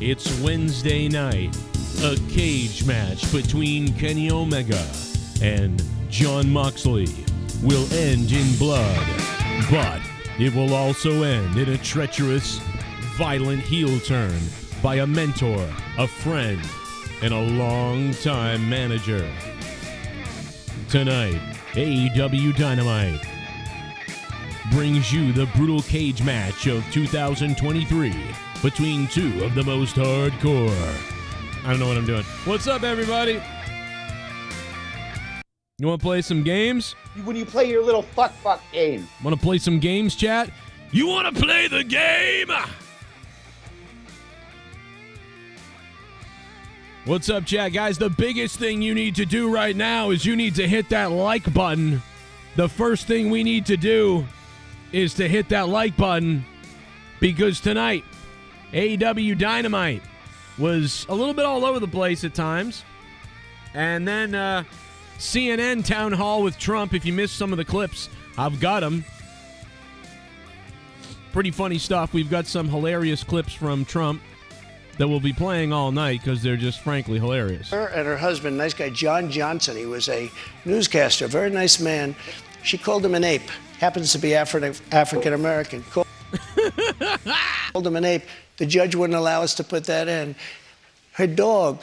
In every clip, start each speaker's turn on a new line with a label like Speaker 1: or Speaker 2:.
Speaker 1: It's Wednesday night. A cage match between Kenny Omega and Jon Moxley will end in blood, but it will also end in a treacherous, violent heel turn by a mentor, a friend, and a longtime manager. Tonight, AEW Dynamite brings you the brutal cage match of 2023 between two of the most hardcore. I don't know what I'm doing. What's up, everybody? You want to play some games?
Speaker 2: When you play your little fuck game.
Speaker 1: Want to play some games, chat? You want to play the game? What's up, chat? Guys, the biggest thing you need to do right now is you need to hit that like button. The first thing we need to do is to hit that like button because tonight, AEW Dynamite was a little bit all over the place at times. And then CNN Town Hall with Trump. If you missed some of the clips, I've got them. Pretty funny stuff. We've got some hilarious clips from Trump that we'll be playing all night because they're just frankly hilarious.
Speaker 3: Her and her husband, nice guy, John Johnson, he was a newscaster, very nice man. She called him an ape. Happens to be African-American. Called him an ape. The judge wouldn't allow us to put that in. Her dog,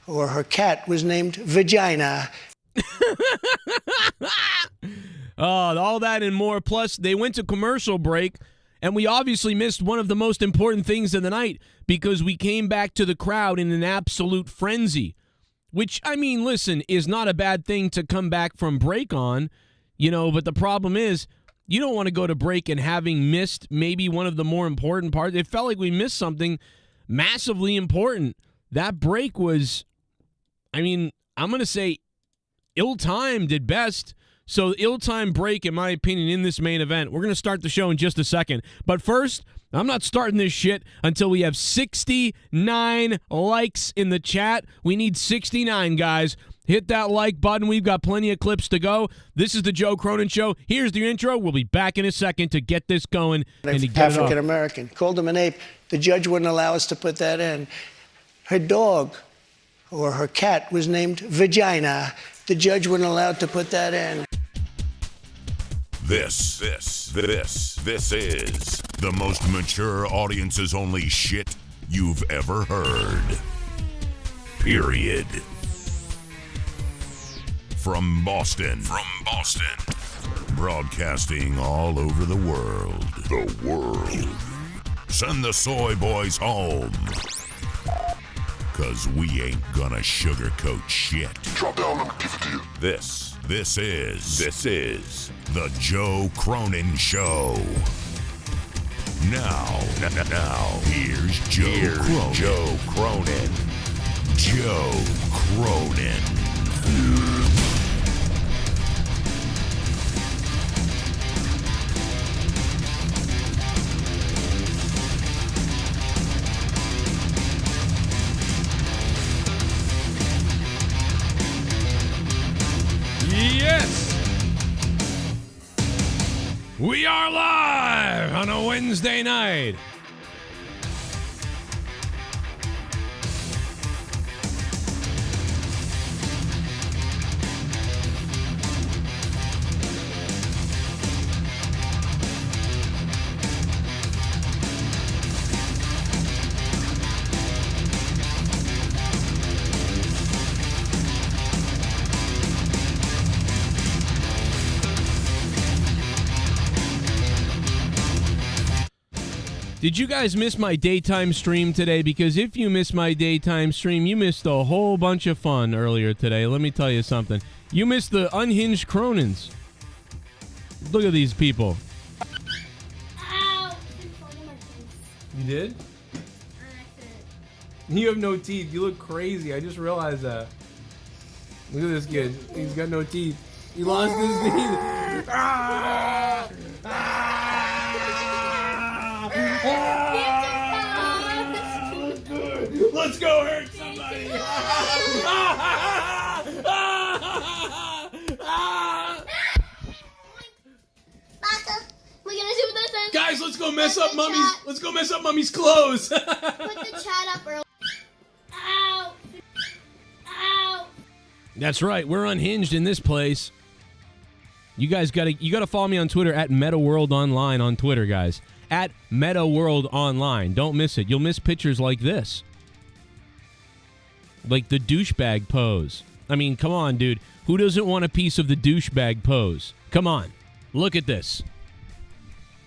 Speaker 3: or her cat, was named Vagina.
Speaker 1: All that and more. Plus, they went to commercial break, and we obviously missed one of the most important things of the night because we came back to the crowd in an absolute frenzy, which, I mean, listen, is not a bad thing to come back from break on, you know, but the problem is you don't want to go to break and having missed maybe one of the more important parts. It felt like we missed something massively important. That break was, I mean, I'm going to say ill-timed at best. So ill-timed break, in my opinion, in this main event. We're going to start the show in just a second. But first, I'm not starting this shit until we have 69 likes in the chat. We need 69, guys. Hit that like button. We've got plenty of clips to go. This is the Joe Cronin Show. Here's the intro. We'll be back in a second to get this going. And to get
Speaker 3: African-American. Called him an ape. The judge wouldn't allow us to put that in. Her dog, or her cat, was named Vagina. The judge wouldn't allow to put that in.
Speaker 4: This is the most mature audiences only shit you've ever heard. Period. From Boston. Broadcasting all over the world. Send the soy boys home. 'Cause we ain't gonna sugarcoat shit.
Speaker 5: Drop down, let me give it to you.
Speaker 4: This is the Joe Cronin Show. Now, here's Joe Cronin. Joe Cronin.
Speaker 1: Yes! We are live on a Wednesday night. Did you guys miss my daytime stream today? Because if you missed my daytime stream, you missed a whole bunch of fun earlier today. Let me tell you something. You missed the unhinged Cronins. Look at these people.
Speaker 6: Ow!
Speaker 1: You did? You have no teeth. You look crazy. I just realized that. Look at this kid. He's got no teeth. He lost his teeth. Ah! Ah! Let's go hurt somebody.
Speaker 6: We're gonna do this and
Speaker 1: Guys, let's go mess up Mummy's. Let's go mess up Mummy's clothes.
Speaker 6: Put the chat up early. Ow. Ow.
Speaker 1: That's right. We're unhinged in this place. You guys gotta follow me on Twitter at MetaWorldOnline on Twitter, guys. At MetaWorldOnline. Don't miss it. You'll miss pictures like this. Like the douchebag pose. I mean, come on, dude. Who doesn't want a piece of the douchebag pose? Come on. Look at this.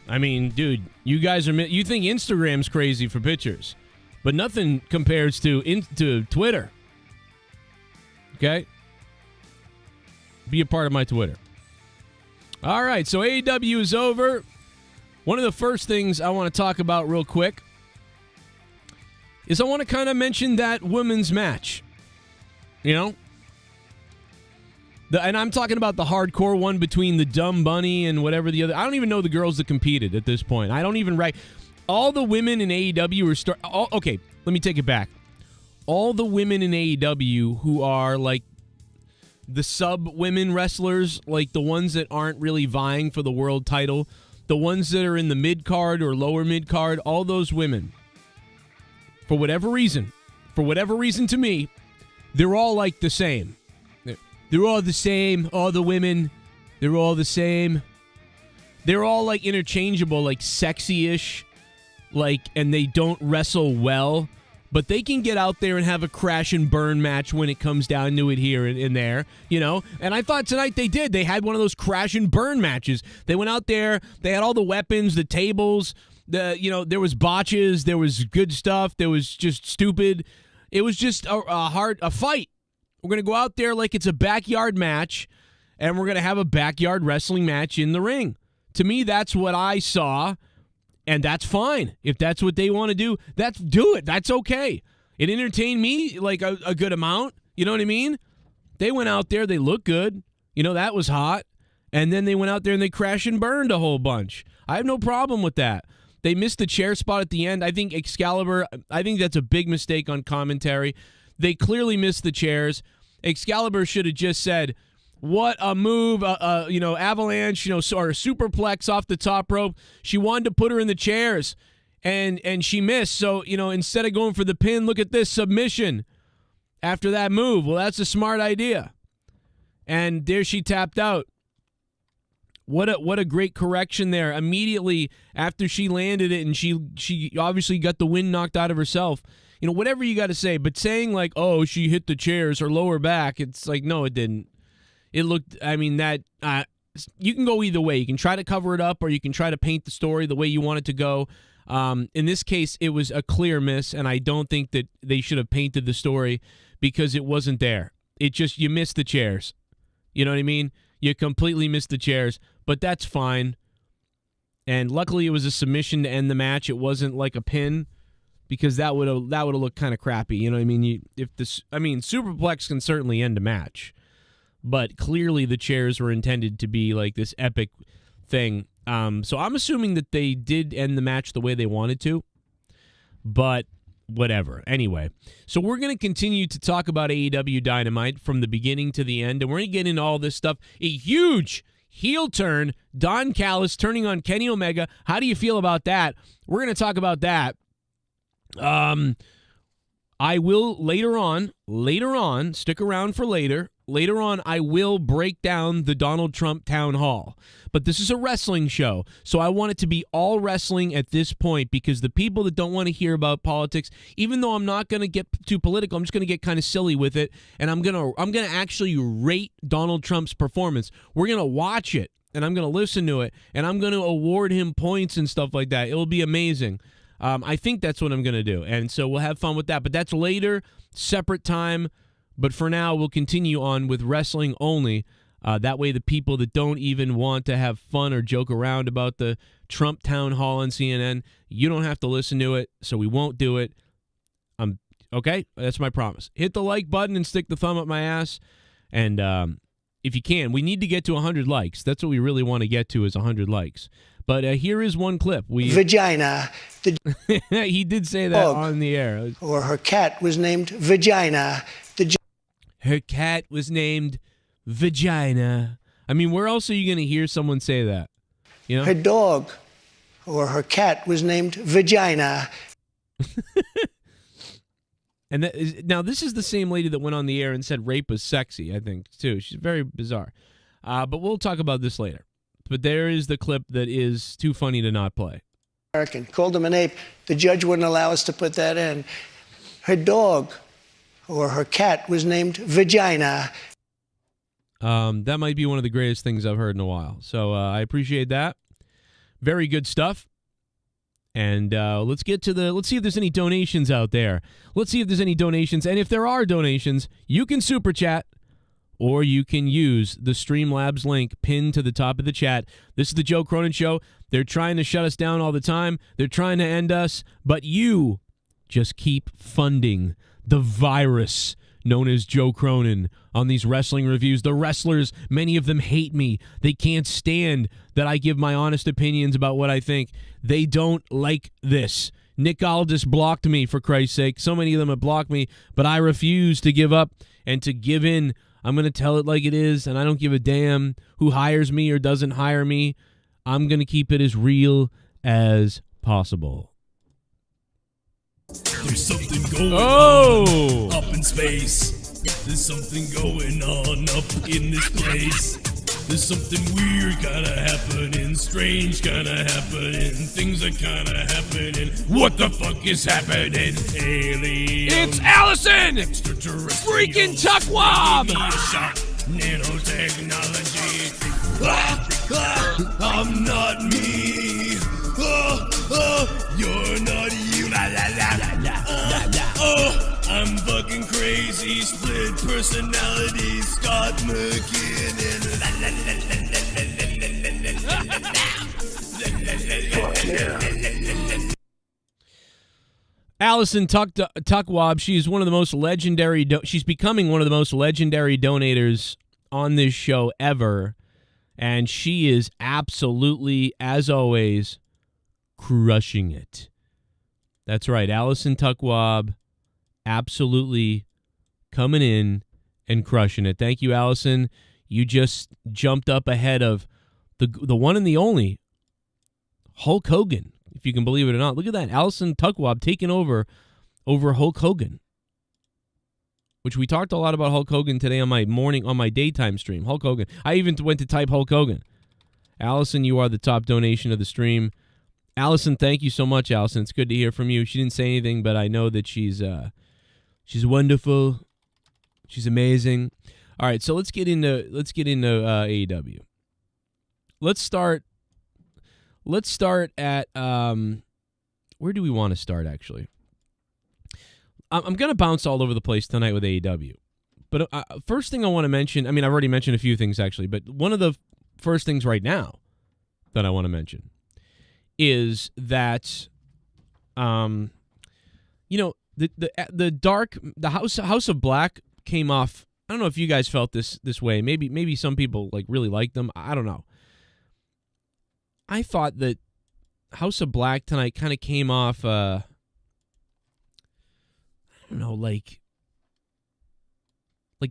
Speaker 1: I mean, dude, you guys are... You think Instagram's crazy for pictures. But nothing compares to Twitter. Okay? Be a part of my Twitter. All right, so AEW is over. One of the first things I want to talk about real quick is I want to kind of mention that women's match. You know? And I'm talking about the hardcore one between the Dumb Bunny and whatever the other... I don't even know the girls that competed at this point. I don't even... All the women in AEW are... Okay, let me take it back. All the women in AEW who are like the sub-women wrestlers, like the ones that aren't really vying for the world title, the ones that are in the mid-card or lower mid-card, all those women, for whatever reason to me, they're all like the same. They're all the same. All the women, they're all the same. They're all like interchangeable, like sexy-ish, like, and they don't wrestle well, but they can get out there and have a crash and burn match when it comes down to it here and there, you know? And I thought tonight they did. They had one of those crash and burn matches. They went out there, they had all the weapons, the tables, there was botches, there was good stuff, there was just stupid. It was just a fight. We're going to go out there like it's a backyard match, and we're going to have a backyard wrestling match in the ring. To me, that's what I saw. And that's fine. If that's what they want to do, do it. That's okay. It entertained me like a good amount. You know what I mean? They went out there. They looked good. You know, that was hot. And then they went out there and they crashed and burned a whole bunch. I have no problem with that. They missed the chair spot at the end. I think Excalibur, I think that's a big mistake on commentary. They clearly missed the chairs. Excalibur should have just said, what a move, avalanche, or a superplex off the top rope. She wanted to put her in the chairs, and she missed. So, instead of going for the pin, look at this, submission after that move. Well, that's a smart idea. And there she tapped out. What a great correction there. Immediately after she landed it, and she obviously got the wind knocked out of herself. Whatever you got to say, but saying like, oh, she hit the chairs or lower back, it's like, no, it didn't. It looked, you can go either way. You can try to cover it up, or you can try to paint the story the way you want it to go. In this case, it was a clear miss, and I don't think that they should have painted the story because it wasn't there. You missed the chairs. You know what I mean? You completely missed the chairs, but that's fine. And luckily, it was a submission to end the match. It wasn't like a pin, because that would have looked kind of crappy. You know what I mean? Superplex can certainly end a match. But clearly the chairs were intended to be like this epic thing. So I'm assuming that they did end the match the way they wanted to. But whatever. Anyway, so we're going to continue to talk about AEW Dynamite from the beginning to the end. And we're going to get into all this stuff. A huge heel turn. Don Callis turning on Kenny Omega. How do you feel about that? We're going to talk about that. I will later on, stick around for later. Later on, I will break down the Donald Trump town hall. But this is a wrestling show, so I want it to be all wrestling at this point, because the people that don't want to hear about politics, even though I'm not going to get too political, I'm just going to get kind of silly with it, and I'm going to actually rate Donald Trump's performance. We're going to watch it, and I'm going to listen to it, and I'm going to award him points and stuff like that. It'll be amazing. I think that's what I'm going to do, and so we'll have fun with that. But that's later, separate time. But for now, we'll continue on with wrestling only. That way, the people that don't even want to have fun or joke around about the Trump town hall on CNN, you don't have to listen to it, so we won't do it. Okay? That's my promise. Hit the like button and stick the thumb up my ass. And if you can, we need to get to 100 likes. That's what we really want to get to, is 100 likes. But here is one clip.
Speaker 3: Vagina.
Speaker 1: He did say that on the air.
Speaker 3: Or her cat was named Vagina.
Speaker 1: Her cat was named Vagina. I mean, where else are you going to hear someone say that?
Speaker 3: Her dog or her cat was named Vagina.
Speaker 1: And now this is the same lady that went on the air and said rape was sexy, I think, too. She's very bizarre. But we'll talk about this later. But there is the clip that is too funny to not play.
Speaker 3: American called him an ape. The judge wouldn't allow us to put that in. Her dog or her cat was named Vagina.
Speaker 1: That might be one of the greatest things I've heard in a while. So I appreciate that. Very good stuff. And let's see if there's any donations out there. Let's see if there's any donations. And if there are donations, you can super chat or you can use the Streamlabs link pinned to the top of the chat. This is the Joe Cronin Show. They're trying to shut us down all the time. They're trying to end us. But you just keep funding the virus known as Joe Cronin on these wrestling reviews. The wrestlers, many of them hate me. They can't stand that I give my honest opinions about what I think. They don't like this. Nick Aldis blocked me, for Christ's sake. So many of them have blocked me, but I refuse to give up and to give in. I'm going to tell it like it is, and I don't give a damn who hires me or doesn't hire me. I'm going to keep it as real as possible.
Speaker 5: There's something going on up in space. There's something going on up in this place. There's something weird kinda happening, strange kinda happening, things are kinda happening. What the fuck is happening? Aliens.
Speaker 1: It's Allison!
Speaker 5: Extraterrestrials.
Speaker 1: Freaking Tuckwob!
Speaker 5: Give me a shot. Nanotechnology. I'm not me. You're not you. I'm fucking crazy. Split personality. Scott McKinnon.
Speaker 1: Allison Tuckwob, she's one of the most legendary. She's becoming one of the most legendary donators on this show ever, and she is absolutely, as always, crushing it. That's right, Allison Tuckwob, absolutely coming in and crushing it. Thank you, Allison. You just jumped up ahead of the one and the only Hulk Hogan, if you can believe it or not. Look at that, Allison Tuckwob taking over Hulk Hogan, which we talked a lot about Hulk Hogan today on my daytime stream. Hulk Hogan. I even went to type Hulk Hogan. Allison, you are the top donation of the stream. Allison, thank you so much, Allison. It's good to hear from you. She didn't say anything, but I know that she's wonderful. She's amazing. All right, so let's get into AEW. Let's start at where do we want to start, actually? I'm going to bounce all over the place tonight with AEW. But first thing I want to mention, I mean, I've already mentioned a few things, actually, but one of the first things right now that I want to mention is that, the House of Black came off. I don't know if you guys felt this way. Maybe some people really like them. I don't know. I thought that House of Black tonight kind of came off, I don't know, like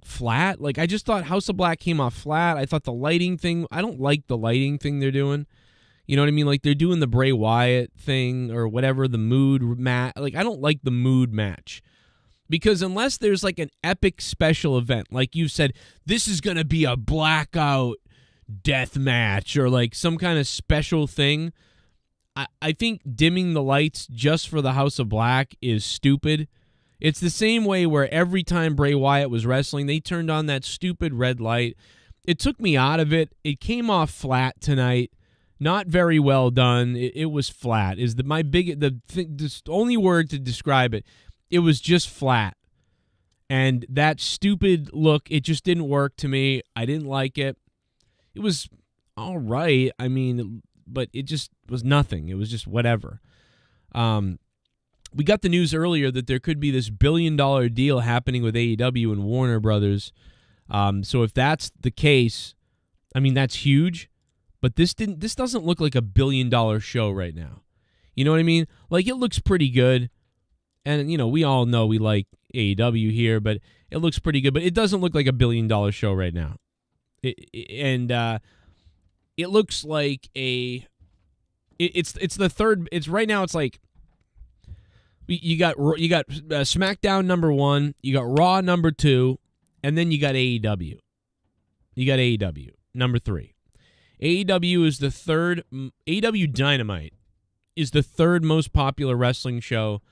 Speaker 1: flat. I just thought House of Black came off flat. I thought the lighting thing, I don't like the lighting thing they're doing. You know what I mean? They're doing the Bray Wyatt thing or whatever, the mood match. I don't like the mood match. Because unless there's an epic special event, like you said, this is going to be a blackout death match or some kind of special thing, I think dimming the lights just for the House of Black is stupid. It's the same way where every time Bray Wyatt was wrestling, they turned on that stupid red light. It took me out of it. It came off flat tonight. Not very well done. It was flat. The only word to describe it. It was just flat. And that stupid look, it just didn't work to me. I didn't like it. It was all right. I mean, but it just was nothing. It was just whatever. We got the news earlier that there could be this $1 billion deal happening with AEW and Warner Brothers. So if that's the case, I mean, that's huge. But this doesn't look like a $1 billion show right now. You know what I mean? It looks pretty good. And, we all know we like AEW here, but it looks pretty good. But it doesn't look like a $1 billion show right now. It looks like it It's the third. It's right now. It's like you got SmackDown number 1, you got Raw number 2, and then you got AEW. You got AEW number 3. AEW is the third. AEW Dynamite is the third most popular wrestling show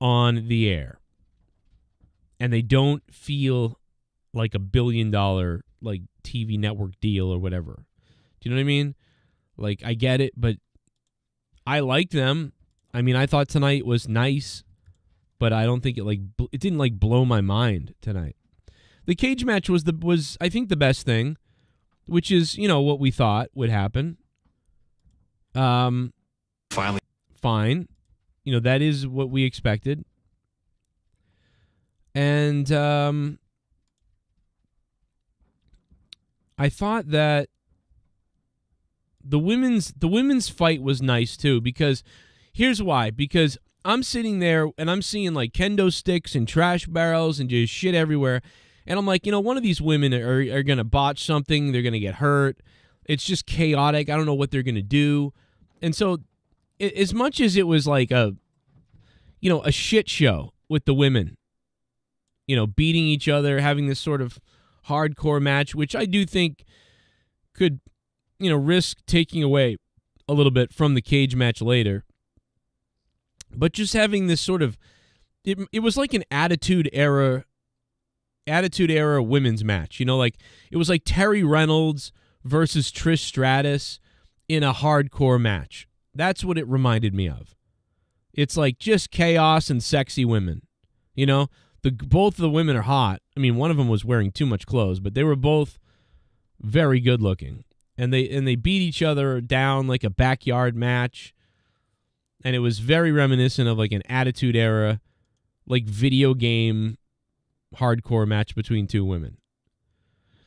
Speaker 1: on the air, and they don't feel like $1 billion like TV network deal or whatever. Do you know what I mean? Like, I get it, but I like them. I mean, I thought tonight was nice, but I don't think it didn't like blow my mind tonight. The cage match was I think the best thing, which is, you know, what we thought would happen.
Speaker 7: Finally,
Speaker 1: fine. You know, that is what we expected. And I thought that the women's fight was nice too, because here's why. Because I'm sitting there and I'm seeing like kendo sticks and trash barrels and just shit everywhere. And I'm like, you know, one of these women are going to botch something. They're going to get hurt. It's just chaotic. I don't know what they're going to do. And so as much as it was like a shit show with the women, you know, beating each other, having this sort of hardcore match, which I do think could, you know, risk taking away a little bit from the cage match later. But just having this sort of, it was like an Attitude Era women's match. You know, like it was like Terry Reynolds versus Trish Stratus in a hardcore match. That's what it reminded me of. It's like just chaos and sexy women. You know, both of the women are hot. I mean, one of them was wearing too much clothes, but they were both very good looking. And they beat each other down like a backyard match. And it was very reminiscent of like an Attitude Era, like video game hardcore match between two women.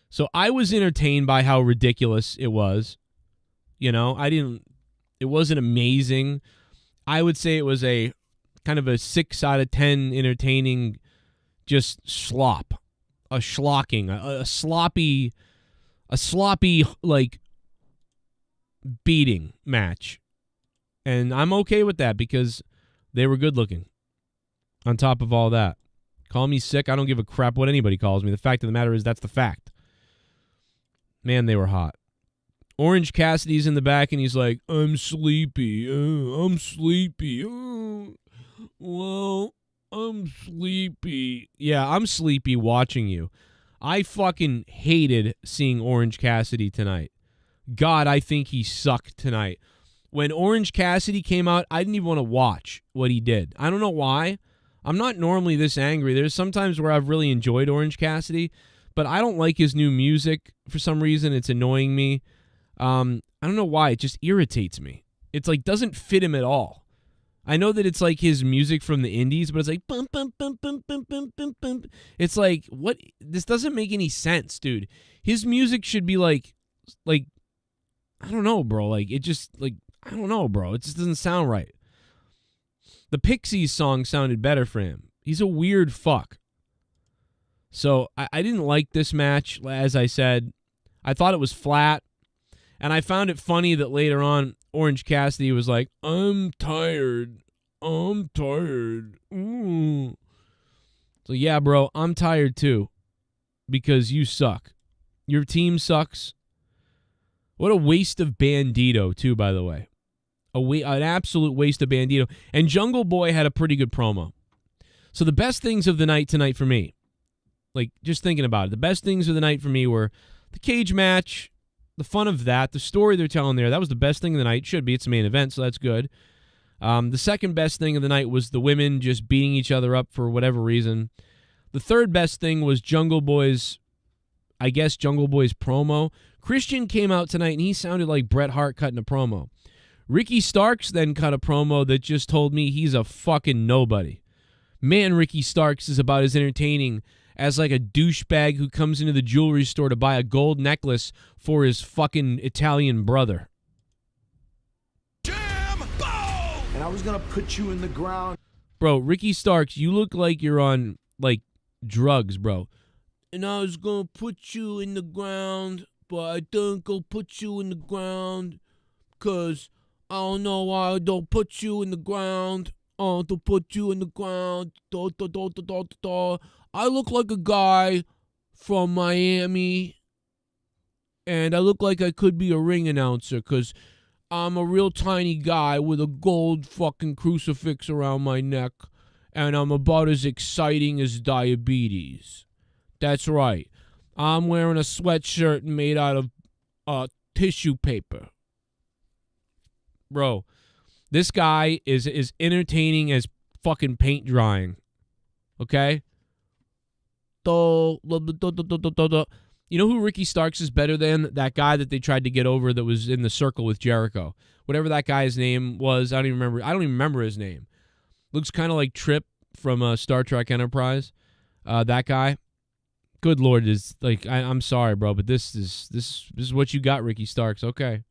Speaker 1: So I was entertained by how ridiculous it was. You know, it wasn't amazing. I would say it was a kind of a 6 out of 10 entertaining, just slop, a schlocking, a sloppy like beating match. And I'm okay with that because they were good looking. On top of all that, call me sick. I don't give a crap what anybody calls me. The fact of the matter is that's the fact. Man, they were hot. Orange Cassidy's in the back and he's like, I'm sleepy. I'm sleepy. Well, I'm sleepy. Yeah, I'm sleepy watching you. I fucking hated seeing Orange Cassidy tonight. God, I think he sucked tonight. When Orange Cassidy came out, I didn't even want to watch what he did. I don't know why. I'm not normally this angry. There's sometimes where I've really enjoyed Orange Cassidy, but I don't like his new music for some reason. It's annoying me. I don't know why. It just irritates me. It's like doesn't fit him at all. I know that it's like his music from the indies, but it's like bum, bum, bum, bum, bum, bum, bum, bum. It's like, what? This doesn't make any sense, dude. His music should be like I don't know, bro. Like it just like I don't know, bro. It just doesn't sound right. The Pixies song sounded better for him. He's a weird fuck. So I didn't like this match, as I said. I thought it was flat. And I found it funny that later on, Orange Cassidy was like, I'm tired. I'm tired. Ooh. So yeah, bro, I'm tired too. Because you suck. Your team sucks. What a waste of Bandito, too, by the way. An absolute waste of Bandito. And Jungle Boy had a pretty good promo. So the best things of the night tonight for me, like just thinking about it, the best things of the night for me were the cage match, the fun of that, the story they're telling there. That was the best thing of the night. Should be. It's the main event, so that's good. The second best thing of the night was the women just beating each other up for whatever reason. The third best thing was Jungle Boy's promo. Christian came out tonight and he sounded like Bret Hart cutting a promo. Ricky Starks then cut a promo that just told me he's a fucking nobody. Man, Ricky Starks is about as entertaining as like a douchebag who comes into the jewelry store to buy a gold necklace for his fucking Italian brother.
Speaker 7: jam, boom!
Speaker 8: And I was gonna put you in the ground.
Speaker 1: Bro, Ricky Starks, you look like you're on like drugs, bro. And I was gonna put you in the ground, but I didn't go put you in the ground because I don't know why I don't put you in the ground. To put you in the ground. I look like a guy from Miami, and I look like I could be a ring announcer because I'm a real tiny guy with a gold fucking crucifix around my neck, and I'm about as exciting as diabetes. That's right. I'm wearing a sweatshirt made out of tissue paper. Bro, this guy is entertaining as fucking paint drying. Okay? You know who Ricky Starks is better than? That guy that they tried to get over that was in the circle with Jericho. Whatever that guy's name was, I don't even remember his name. Looks kind of like Trip from Star Trek Enterprise. That guy. Good Lord, is like I'm sorry, bro, but this is what you got, Ricky Starks. Okay.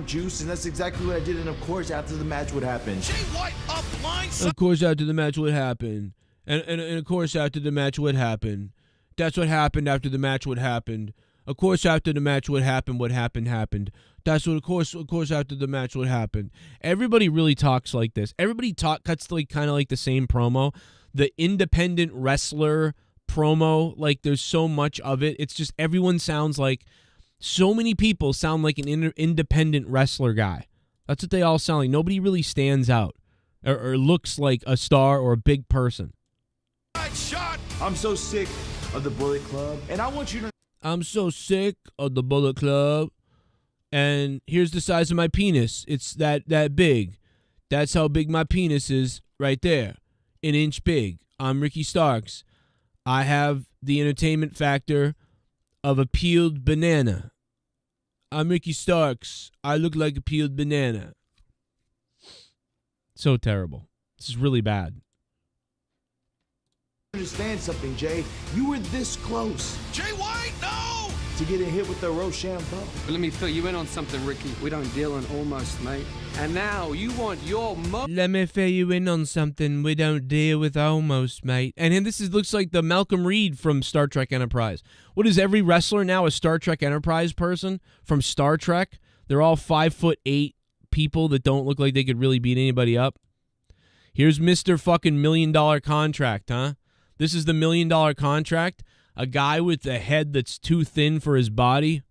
Speaker 8: Juice, and that's exactly what I did. And of course, after the match, what happened?
Speaker 7: Jay White up blindside.
Speaker 1: Of course, after the match, what happened? And of course, after the match, what happened? That's what happened after the match, what happened? Of course, after the match, what happened? What happened? That's what, of course, after the match, what happened? Everybody really talks like this. Everybody cuts like kind of like the same promo. The independent wrestler promo, like there's so much of it. It's just everyone sounds like, so many people sound like an independent wrestler guy. That's what they all sound like. Nobody really stands out or looks like a star or a big person.
Speaker 7: Shot.
Speaker 8: I'm so sick of the Bullet Club, and I want you to.
Speaker 1: I'm so sick of the Bullet Club, and here's the size of my penis. It's that big. That's how big my penis is right there. 1 inch big. I'm Ricky Starks. I have the entertainment factor of a peeled banana. I'm Ricky Starks. I look like a peeled banana. So terrible. This is really bad.
Speaker 8: Understand something, Jay. You were this close
Speaker 7: Jay White, no!
Speaker 8: to getting hit with the Rochambeau.
Speaker 9: But let me fill you in on something, Ricky. We don't deal in almost, mate. And now you want your
Speaker 1: Let me fill you in on something. We don't deal with almost, mate. And then looks like the Malcolm Reed from Star Trek Enterprise. What is every wrestler now a Star Trek Enterprise person from Star Trek? They're all 5'8" people that don't look like they could really beat anybody up. Here's Mr. fucking $1 million contract, huh? This is the $1 million contract. A guy with a head that's too thin for his body.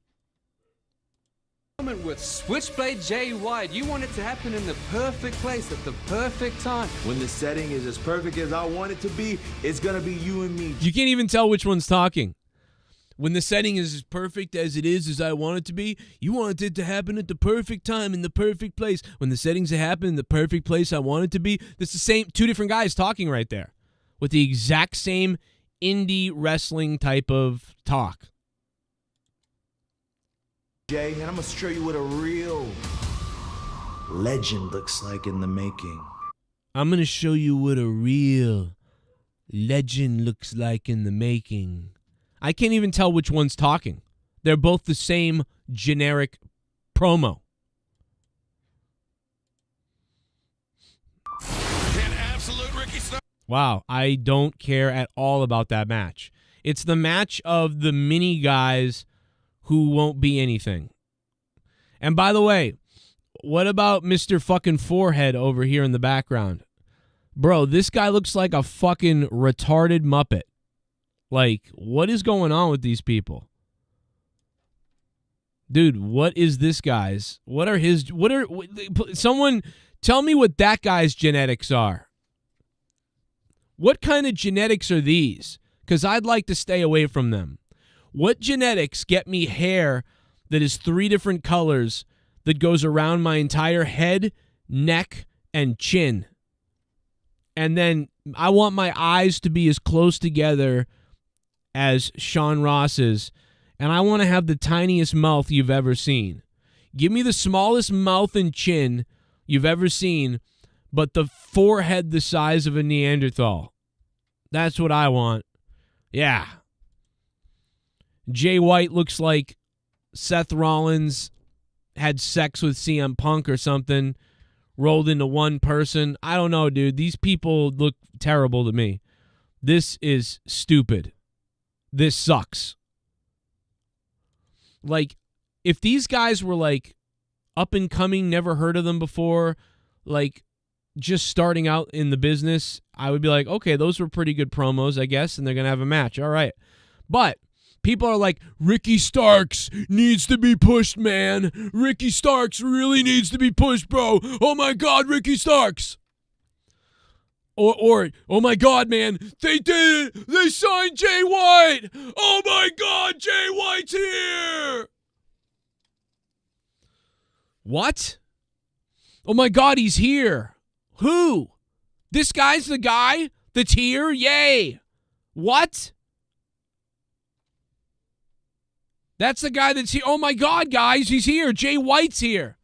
Speaker 9: with Switchblade Jay White. You want it to happen in the perfect place at the perfect time.
Speaker 8: When the setting is as perfect as I want it to be, it's going to be you and me.
Speaker 1: You can't even tell which one's talking. When the setting is as perfect as it is as I want it to be, you want it to happen at the perfect time in the perfect place. When the settings happen in the perfect place I want it to be, it's the same, two different guys talking right there with the exact same indie wrestling type of talk.
Speaker 8: Jay, and I'm going to show you what a real legend looks like in the making.
Speaker 1: I'm going to show you what a real legend looks like in the making. I can't even tell which one's talking. They're both the same generic promo.
Speaker 7: An absolute Ricky Starks.
Speaker 1: Wow, I don't care at all about that match. It's the match of the mini guys who won't be anything. And by the way, what about Mr. fucking Forehead over here in the background? Bro, this guy looks like a fucking retarded Muppet. Like, what is going on with these people? Dude, what is this guy's? Someone tell me what that guy's genetics are. What kind of genetics are these? Because I'd like to stay away from them. What genetics get me hair that is 3 different colors that goes around my entire head, neck, and chin? And then I want my eyes to be as close together as Sean Ross's, and I want to have the tiniest mouth you've ever seen. Give me the smallest mouth and chin you've ever seen, but the forehead the size of a Neanderthal. That's what I want. Yeah. Jay White looks like Seth Rollins had sex with CM Punk or something, rolled into one person. I don't know, dude. These people look terrible to me. This is stupid. This sucks. Like, if these guys were like up and coming, never heard of them before, like just starting out in the business, I would be like, okay, those were pretty good promos, I guess, and they're going to have a match. All right. But people are like, Ricky Starks needs to be pushed, man. Ricky Starks really needs to be pushed, bro. Oh my God, Ricky Starks. Or oh my God, man, they did it. They signed Jay White. Oh my God, Jay White's here. What? Oh my God, he's here. Who? This guy's the guy that's here? Yay. What? That's the guy that's here. Oh my God, guys, he's here. Jay White's here.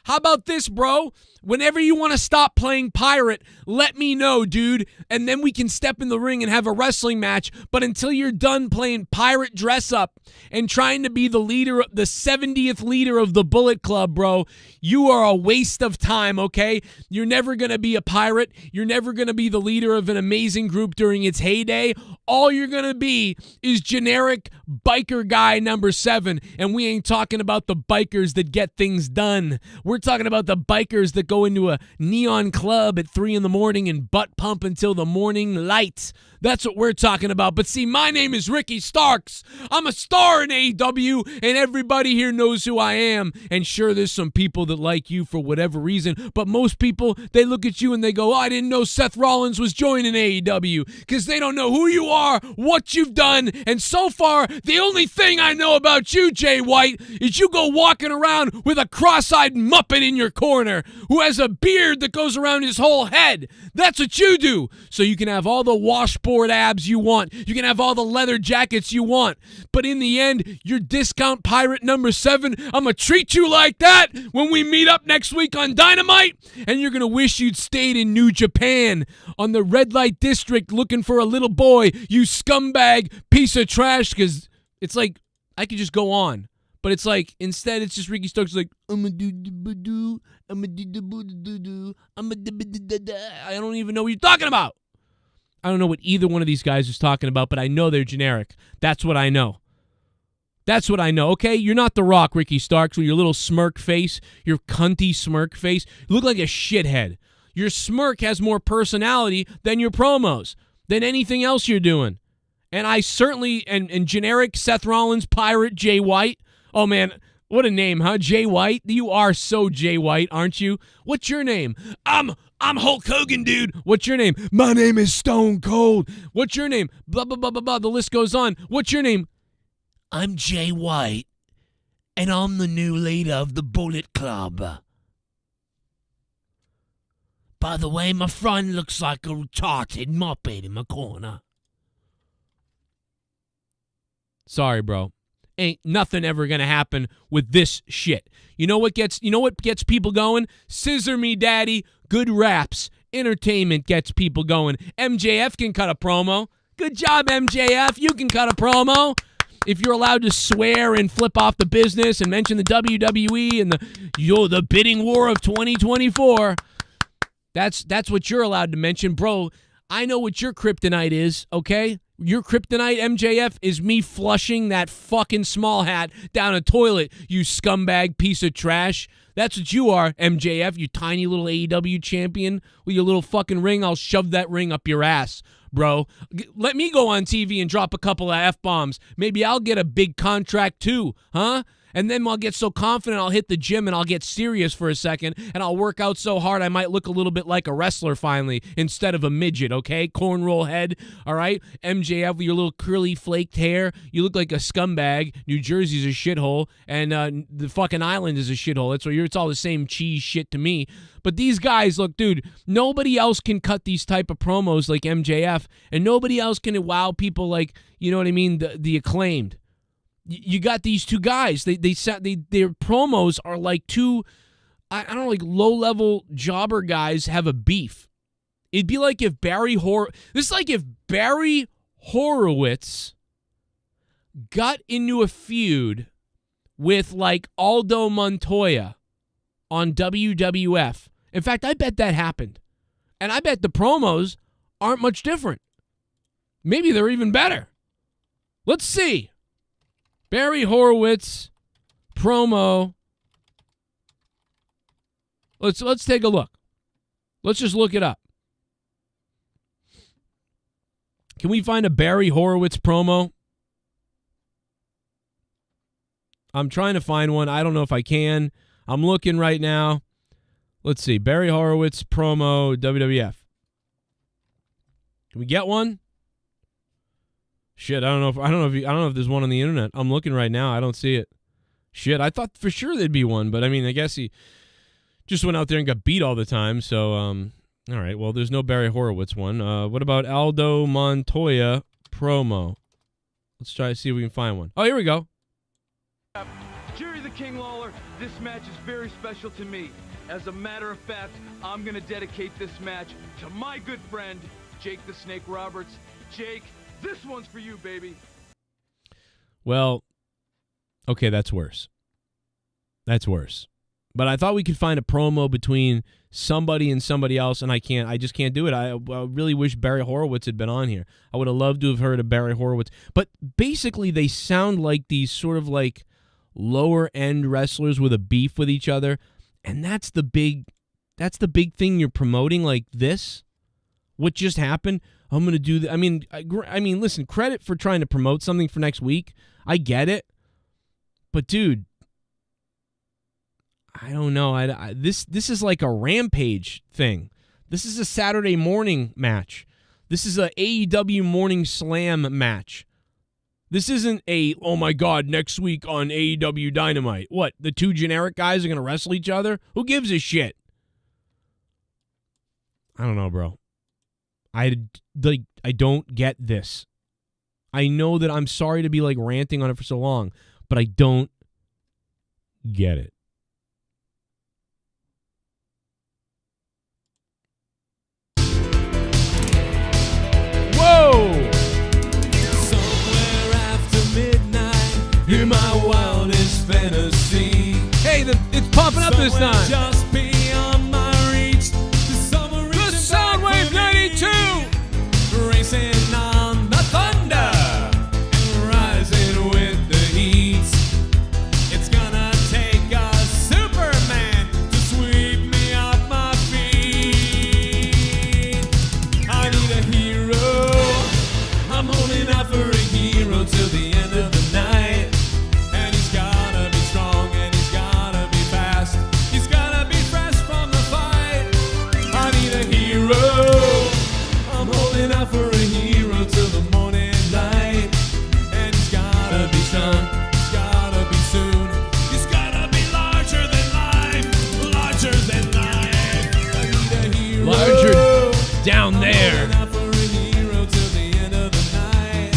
Speaker 1: How about this, bro? Whenever you want to stop playing pirate, let me know, dude. And then we can step in the ring and have a wrestling match. But until you're done playing pirate dress up and trying to be the leader, the 70th leader of the Bullet Club, bro, you are a waste of time, okay? You're never going to be a pirate. You're never going to be the leader of an amazing group during its heyday. All you're going to be is generic biker guy number 7. And we ain't talking about the bikers that get things done. We're talking about the bikers that go into a neon club at 3 a.m. and butt pump until the morning light. That's what we're talking about. But see, my name is Ricky Starks. I'm a star in AEW, and everybody here knows who I am. And sure, there's some people that like you for whatever reason, but most people, they look at you and they go, oh, I didn't know Seth Rollins was joining AEW, because they don't know who you are, what you've done, and so far, the only thing I know about you, Jay White, is you go walking around with a cross-eyed Muppet in your corner who has a beard that goes around his whole head. That's what you do. So you can have all the washboard abs you want. You can have all the leather jackets you want. But in the end, you're discount pirate number 7. I'm going to treat you like that when we meet up next week on Dynamite. And you're going to wish you'd stayed in New Japan on the red light district looking for a little boy, you scumbag piece of trash. Because it's like, I could just go on. But it's like, instead, it's just Ricky Starks like, I don't even know what you're talking about. I don't know what either one of these guys is talking about, but I know they're generic. That's what I know. That's what I know, okay? You're not The Rock, Ricky Starks, with your little smirk face, your cunty smirk face. You look like a shithead. Your smirk has more personality than your promos, than anything else you're doing. And I certainly, and generic Seth Rollins, pirate Jay White. Oh, man, what a name, huh? Jay White? You are so Jay White, aren't you? What's your name? I'm Hulk Hogan, dude. What's your name? My name is Stone Cold. What's your name? Blah, blah, blah, blah, blah. The list goes on. What's your name? I'm Jay White, and I'm the new leader of the Bullet Club. By the way, my friend looks like a retarded Muppet in my corner. Sorry, bro. Ain't nothing ever gonna happen with this shit. You know what gets people going? Scissor me, daddy. Good raps. Entertainment gets people going. MJF can cut a promo. Good job, MJF. You can cut a promo. If you're allowed to swear and flip off the business and mention the WWE and the bidding war of 2024, that's what you're allowed to mention, bro. I know what your kryptonite is, okay? Your kryptonite, MJF, is me flushing that fucking small hat down a toilet, you scumbag piece of trash. That's what you are, MJF, you tiny little AEW champion with your little fucking ring. I'll shove that ring up your ass, bro. Let me go on TV and drop a couple of F-bombs. Maybe I'll get a big contract too, huh? And then I'll get so confident I'll hit the gym and I'll get serious for a second and I'll work out so hard I might look a little bit like a wrestler finally instead of a midget, okay? Cornroll head, all right? MJF with your little curly flaked hair. You look like a scumbag. New Jersey's a shithole and the fucking island is a shithole. It's all the same cheese shit to me. But these guys, look, dude, nobody else can cut these type of promos like MJF and nobody else can wow people like, you know what I mean, the Acclaimed. You got these two guys. Their promos are like two, I don't know, like low-level jobber guys have a beef. It'd be like if Barry Horowitz got into a feud with like Aldo Montoya on WWF. In fact, I bet that happened. And I bet the promos aren't much different. Maybe they're even better. Let's see. Barry Horowitz promo Let's take a look. Let's just look it up. Can we find a Barry Horowitz promo? I'm trying to find one. I don't know if I can. I'm looking right now. Let's see. Barry Horowitz promo WWF. Can we get one? Shit, I don't know if there's one on the internet. I'm looking right now. I don't see it. Shit, I thought for sure there'd be one, but I mean, I guess he just went out there and got beat all the time. So, all right. Well, there's no Barry Horowitz one. What about Aldo Montoya promo? Let's try to see if we can find one. Oh, here we go.
Speaker 10: Jerry the King Lawler, this match is very special to me. As a matter of fact, I'm going to dedicate this match to my good friend, Jake the Snake Roberts. Jake, this one's for you, baby.
Speaker 1: Well, okay, that's worse. That's worse. But I thought we could find a promo between somebody and somebody else, and I just can't do it. I really wish Barry Horowitz had been on here. I would have loved to have heard of Barry Horowitz. But basically, they sound like these sort of like lower-end wrestlers with a beef with each other, and that's the big thing you're promoting, like this. What just happened? I'm going to do that. I mean, listen, credit for trying to promote something for next week. I get it. But, dude, I don't know. This is like a Rampage thing. This is a Saturday morning match. This is a AEW Morning Slam match. This isn't oh my God, next week on AEW Dynamite. What, the two generic guys are going to wrestle each other? Who gives a shit? I don't know, bro. I don't get this. I know that I'm sorry to be like ranting on it for so long, but I don't get it. Whoa!
Speaker 5: Somewhere after midnight, in my wildest fantasy.
Speaker 1: Hey, it's popping up this time.
Speaker 5: Just beyond my reach, the
Speaker 1: Soundwave 92!
Speaker 5: Racing on the thunder and rising with the heat. It's gonna take a Superman to sweep me off my feet. I need a hero. I'm holding out for a hero till the end of the night. And he's gotta be strong and he's gotta be fast. He's gotta be fresh from the fight. I need a hero. I'm holding out for a hero till the morning light. And he's gotta be strong, he's gotta be soon. He's gotta be larger than life, larger than life. I need a hero.
Speaker 1: Larger down there.
Speaker 5: I'm holding out for a hero till the end of the night.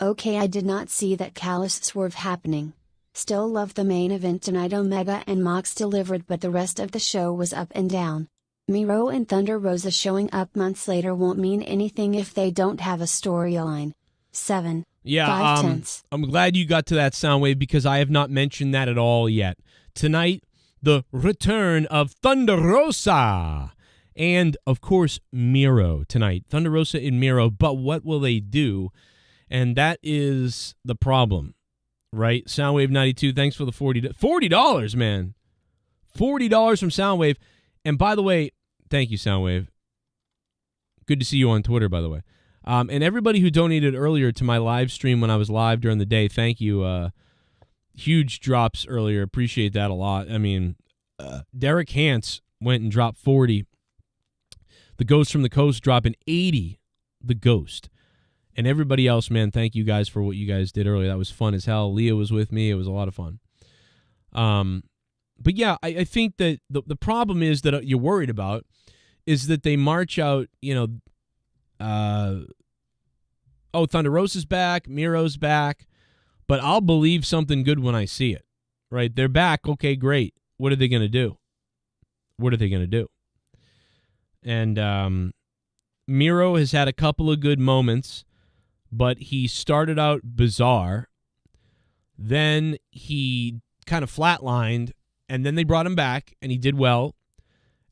Speaker 11: Okay, I did not see that callous swerve happening. Still love the main event tonight. Omega and Mox delivered, but the rest of the show was up and down. Miro and Thunder Rosa showing up months later won't mean anything if they don't have a storyline. 7.
Speaker 1: Yeah,
Speaker 11: 5/10.
Speaker 1: I'm glad you got to that Soundwave because I have not mentioned that at all yet. Tonight, the return of Thunder Rosa. And, of course, Miro tonight. Thunder Rosa and Miro, but what will they do? And that is the problem, right? Soundwave 92, thanks for the $40, man. $40 from Soundwave. And by the way, thank you, Soundwave. Good to see you on Twitter, by the way. And everybody who donated earlier to my live stream when I was live during the day, thank you. Huge drops earlier. Appreciate that a lot. I mean, Derek Hance went and dropped 40. The Ghost from the Coast dropping 80. The Ghost. And everybody else, man, thank you guys for what you guys did earlier. That was fun as hell. Leah was with me. It was a lot of fun. But yeah, I think that the problem is that you're worried about is that they march out, Thunder Rosa's back, Miro's back, but I'll believe something good when I see it, right? They're back. Okay, great. What are they going to do? What are they going to do? And Miro has had a couple of good moments, but he started out bizarre. Then he kind of flatlined, and then they brought him back, and he did well.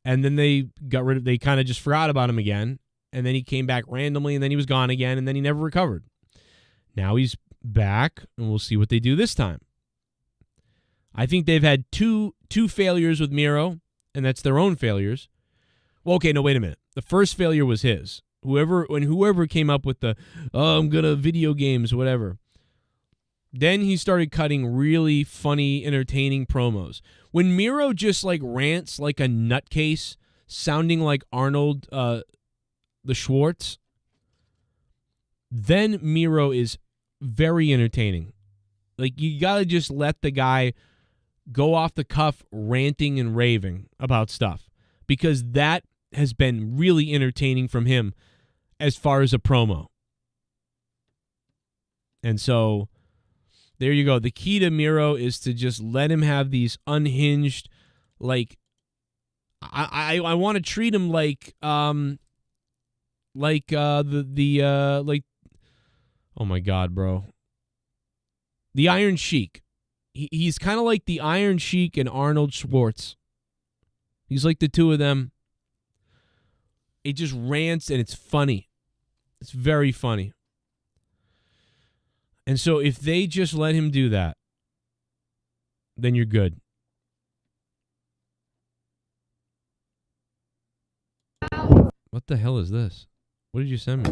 Speaker 1: And then they kind of just forgot about him again. And then he came back randomly, and then he was gone again, and then he never recovered. Now he's back, and we'll see what they do this time. I think they've had two failures with Miro, and that's their own failures. Well, okay, no, wait a minute. The first failure was his. Whoever came up with the, I'm going to video games, whatever. Then he started cutting really funny, entertaining promos. When Miro just like rants like a nutcase, sounding like Arnold the Schwartz, then Miro is very entertaining. Like, you got to just let the guy go off the cuff ranting and raving about stuff, because that has been really entertaining from him as far as a promo. And so there you go. The key to Miro is to just let him have these unhinged, like, I want to treat him like oh my God, bro. The Iron Sheik. He's kind of like the Iron Sheik and Arnold Schwartz. He's like the two of them. It just rants and it's funny. It's very funny. And so if they just let him do that, then you're good. What the hell is this? What did you send me?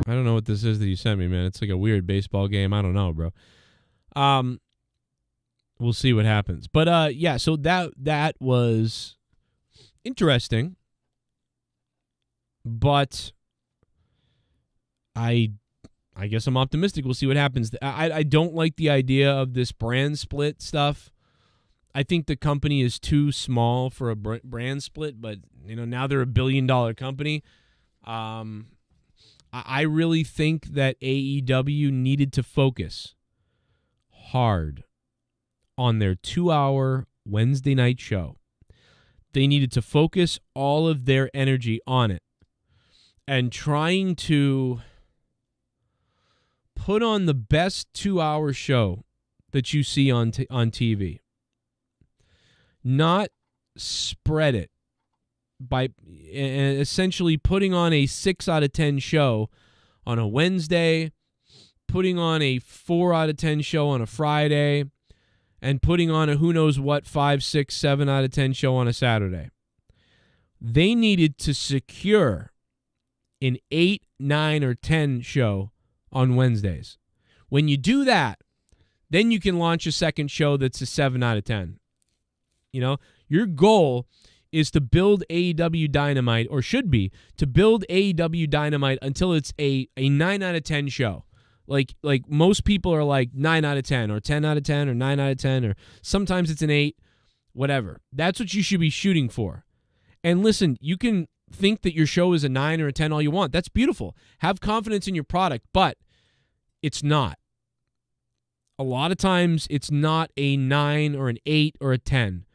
Speaker 1: I don't know what this is that you sent me, man. It's like a weird baseball game. I don't know, bro. We'll see what happens. But yeah, so that was interesting. But I guess I'm optimistic. We'll see what happens. I don't like the idea of this brand split stuff. I think the company is too small for a brand split, but now they're $1 billion company. I really think that AEW needed to focus hard on their 2-hour Wednesday night show. They needed to focus all of their energy on it and trying to put on the best 2-hour show that you see on TV. Not spread it by essentially putting on a 6 out of 10 show on a Wednesday, putting on a 4 out of 10 show on a Friday, and putting on a who knows what 5, 6, 7 out of 10 show on a Saturday. They needed to secure an 8, 9, or 10 show on Wednesdays. When you do that, then you can launch a second show that's a 7 out of 10. Your goal is to build AEW Dynamite, or should be, to build AEW Dynamite until it's a 9 out of 10 show. Like most people are like 9 out of 10 or 10 out of 10 or 9 out of 10, or sometimes it's an 8, whatever. That's what you should be shooting for. And listen, you can think that your show is a 9 or a 10 all you want. That's beautiful. Have confidence in your product, but it's not. A lot of times it's not a 9 or an 8 or a 10.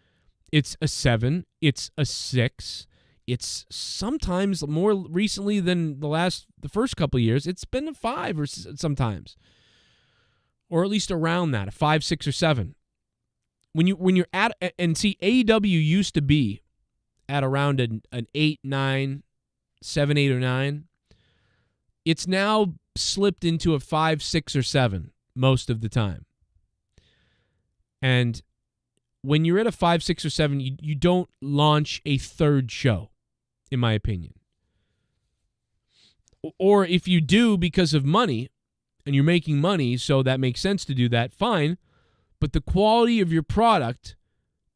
Speaker 1: It's a 7. It's a 6. It's sometimes more recently than the first couple of years. It's been a 5 or sometimes, or at least around that, a 5, 6, or 7. When you're at, and see, AEW used to be at around an 8, 9, 7, 8, or 9. It's now slipped into a 5, 6, or 7 most of the time. And when you're at a 5, 6, or 7, you don't launch a third show, in my opinion. Or if you do because of money, and you're making money, so that makes sense to do that, fine. But the quality of your product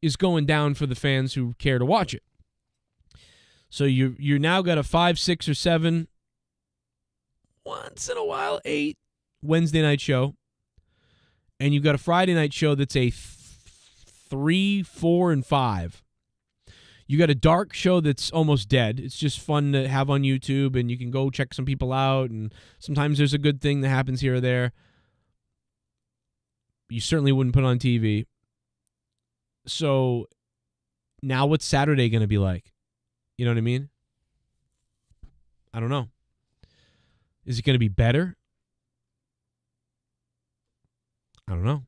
Speaker 1: is going down for the fans who care to watch it. So you're now got a 5, 6, or 7, once in a while 8 Wednesday night show, and you've got a Friday night show that's a 3, 4, and 5. You got a dark show that's almost dead. It's just fun to have on YouTube, and you can go check some people out, and sometimes there's a good thing that happens here or there. You certainly wouldn't put on TV. So now what's Saturday going to be like? You know what I mean? I don't know. Is it going to be better? I don't know.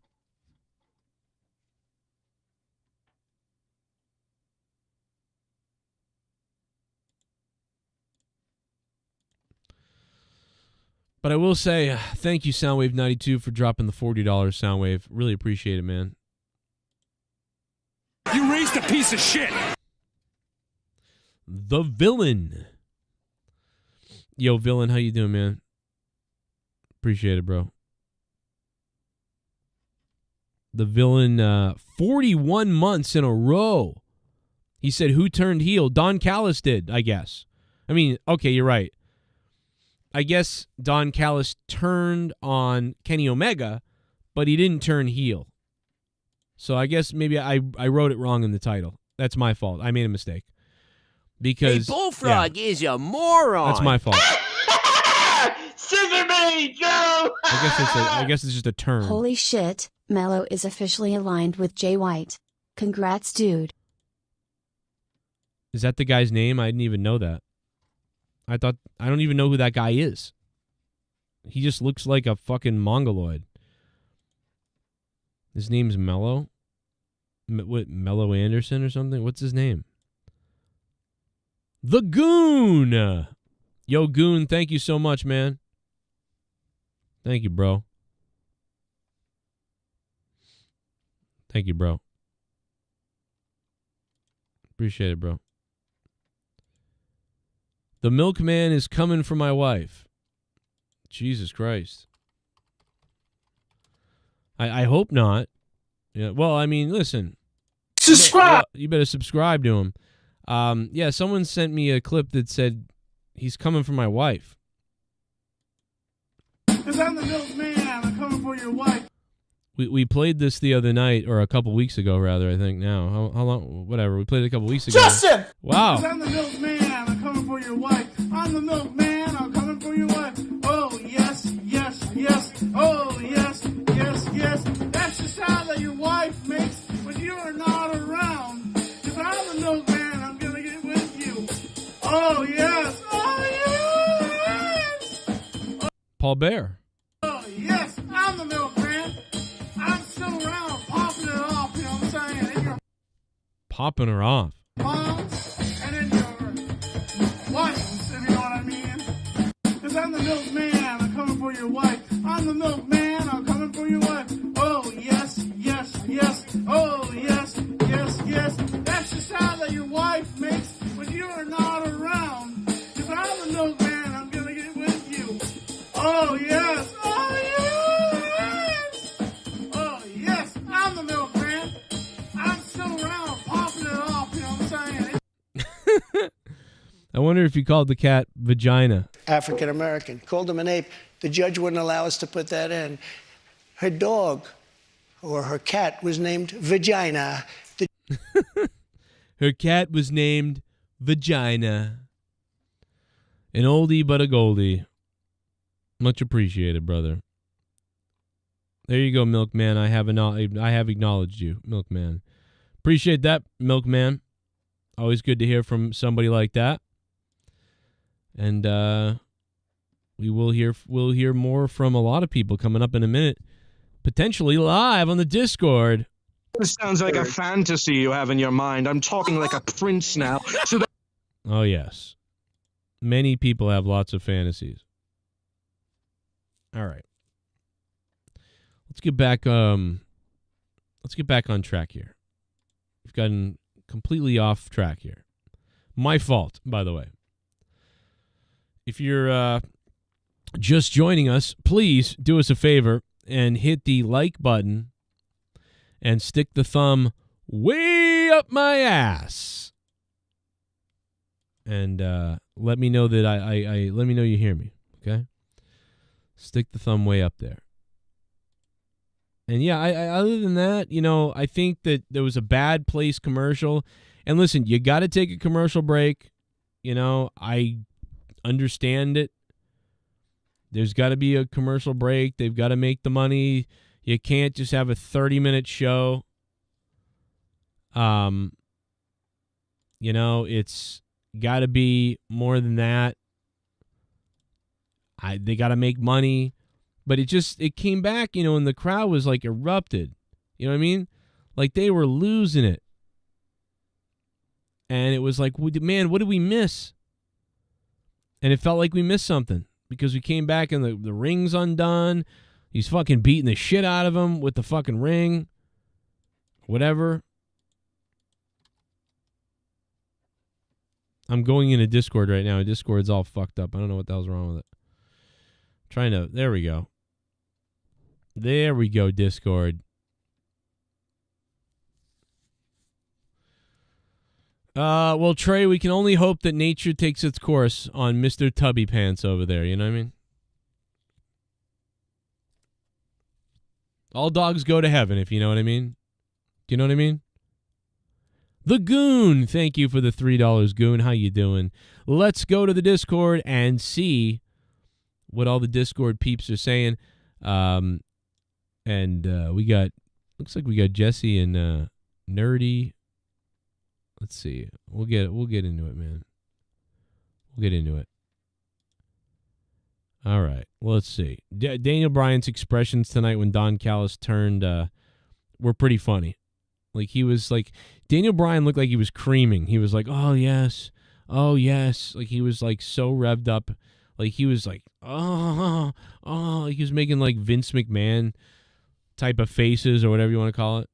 Speaker 1: But I will say, thank you, Soundwave92, for dropping the $40, Soundwave. Really appreciate it, man.
Speaker 5: You raised a piece of shit.
Speaker 1: The Villain. Yo, Villain, how you doing, man? Appreciate it, bro. The Villain, 41 months in a row. He said, who turned heel? Don Callis did, I guess. I mean, okay, you're right. I guess Don Callis turned on Kenny Omega, but he didn't turn heel. So I guess maybe I wrote it wrong in the title. That's my fault. I made a mistake. Because
Speaker 12: Bullfrog is a moron.
Speaker 1: That's my fault.
Speaker 2: Scissor me, Joe!
Speaker 1: I guess it's just a turn.
Speaker 11: Holy shit, Mello is officially aligned with Jay White. Congrats, dude.
Speaker 1: Is that the guy's name? I didn't even know that. I don't even know who that guy is. He just looks like a fucking mongoloid. His name's Mello? What, Mello Anderson or something? What's his name? The Goon! Yo, Goon, thank you so much, man. Thank you, bro. Thank you, bro. Appreciate it, bro. The milkman is coming for my wife. Jesus Christ. I hope not. Yeah. Well, I mean, listen.
Speaker 12: Subscribe!
Speaker 1: You better subscribe to him. Yeah, someone sent me a clip that said he's coming for my wife.
Speaker 13: Because I'm the milkman. I'm coming for your wife.
Speaker 1: We played this the other night, or a couple weeks ago, rather, I think now. How long? Whatever. We played it a couple weeks ago.
Speaker 13: Justin!
Speaker 1: Wow.
Speaker 13: I'm the milkman. I'm coming for your wife. I'm the milkman. I'm coming for your wife. Oh, yes, yes, yes. Oh, yes, yes, yes. That's the sound that your wife makes when you are not around. If I'm the milkman, I'm going to get with you. Oh, yes. Oh, yes.
Speaker 1: Paul Bear.
Speaker 13: Oh, yes. I'm the milkman. I'm still around popping it off, you know what I'm saying? In your
Speaker 1: Popping her off.
Speaker 13: moms and in your wives, if you know what I mean. Because I'm the milkman, I'm coming for your wife. I'm the milkman, I'm coming for your wife. Oh, yes, yes, yes. Oh, yes, yes, yes. That's the sound that your wife makes when you are not around. If I'm the milkman, I'm going to get with you. Oh, yes. Oh, yes. Oh, yes. I'm the milkman. I'm still around popping it off, you know what I'm saying?
Speaker 1: I wonder if you called the cat Vagina.
Speaker 3: African American. Called him an ape. The judge wouldn't allow us to put that in. Her dog, or her cat, was named Vagina.
Speaker 1: Her cat was named Vagina. An oldie but a goldie. Much appreciated, brother. There you go, Milkman. I have acknowledged you, Milkman. Appreciate that, Milkman. Always good to hear from somebody like that. And we'll hear more from a lot of people coming up in a minute, potentially live on the Discord.
Speaker 14: This sounds like a fantasy you have in your mind. I'm talking like a prince now. So that
Speaker 1: Oh yes, many people have lots of fantasies. All right, let's get back. Let's get back on track here. We've gotten completely off track here. My fault, by the way. If you're just joining us, please do us a favor and hit the like button and stick the thumb way up my ass. And let me know that let me know you hear me, okay? Stick the thumb way up there. And yeah, I other than that, you know, I think that there was a bad place commercial. And listen, you got to take a commercial break. You know, I understand it. There's got to be a commercial break. They've got to make the money. You can't just have a 30-minute show. You know, it's got to be more than that. They got to make money. But it came back, you know, and the crowd was like erupted. You know what I mean? Like they were losing it. And it was like, man, what did we miss? And it felt like we missed something because we came back and the ring's undone. He's fucking beating the shit out of him with the fucking ring. Whatever. I'm going into Discord right now. Discord's all fucked up. I don't know what the hell's wrong with it. There we go. There we go, Discord. Well, Trey, we can only hope that nature takes its course on Mr. Tubby Pants over there. You know what I mean? All dogs go to heaven, if you know what I mean. Do you know what I mean? The Goon, thank you for the $3, Goon. How you doing? Let's go to the Discord and see what all the Discord peeps are saying. And we got, looks like we got Jesse and Nerdy. Let's see. We'll get into it, man. We'll get into it. All right. Well, let's see. Daniel Bryan's expressions tonight when Don Callis turned were pretty funny. Like, he was like, Daniel Bryan looked like he was creaming. He was like, oh, yes. Oh, yes. Like, he was like so revved up. Like, he was like, oh. Like, he was making like Vince McMahon type of faces or whatever you want to call it.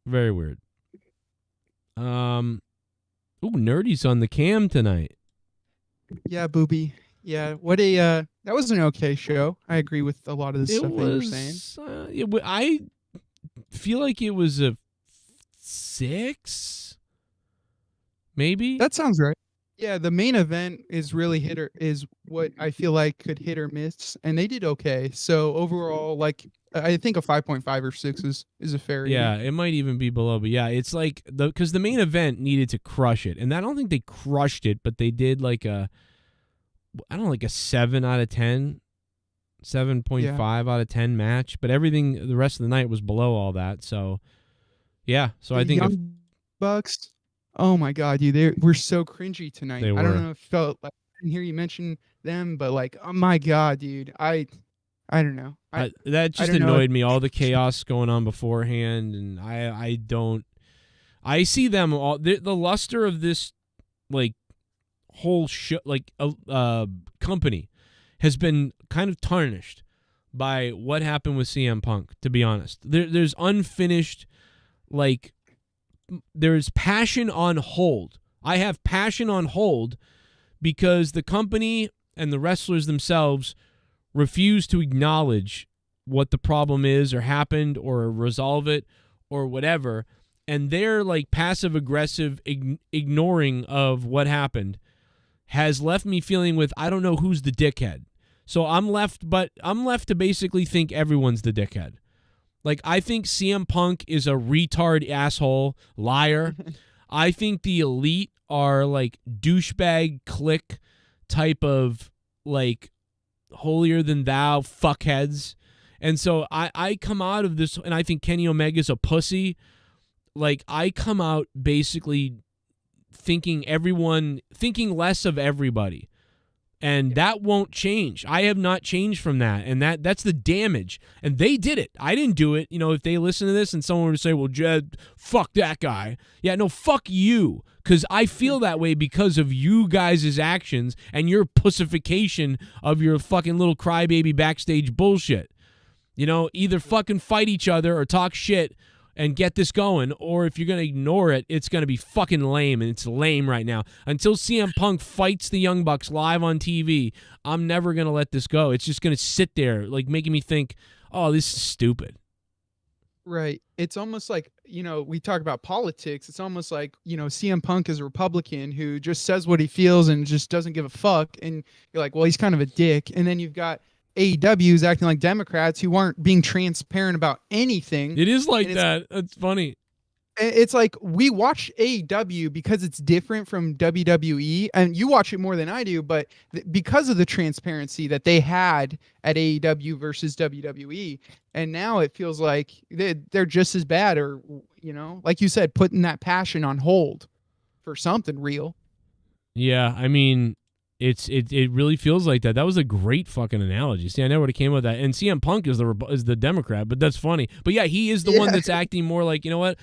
Speaker 1: Very weird. Ooh, Nerdy's on the cam tonight.
Speaker 15: Yeah, Booby. Yeah, what a that was an okay show. I agree with a lot of the stuff that you were saying.
Speaker 1: I feel like it was a 6, maybe.
Speaker 15: That sounds right. Yeah, the main event is really is what I feel like could hit or miss, and they did okay. So overall, like, I think a 5.5 or 6 is a fair.
Speaker 1: Yeah, it might even be below, but yeah, it's like because the main event needed to crush it, and I don't think they crushed it, but they did like a 7 out of 10, 7.5 out of 10 match, but everything the rest of the night was below all that. So yeah, so I think
Speaker 15: Young Bucks. Oh my God, dude, they were so cringy tonight. I don't know if it felt like I didn't hear you mention them, but like, oh my God, dude, I don't know.
Speaker 1: That just annoyed me. All the chaos going on beforehand, and I see them all. The luster of this like whole show, like company, has been kind of tarnished by what happened with CM Punk. To be honest, there's unfinished, like, there's passion on hold. I have passion on hold because the company and the wrestlers themselves refuse to acknowledge what the problem is or happened or resolve it or whatever, and their like passive aggressive ignoring of what happened has left me feeling with I don't know who's the dickhead. So I'm left to basically think everyone's the dickhead. Like, I think CM Punk is a retard asshole liar. I think the Elite are like douchebag clique type of like holier than thou fuckheads. And so I come out of this and I think Kenny Omega's a pussy. Like, I come out basically thinking less of everybody. And that won't change. I have not changed from that. And that's the damage. And they did it. I didn't do it. You know, if they listen to this and someone were to say, well, Jed, fuck that guy. Yeah, no, fuck you. Because I feel that way because of you guys' actions and your pussification of your fucking little crybaby backstage bullshit. You know, either fucking fight each other or talk shit and get this going, or if you're going to ignore it, it's going to be fucking lame, and it's lame right now. Until CM Punk fights the Young Bucks live on TV, I'm never going to let this go. It's just going to sit there, like, making me think, oh, this is stupid.
Speaker 15: Right. It's almost like, you know, we talk about politics. It's almost like, you know, CM Punk is a Republican who just says what he feels and just doesn't give a fuck. And you're like, well, he's kind of a dick. And then you've got AEW's acting like Democrats who aren't being transparent about anything.
Speaker 1: It is like that. That's funny.
Speaker 15: It's like we watch AEW because it's different from WWE, and you watch it more than I do, but because of the transparency that they had at AEW versus WWE, and now it feels like they're just as bad, or, you know, like you said, putting that passion on hold for something real.
Speaker 1: Yeah, I mean, it really feels like that. That was a great fucking analogy. See, I never would have came up with that. And CM Punk is the Democrat, but that's funny. But yeah, he is the one that's acting more like, you know what?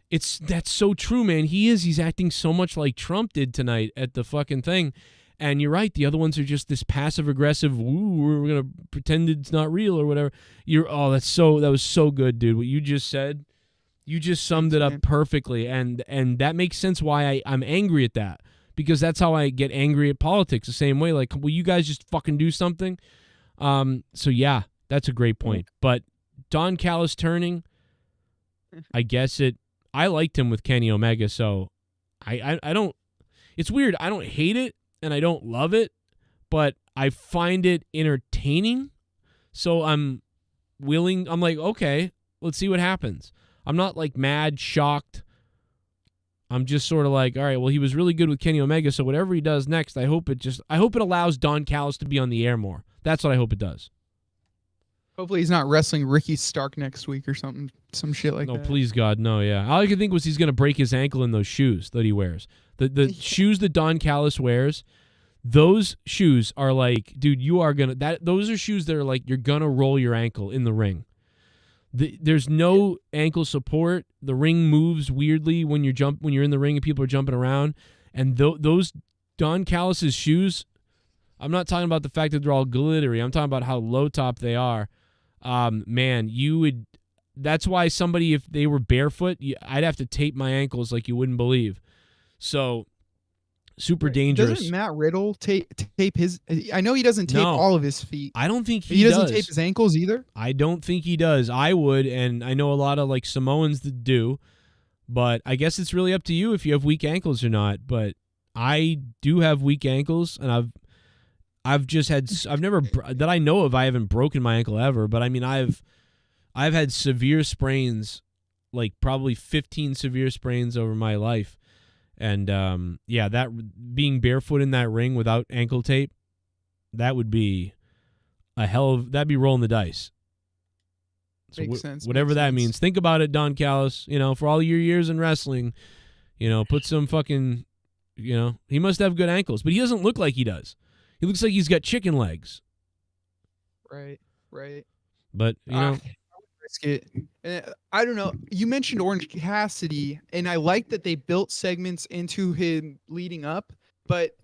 Speaker 1: That's so true, man. He's acting so much like Trump did tonight at the fucking thing. And you're right. The other ones are just this passive aggressive. Woo, we're gonna pretend it's not real or whatever. That was so good, dude. What you just said, you just summed it up perfectly, and that makes sense why I'm angry at that, because that's how I get angry at politics the same way. Like, will you guys just fucking do something? So yeah, that's a great point. But Don Callis turning, I guess I liked him with Kenny Omega, so I don't. It's weird. I don't hate it. And I don't love it, but I find it entertaining. So I'm like, okay, let's see what happens. I'm not like mad, shocked. I'm just sort of like, all right, well, he was really good with Kenny Omega, so whatever he does next, I hope it allows Don Callis to be on the air more. That's what I hope it does.
Speaker 15: Hopefully he's not wrestling Ricky Stark next week or something, some shit like that.
Speaker 1: No, please God, no, yeah. All I could think was he's going to break his ankle in those shoes that he wears. The shoes that Don Callis wears, those shoes are like, dude, those are shoes that are like, you're going to roll your ankle in the ring. There's no ankle support. The ring moves weirdly when you're in the ring and people are jumping around. And those Don Callis' shoes, I'm not talking about the fact that they're all glittery. I'm talking about how low top they are. Man, that's why somebody, if they were barefoot, I'd have to tape my ankles like you wouldn't believe. So, super dangerous.
Speaker 15: Doesn't Matt Riddle tape his? I know he doesn't tape all of his feet.
Speaker 1: I don't think he
Speaker 15: doesn't tape his ankles either.
Speaker 1: I don't think he does. I would, and I know a lot of like Samoans that do, but I guess it's really up to you if you have weak ankles or not. But I do have weak ankles, and I've never that I know of. I haven't broken my ankle ever, but I mean I've had severe sprains, like probably 15 severe sprains over my life. And, that being barefoot in that ring without ankle tape, that would be that'd be rolling the dice. So
Speaker 15: Makes sense.
Speaker 1: Whatever that means. Think about it, Don Callis, for all your years in wrestling, put some fucking, he must have good ankles, but he doesn't look like he does. He looks like he's got chicken legs.
Speaker 15: Right.
Speaker 1: But,
Speaker 15: risk it. I don't know. You mentioned Orange Cassidy, and I like that they built segments into him leading up, but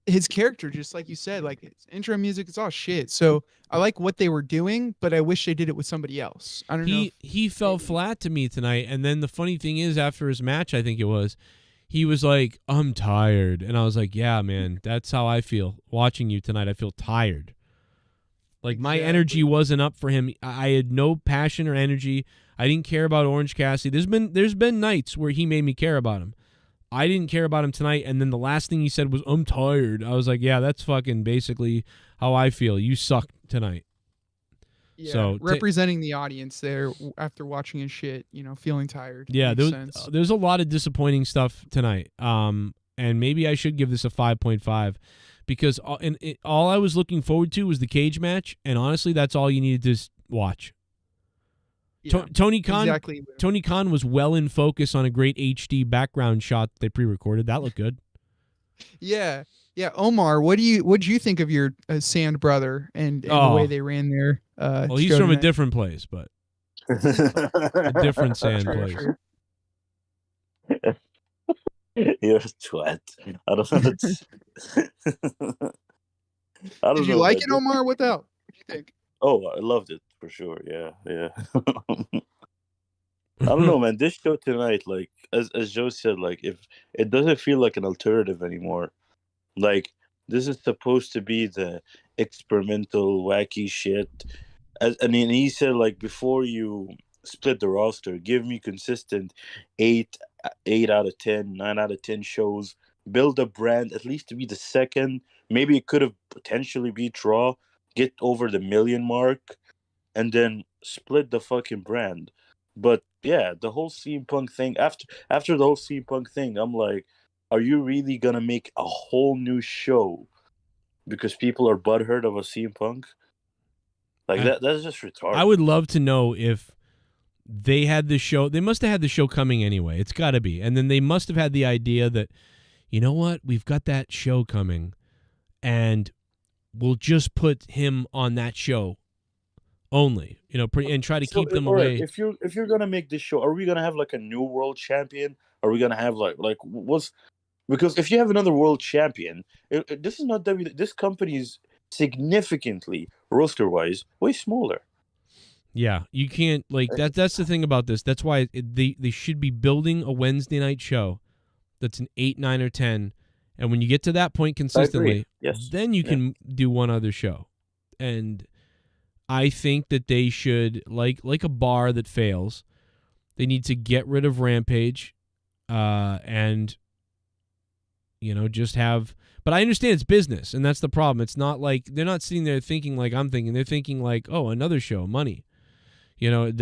Speaker 15: his character, just like you said, like his intro music, it's all shit. So I like what they were doing, but I wish they did it with somebody else. I don't know.
Speaker 1: He fell flat to me tonight, and then the funny thing is, after his match, I think it was, he was like, I'm tired. And I was like, yeah, man, that's how I feel watching you tonight. I feel tired. Like, my energy wasn't up for him. I had no passion or energy. I didn't care about Orange Cassidy. There's been nights where he made me care about him. I didn't care about him tonight, and then the last thing he said was, I'm tired. I was like, yeah, that's fucking basically how I feel. You suck tonight.
Speaker 15: Yeah,
Speaker 1: so
Speaker 15: representing the audience there after watching his shit, feeling tired.
Speaker 1: Yeah, there's a lot of disappointing stuff tonight. And maybe I should give this a 5.5. Because all I was looking forward to was the cage match, and honestly, that's all you needed to watch.
Speaker 15: Yeah,
Speaker 1: Tony Khan,
Speaker 15: exactly.
Speaker 1: Tony Khan was well in focus on a great HD background shot they pre-recorded. That looked good.
Speaker 15: Yeah. Omar, what do you think of your Sand brother and the way they ran their?
Speaker 1: Well, he's from a different place, but a different Sand place.
Speaker 16: You're a twat. I don't know.
Speaker 15: Did you like it, Omar? What the hell? What do you think?
Speaker 16: Oh, I loved it for sure. Yeah. I don't know, man. This show tonight, like as Joe said, like if it doesn't feel like an alternative anymore. Like this is supposed to be the experimental, wacky shit. He said like before you split the roster, give me consistent 8 out of 10, 9 out of 10 shows. Build a brand at least to be the second. Maybe it could have potentially be Raw. Get over the 1 million mark, and then split the fucking brand. But yeah, the whole CM Punk thing. After the whole CM Punk thing, I'm like, are you really gonna make a whole new show because people are butthurt of a CM Punk? Like that's just retarded.
Speaker 1: I would love to know if they had the show. They must have had the show coming anyway. It's got to be. And then they must have had the idea that, you know what, we've got that show coming, and we'll just put him on that show only, and try to keep them away.
Speaker 16: If you're gonna make this show, are we gonna have like a new world champion? Are we gonna have like Because if you have another world champion, this is not this company is significantly roster-wise way smaller.
Speaker 1: Yeah, you can't like that. That's the thing about this. That's why they should be building a Wednesday night show that's an 8, 9, or 10, and when you get to that point consistently, then you can do one other show. And I think that they should like a bar that fails. They need to get rid of Rampage, and just have. But I understand it's business, and that's the problem. It's not like they're not sitting there thinking like I'm thinking. They're thinking like, oh, another show, money. That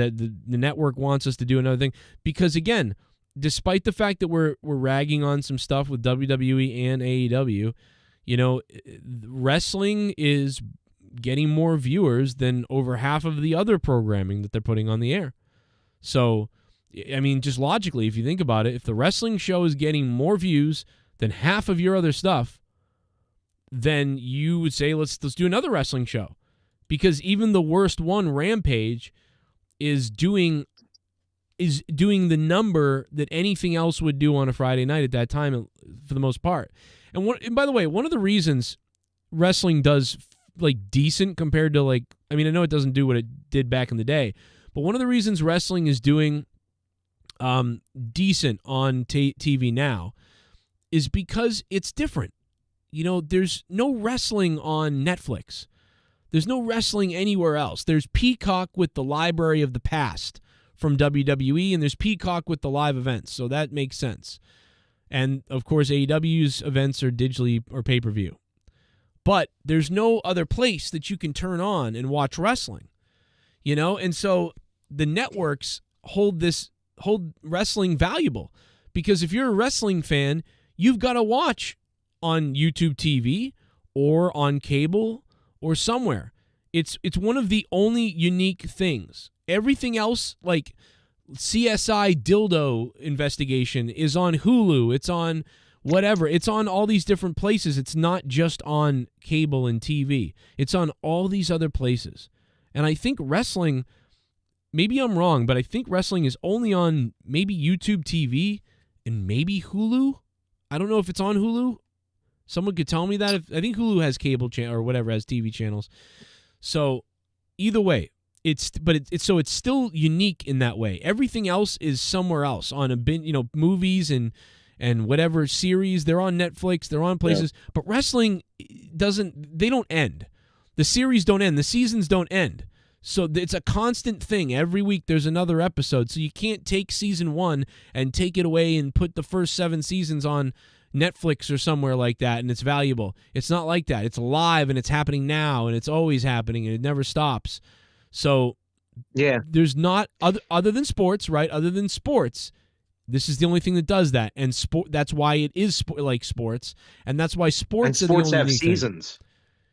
Speaker 1: the network wants us to do another thing. Because again, despite the fact that we're ragging on some stuff with WWE and AEW, wrestling is getting more viewers than over half of the other programming that they're putting on the air. So, I mean, just logically, if you think about it, if the wrestling show is getting more views than half of your other stuff, then you would say, let's do another wrestling show. Because even the worst one, Rampage, is doing the number that anything else would do on a Friday night at that time, for the most part. And by the way, one of the reasons wrestling does like decent compared to I know it doesn't do what it did back in the day, but one of the reasons wrestling is doing decent on TV now is because it's different. There's no wrestling on Netflix. There's no wrestling anywhere else. There's Peacock with the Library of the Past from WWE, and there's Peacock with the live events, so that makes sense. And, of course, AEW's events are digitally or pay-per-view. But there's no other place that you can turn on and watch wrestling, And so the networks hold wrestling valuable, because if you're a wrestling fan, you've got to watch on YouTube TV or on cable or somewhere. It's one of the only unique things. Everything else, like CSI dildo investigation, is on Hulu. It's on whatever. It's on all these different places. It's not just on cable and TV. It's on all these other places. And I think wrestling, maybe I'm wrong, but I think wrestling is only on maybe YouTube TV and maybe Hulu. I don't know if it's on Hulu. Someone could tell me that. I think Hulu has cable channel or whatever, has TV channels. So either way, it's still unique in that way. Everything else is somewhere else on movies and whatever series. They're on Netflix. They're on places. Yeah. But wrestling they don't end. The series don't end. The seasons don't end. So it's a constant thing. Every week there's another episode. So you can't take season 1 and take it away and put the first 7 seasons on Netflix or somewhere like that, and it's valuable. It's not like that. It's live, and it's happening now, and it's always happening, and it never stops. So yeah, there's not other than sports, right? Other than sports, this is the only thing that does that, and that's why it is like sports, and that's why sports
Speaker 17: have seasons.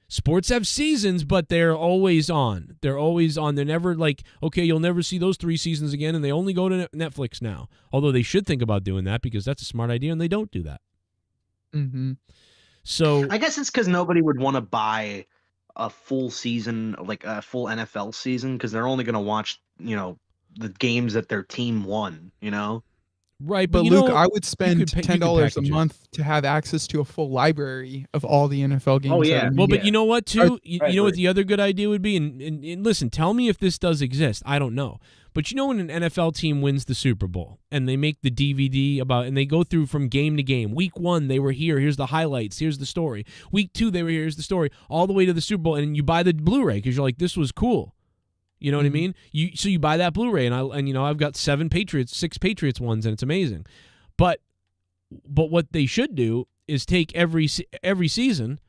Speaker 1: Sports have seasons, but they're always on. They're always on. They're never like, okay, you'll never see those 3 seasons again, and they only go to Netflix now. Although they should think about doing that, because that's a smart idea, and they don't do that.
Speaker 15: Mm-hmm.
Speaker 17: So I guess it's because nobody would want to buy a full season, like a full NFL season, because they're only going to watch, the games that their team won,
Speaker 1: Right,
Speaker 15: but Luke, I would spend $10 a month to have access to a full library of all the NFL games.
Speaker 17: Oh yeah,
Speaker 1: well, but you know what too? You know what the other good idea would be? And listen, tell me if this does exist. I don't know. But when an NFL team wins the Super Bowl and they make the DVD and they go through from game to game. Week 1, they were here. Here's the highlights. Here's the story. Week 2, they were here. Here's the story. All the way to the Super Bowl, and you buy the Blu-ray because you're like, this was cool. You know what I mean? So you buy that Blu-ray, and I've got 6 Patriots ones, and it's amazing. But what they should do is take every season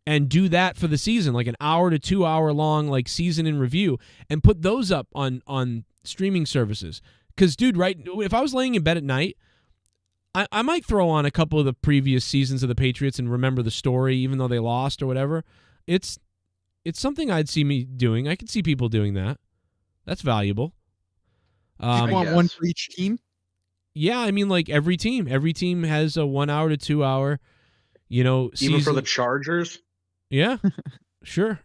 Speaker 1: and do that for the season, like an hour to 2 hour long like season in review, and put those up on streaming services. Because, dude, right, if I was laying in bed at night, I might throw on a couple of the previous seasons of the Patriots and remember the story, even though they lost or whatever. It's something I'd see me doing. I could see people doing that. That's valuable.
Speaker 15: You want one for each team?
Speaker 1: Yeah, I mean, like every team has a 1 hour to 2 hour, season.
Speaker 17: Even for the Chargers?
Speaker 1: Yeah, sure.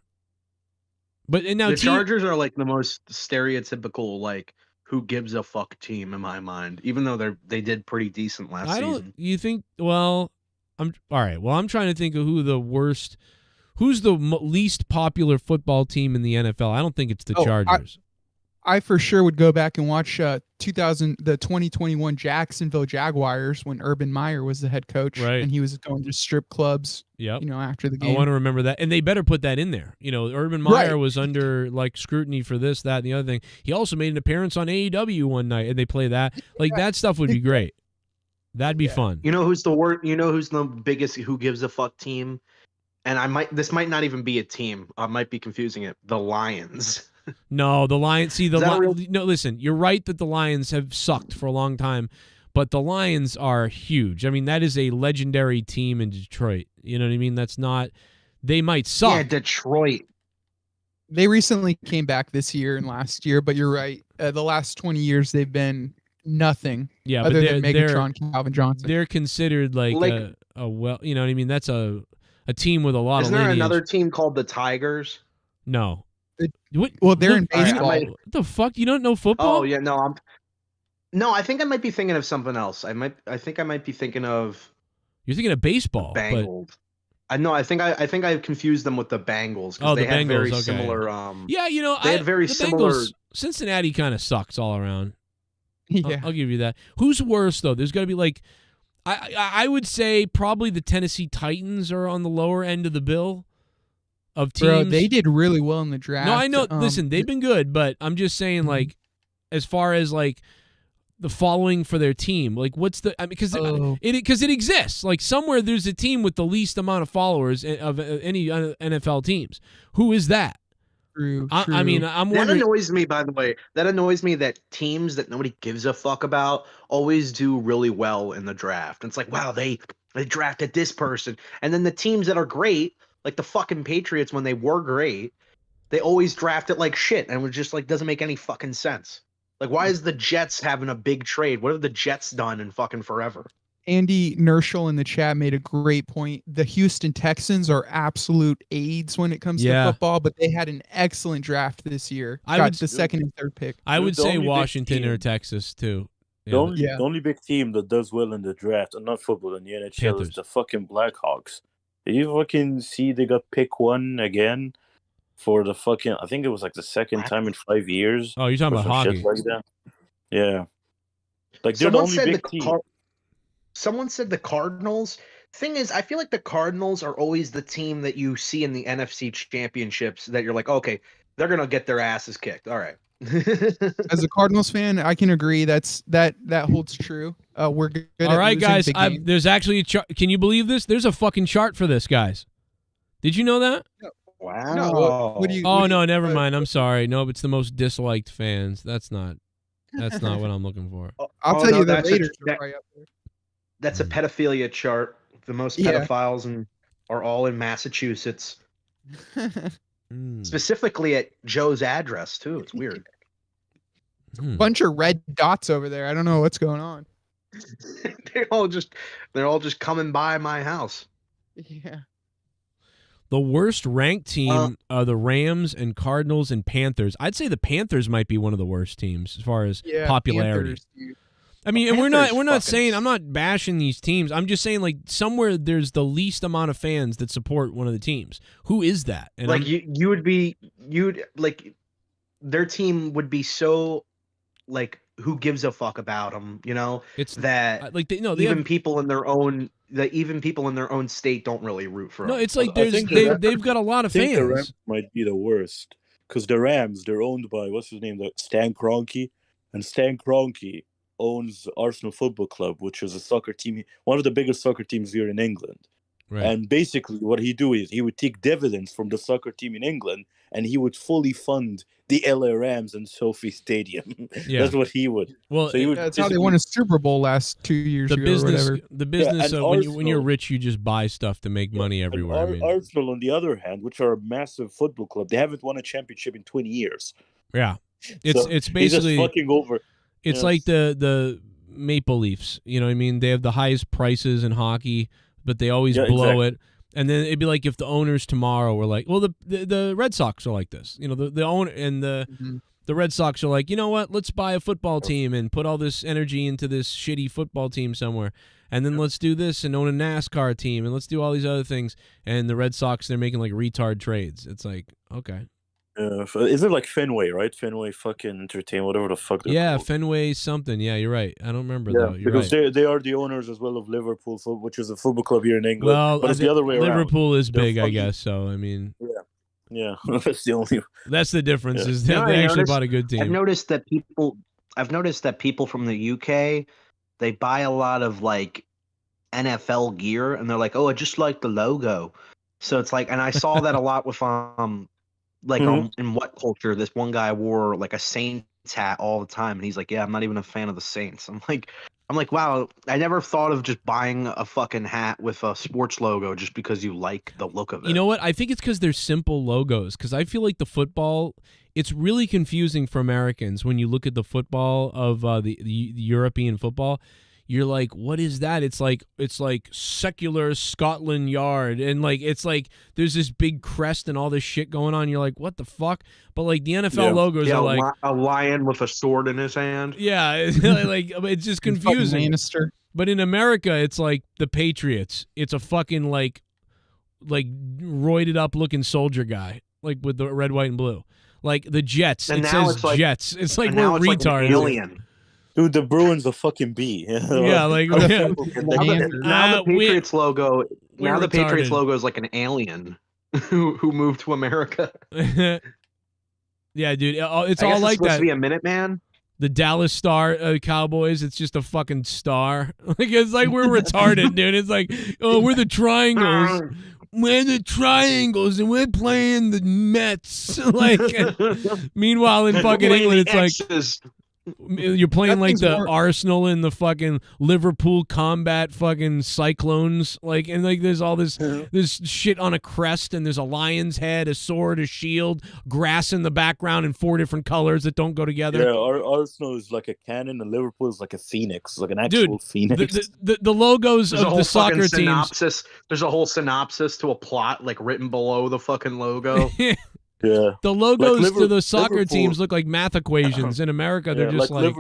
Speaker 1: But now
Speaker 17: the Chargers are like the most stereotypical, like, who gives a fuck team in my mind, even though they did pretty decent last season.
Speaker 1: You think, well, All right. Well, I'm trying to think of who's the least popular football team in the NFL. I don't think it's the Chargers.
Speaker 15: I for sure would go back and watch the 2021 Jacksonville Jaguars when Urban Meyer was the head coach,
Speaker 1: Right.
Speaker 15: and he was going to strip clubs.
Speaker 1: Yep.
Speaker 15: After the game.
Speaker 1: I want to remember that, and they better put that in there. Urban Meyer was under scrutiny for this, that, and the other thing. He also made an appearance on AEW one night, and they play that. That stuff would be great. That'd be fun.
Speaker 17: You know who's the worst? You know who's the biggest who gives a fuck team? And this might not even be a team. I might be confusing it. The Lions.
Speaker 1: No, the Lions. See, no, listen, you're right that the Lions have sucked for a long time, but the Lions are huge. I mean, that is a legendary team in Detroit. You know what I mean? That's not. They might suck.
Speaker 17: Yeah, Detroit.
Speaker 15: They recently came back this year and last year, but you're right. The last 20 years, they've been nothing.
Speaker 1: Yeah,
Speaker 15: other
Speaker 1: but
Speaker 15: than Megatron, Calvin Johnson.
Speaker 1: They're considered a well. You know what I mean? That's a team with a lot
Speaker 17: Isn't
Speaker 1: of.
Speaker 17: Isn't there
Speaker 1: lineage.
Speaker 17: another team called the Tigers?
Speaker 1: No.
Speaker 15: Well, they're in baseball.
Speaker 1: What the fuck? You don't know football?
Speaker 17: Oh yeah, no, I think I might be thinking of something else. I think I might be thinking of.
Speaker 1: You're thinking of baseball.
Speaker 17: Bengals. I think I confused them with the Bengals because they had very similar.
Speaker 1: Yeah,
Speaker 17: they had very similar.
Speaker 1: Bengals, Cincinnati kind of sucks all around.
Speaker 15: Yeah,
Speaker 1: I'll give you that. Who's worse though? There's got to be I would say probably the Tennessee Titans are on the lower end of the bill of teams.
Speaker 15: Bro, they did really well in the draft.
Speaker 1: No, I know. Listen, they've been good, but I'm just saying, as far as the following for their team, what's the? I mean, because it exists. Somewhere there's a team with the least amount of followers of any NFL teams. Who is that?
Speaker 15: True.
Speaker 1: I mean, I'm
Speaker 17: that
Speaker 1: wondering.
Speaker 17: annoys me. By the way, that annoys me that teams that nobody gives a fuck about always do really well in the draft. And it's like, wow, they drafted this person, and then the teams that are great. Like the fucking Patriots, when they were great, they always draft it like shit, and it was just doesn't make any fucking sense. Why is the Jets having a big trade? What have the Jets done in fucking forever?
Speaker 15: Andy Nerschel in the chat made a great point. The Houston Texans are absolute aides when it comes to football, but they had an excellent draft this year. Got the second and third pick.
Speaker 1: I would say Washington or Texas too.
Speaker 16: The only big team that does well in the draft, and not football in the NHL,
Speaker 1: Panthers.
Speaker 16: is the fucking Blackhawks. Did you fucking see they got pick 1 again for the fucking? I think it was the second time in 5 years.
Speaker 1: Oh, you're talking about hockey?
Speaker 16: Shit like that. Yeah, they're the only big team.
Speaker 17: Someone said the Cardinals. Thing is, I feel like the Cardinals are always the team that you see in the NFC championships that you're like, okay, they're gonna get their asses kicked. All right.
Speaker 15: As a Cardinals fan, I can agree that holds true. We're good.
Speaker 1: All right, guys. There's actually a chart. Can you believe this? There's a fucking chart for this, guys. Did you know that?
Speaker 17: Wow.
Speaker 15: No, what do you?
Speaker 1: Oh, never mind. I'm sorry. No, it's the most disliked fans. That's not what I'm looking for.
Speaker 15: I'll tell you the Raiders are right up there.
Speaker 17: That's a pedophilia chart. The most pedophiles are all in Massachusetts. Specifically at Joe's address too. It's weird.
Speaker 15: Bunch of red dots over there. I don't know what's going on.
Speaker 17: they're all just coming by my house.
Speaker 15: Yeah.
Speaker 1: The worst ranked team are the Rams and Cardinals and Panthers. I'd say the Panthers might be one of the worst teams as far as popularity.
Speaker 15: Panthers,
Speaker 1: I mean, and we're not saying, I'm not bashing these teams. I'm just saying somewhere there's the least amount of fans that support one of the teams. Who is that? And
Speaker 17: their team would be so who gives a fuck about them? It's that even people in their own state don't really root for them.
Speaker 1: No, it's they've got a lot of fans.
Speaker 16: The Rams might be the worst because the Rams, they're owned by what's his name, Stan Kroenke, and Stan Kroenke owns Arsenal Football Club, which is a soccer team, one of the biggest soccer teams here in England.
Speaker 1: Right.
Speaker 16: And basically what he'd do is he would take dividends from the soccer team in England and he would fully fund the LA Rams and Sophie Stadium. That's what he would.
Speaker 1: Well,
Speaker 16: so
Speaker 15: that's how they won a Super Bowl last 2 years ago or whatever.
Speaker 1: The business of when you're rich, you just buy stuff to make money everywhere.
Speaker 16: Arsenal, on the other hand, which are a massive football club, they haven't won a championship in 20 years.
Speaker 1: Yeah. It's basically
Speaker 16: just fucking over.
Speaker 1: It's like the Maple Leafs. You know what I mean? They have the highest prices in hockey, but they always blow it. And then it'd be like if the owners tomorrow were like, well, the Red Sox are like this. The owner and the The Red Sox are like, you know what? Let's buy a football team and put all this energy into this shitty football team somewhere. And then let's do this and own a NASCAR team and let's do all these other things. And the Red Sox, they're making like retard trades. It's like, okay.
Speaker 16: Is it like Fenway, right? Fenway fucking Entertainment, whatever the fuck they're called.
Speaker 1: Fenway something. Yeah, you're right. I don't remember though. You're
Speaker 16: because
Speaker 1: right.
Speaker 16: they are the owners as well of Liverpool, which is a football club here in England.
Speaker 1: Well,
Speaker 16: but it's the other way around.
Speaker 1: Liverpool is
Speaker 16: They're
Speaker 1: big, I
Speaker 16: fucking-
Speaker 1: guess. So I mean,
Speaker 16: Yeah, that's the only.
Speaker 1: that's the difference.
Speaker 16: Yeah.
Speaker 1: Is they actually bought a good team.
Speaker 17: I've noticed that people from the UK, they buy a lot of like NFL gear, and they're like, "Oh, I just like the logo." So it's like, and I saw that a lot with in What Culture, this one guy wore like a Saints hat all the time, and he's like, "Yeah, I'm not even a fan of the Saints." I'm like, wow, I never thought of just buying a fucking hat with a sports logo just because you like the look of it.
Speaker 1: You know what? I think it's because they're simple logos. Because I feel like the football, it's really confusing for Americans when you look at the football of the European football. You're like, what is that? It's like secular Scotland Yard, and like it's like there's this big crest and all this shit going on. You're like, what the fuck? But like the NFL logos are like
Speaker 17: a lion with a sword in his hand.
Speaker 1: Yeah, like it's just confusing.
Speaker 15: Lannister.
Speaker 1: But in America, it's like the Patriots. It's a fucking like roided up looking soldier guy, like with the red, white, and blue. Like the Jets,
Speaker 17: And
Speaker 1: it
Speaker 17: now
Speaker 1: says
Speaker 17: it's like-
Speaker 1: Jets. It's like
Speaker 17: and
Speaker 1: we're
Speaker 17: now it's like an
Speaker 1: retards.
Speaker 17: alien.
Speaker 16: Dude, the Bruins a fucking bee.
Speaker 1: Yeah, like
Speaker 17: Now the Patriots logo. Now the Patriots
Speaker 1: retarded.
Speaker 17: logo is like an alien who moved to America.
Speaker 1: Yeah, dude, it's
Speaker 17: I
Speaker 1: all
Speaker 17: guess
Speaker 1: like
Speaker 17: supposed
Speaker 1: that.
Speaker 17: to be a Minuteman.
Speaker 1: The Dallas Star Cowboys, it's just a fucking star. Like it's like we're retarded, dude. It's like, oh, we're the Triangles. We're the Triangles, and we're playing the Mets. Like, meanwhile in fucking England, it's like you're playing like the Arsenal and the fucking Liverpool Combat fucking Cyclones, like, and like there's all this shit on a crest, and there's a lion's head, a sword, a shield, grass in the background in 4 different colors that don't go together.
Speaker 16: Yeah, Arsenal is like a cannon, and Liverpool is like a phoenix, like an actual phoenix.
Speaker 1: The logos
Speaker 17: There's a
Speaker 1: of
Speaker 17: whole
Speaker 1: the soccer
Speaker 17: fucking
Speaker 1: teams.
Speaker 17: synopsis. There's a whole synopsis to a plot like written below the fucking logo.
Speaker 16: Yeah.
Speaker 1: The logos
Speaker 16: Like
Speaker 1: to the soccer
Speaker 16: Liverpool-
Speaker 1: teams look like math equations. In America, they're just like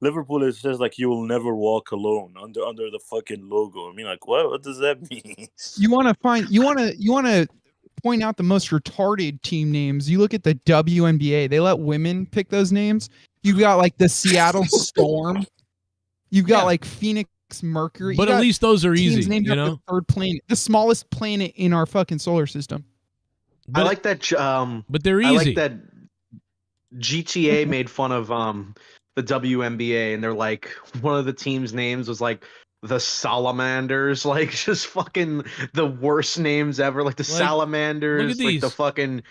Speaker 16: Liverpool, it says like you will never walk alone under the fucking logo. I mean, like what does that mean?
Speaker 15: You want to point out the most retarded team names. You look at the WNBA. They let women pick those names. You've got like the Seattle Storm. You've got like Phoenix Mercury.
Speaker 1: But
Speaker 15: You
Speaker 1: at
Speaker 15: got
Speaker 1: least those are
Speaker 15: teams
Speaker 1: easy,
Speaker 15: named
Speaker 1: you
Speaker 15: after
Speaker 1: know?
Speaker 15: the third planet, the smallest planet in our fucking solar system.
Speaker 17: I like that.
Speaker 1: But they're
Speaker 17: I
Speaker 1: easy.
Speaker 17: like that. GTA made fun of the WNBA, and they're like one of the team's names was like the Salamanders, like just fucking the worst names ever, like the Salamanders,
Speaker 1: look at
Speaker 17: like
Speaker 1: these.
Speaker 17: the fucking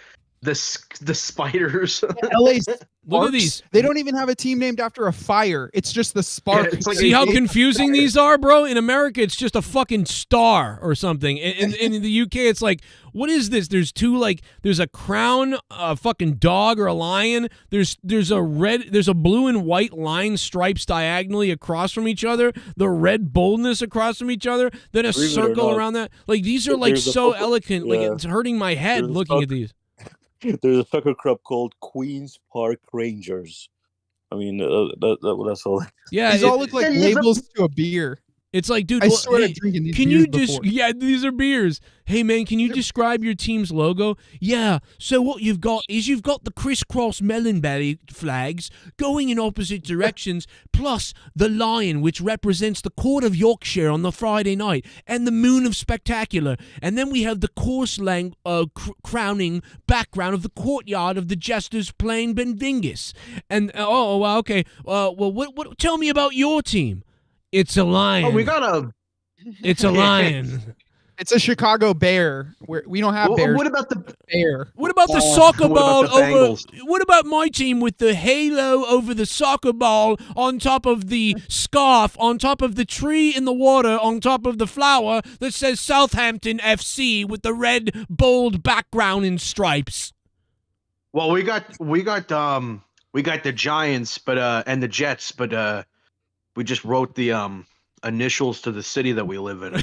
Speaker 17: the spiders.
Speaker 15: LA
Speaker 1: Look
Speaker 15: Sparks.
Speaker 1: at these.
Speaker 15: They don't even have a team named after a fire. It's just the Sparks.
Speaker 17: it's like
Speaker 1: See how confusing these are, bro? In America, it's just a fucking star or something. In the UK, it's like, what is this? There's two, like, there's a crown, a fucking dog or a lion. There's a blue and white line stripes diagonally across from each other. The red boldness across from each other. Then a
Speaker 16: Believe it or
Speaker 1: circle
Speaker 16: not,
Speaker 1: around that. Like, these are like
Speaker 16: there's a
Speaker 1: so
Speaker 16: couple-
Speaker 1: elegant. Like,
Speaker 16: yeah.
Speaker 1: it's hurting my head
Speaker 16: There's a
Speaker 1: looking at
Speaker 16: couple-
Speaker 1: these.
Speaker 16: There's a soccer club called Queens Park Rangers. I mean, that's all.
Speaker 1: Yeah,
Speaker 15: These all look like labels to a beer.
Speaker 1: It's like, dude,
Speaker 15: I
Speaker 1: well,
Speaker 15: started
Speaker 1: hey,
Speaker 15: drinking these
Speaker 1: can
Speaker 15: beers
Speaker 1: you just,
Speaker 15: before.
Speaker 1: yeah, these are beers. Hey, man, can you describe your team's logo? Yeah, so what you've got is you've got the crisscross melon belly flags going in opposite directions, plus the lion, which represents the court of Yorkshire on the Friday night, and the moon of spectacular. And then we have the coarse crowning background of the courtyard of the jesters playing Benvingus. And, okay, well, what? Tell me about your team. It's a lion.
Speaker 17: Oh, we got a.
Speaker 1: It's a lion.
Speaker 15: It's a Chicago Bear. We don't have bears.
Speaker 17: What about the
Speaker 15: bear?
Speaker 1: What about the soccer
Speaker 17: what
Speaker 1: ball
Speaker 17: about the
Speaker 1: over?
Speaker 17: Bengals?
Speaker 1: What about my team with the halo over the soccer ball on top of the scarf, on top of the tree in the water, on top of the flower that says Southampton FC with the red bold background in stripes?
Speaker 17: Well, we got the Giants, but and the Jets, but we just wrote the initials to the city that we live in.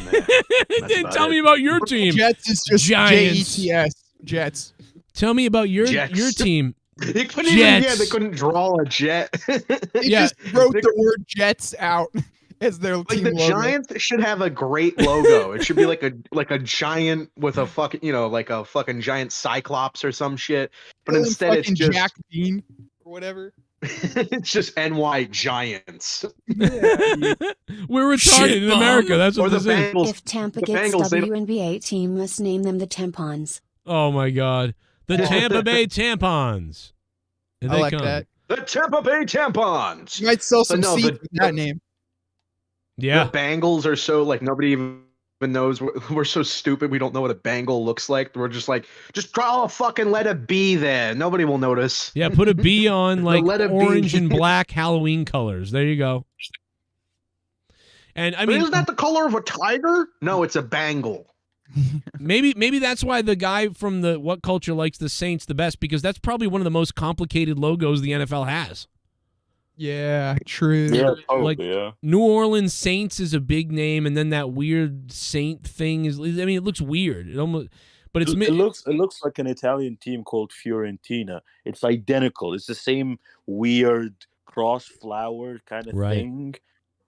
Speaker 1: Tell me about your team.
Speaker 15: Jets is just
Speaker 1: Giants.
Speaker 15: JETS. Jets.
Speaker 1: Tell me about your
Speaker 17: Jets.
Speaker 1: team.
Speaker 17: They couldn't even, yeah, they couldn't draw a jet.
Speaker 15: They just wrote the word Jets out as their
Speaker 17: Like
Speaker 15: team
Speaker 17: the
Speaker 15: logo.
Speaker 17: Giants should have a great logo. It should be like a giant with a fucking, like a fucking giant cyclops or some shit. But
Speaker 15: Killing
Speaker 17: instead it's
Speaker 15: fucking
Speaker 17: just
Speaker 15: Jack Dean or whatever.
Speaker 17: it's just NY Giants.
Speaker 1: We're retarded in America. That's what
Speaker 17: Or the
Speaker 1: this is.
Speaker 17: Bengals.
Speaker 11: If Tampa
Speaker 17: the
Speaker 11: gets
Speaker 17: Bengals, they don't-
Speaker 11: WNBA team, must name them the Tampons.
Speaker 1: Oh my God, the Tampa Bay Tampons. Here
Speaker 15: I
Speaker 1: they
Speaker 15: like
Speaker 1: come.
Speaker 15: that.
Speaker 17: The Tampa Bay Tampons.
Speaker 15: You might sell
Speaker 17: But
Speaker 15: some
Speaker 17: no,
Speaker 15: seeds with that name.
Speaker 1: Yeah,
Speaker 17: The Bengals are so like nobody even knows. We're so stupid. We don't know what a Bengal looks like. We're just like, just draw a fucking letter B there. Nobody will notice.
Speaker 1: yeah. Put a B on like
Speaker 17: letter B.
Speaker 1: orange and black Halloween colors. There you go. And I
Speaker 17: But
Speaker 1: mean,
Speaker 17: isn't that the color of a tiger? No, it's a Bengal.
Speaker 1: maybe that's why the guy from the What Culture likes the Saints the best, because that's probably one of the most complicated logos the NFL has.
Speaker 15: Yeah, true.
Speaker 16: Yeah,
Speaker 1: Like
Speaker 16: probably, yeah.
Speaker 1: New Orleans Saints is a big name, and then that weird Saint thing is. I mean, it looks weird. It almost, but it's
Speaker 16: It looks like an Italian team called Fiorentina. It's identical. It's the same weird cross flower kind of
Speaker 1: Right.
Speaker 16: thing.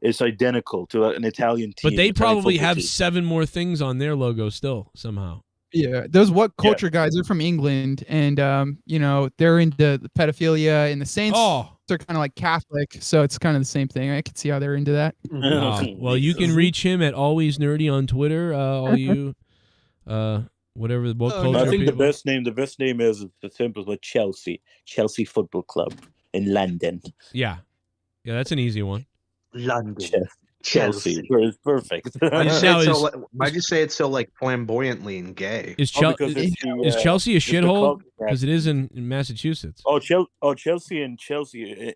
Speaker 16: It's identical to an Italian team.
Speaker 1: But they
Speaker 16: Italian
Speaker 1: probably
Speaker 16: football
Speaker 1: have
Speaker 16: team.
Speaker 1: 7 more things on their logo still somehow.
Speaker 15: Yeah, those What Culture guys are from England, and they're into the pedophilia, and the Saints are kind of like Catholic, so it's kind of the same thing. I can see how they're into that.
Speaker 1: Wow. Well, you can reach him at Always Nerdy on Twitter. All you, whatever What Culture.
Speaker 16: I think
Speaker 1: people.
Speaker 16: the best name is the simple, but Chelsea Football Club in London.
Speaker 1: Yeah, that's an easy one.
Speaker 17: London.
Speaker 16: Chelsea. It's perfect.
Speaker 17: Why'd you say
Speaker 1: Now
Speaker 17: it's so,
Speaker 1: is-
Speaker 17: like- why'd you say it's so like flamboyantly and gay?
Speaker 1: Is,
Speaker 16: because it's the,
Speaker 1: is Chelsea a
Speaker 16: it's the
Speaker 1: shithole?
Speaker 16: club-
Speaker 1: Because it is in Massachusetts.
Speaker 16: Chelsea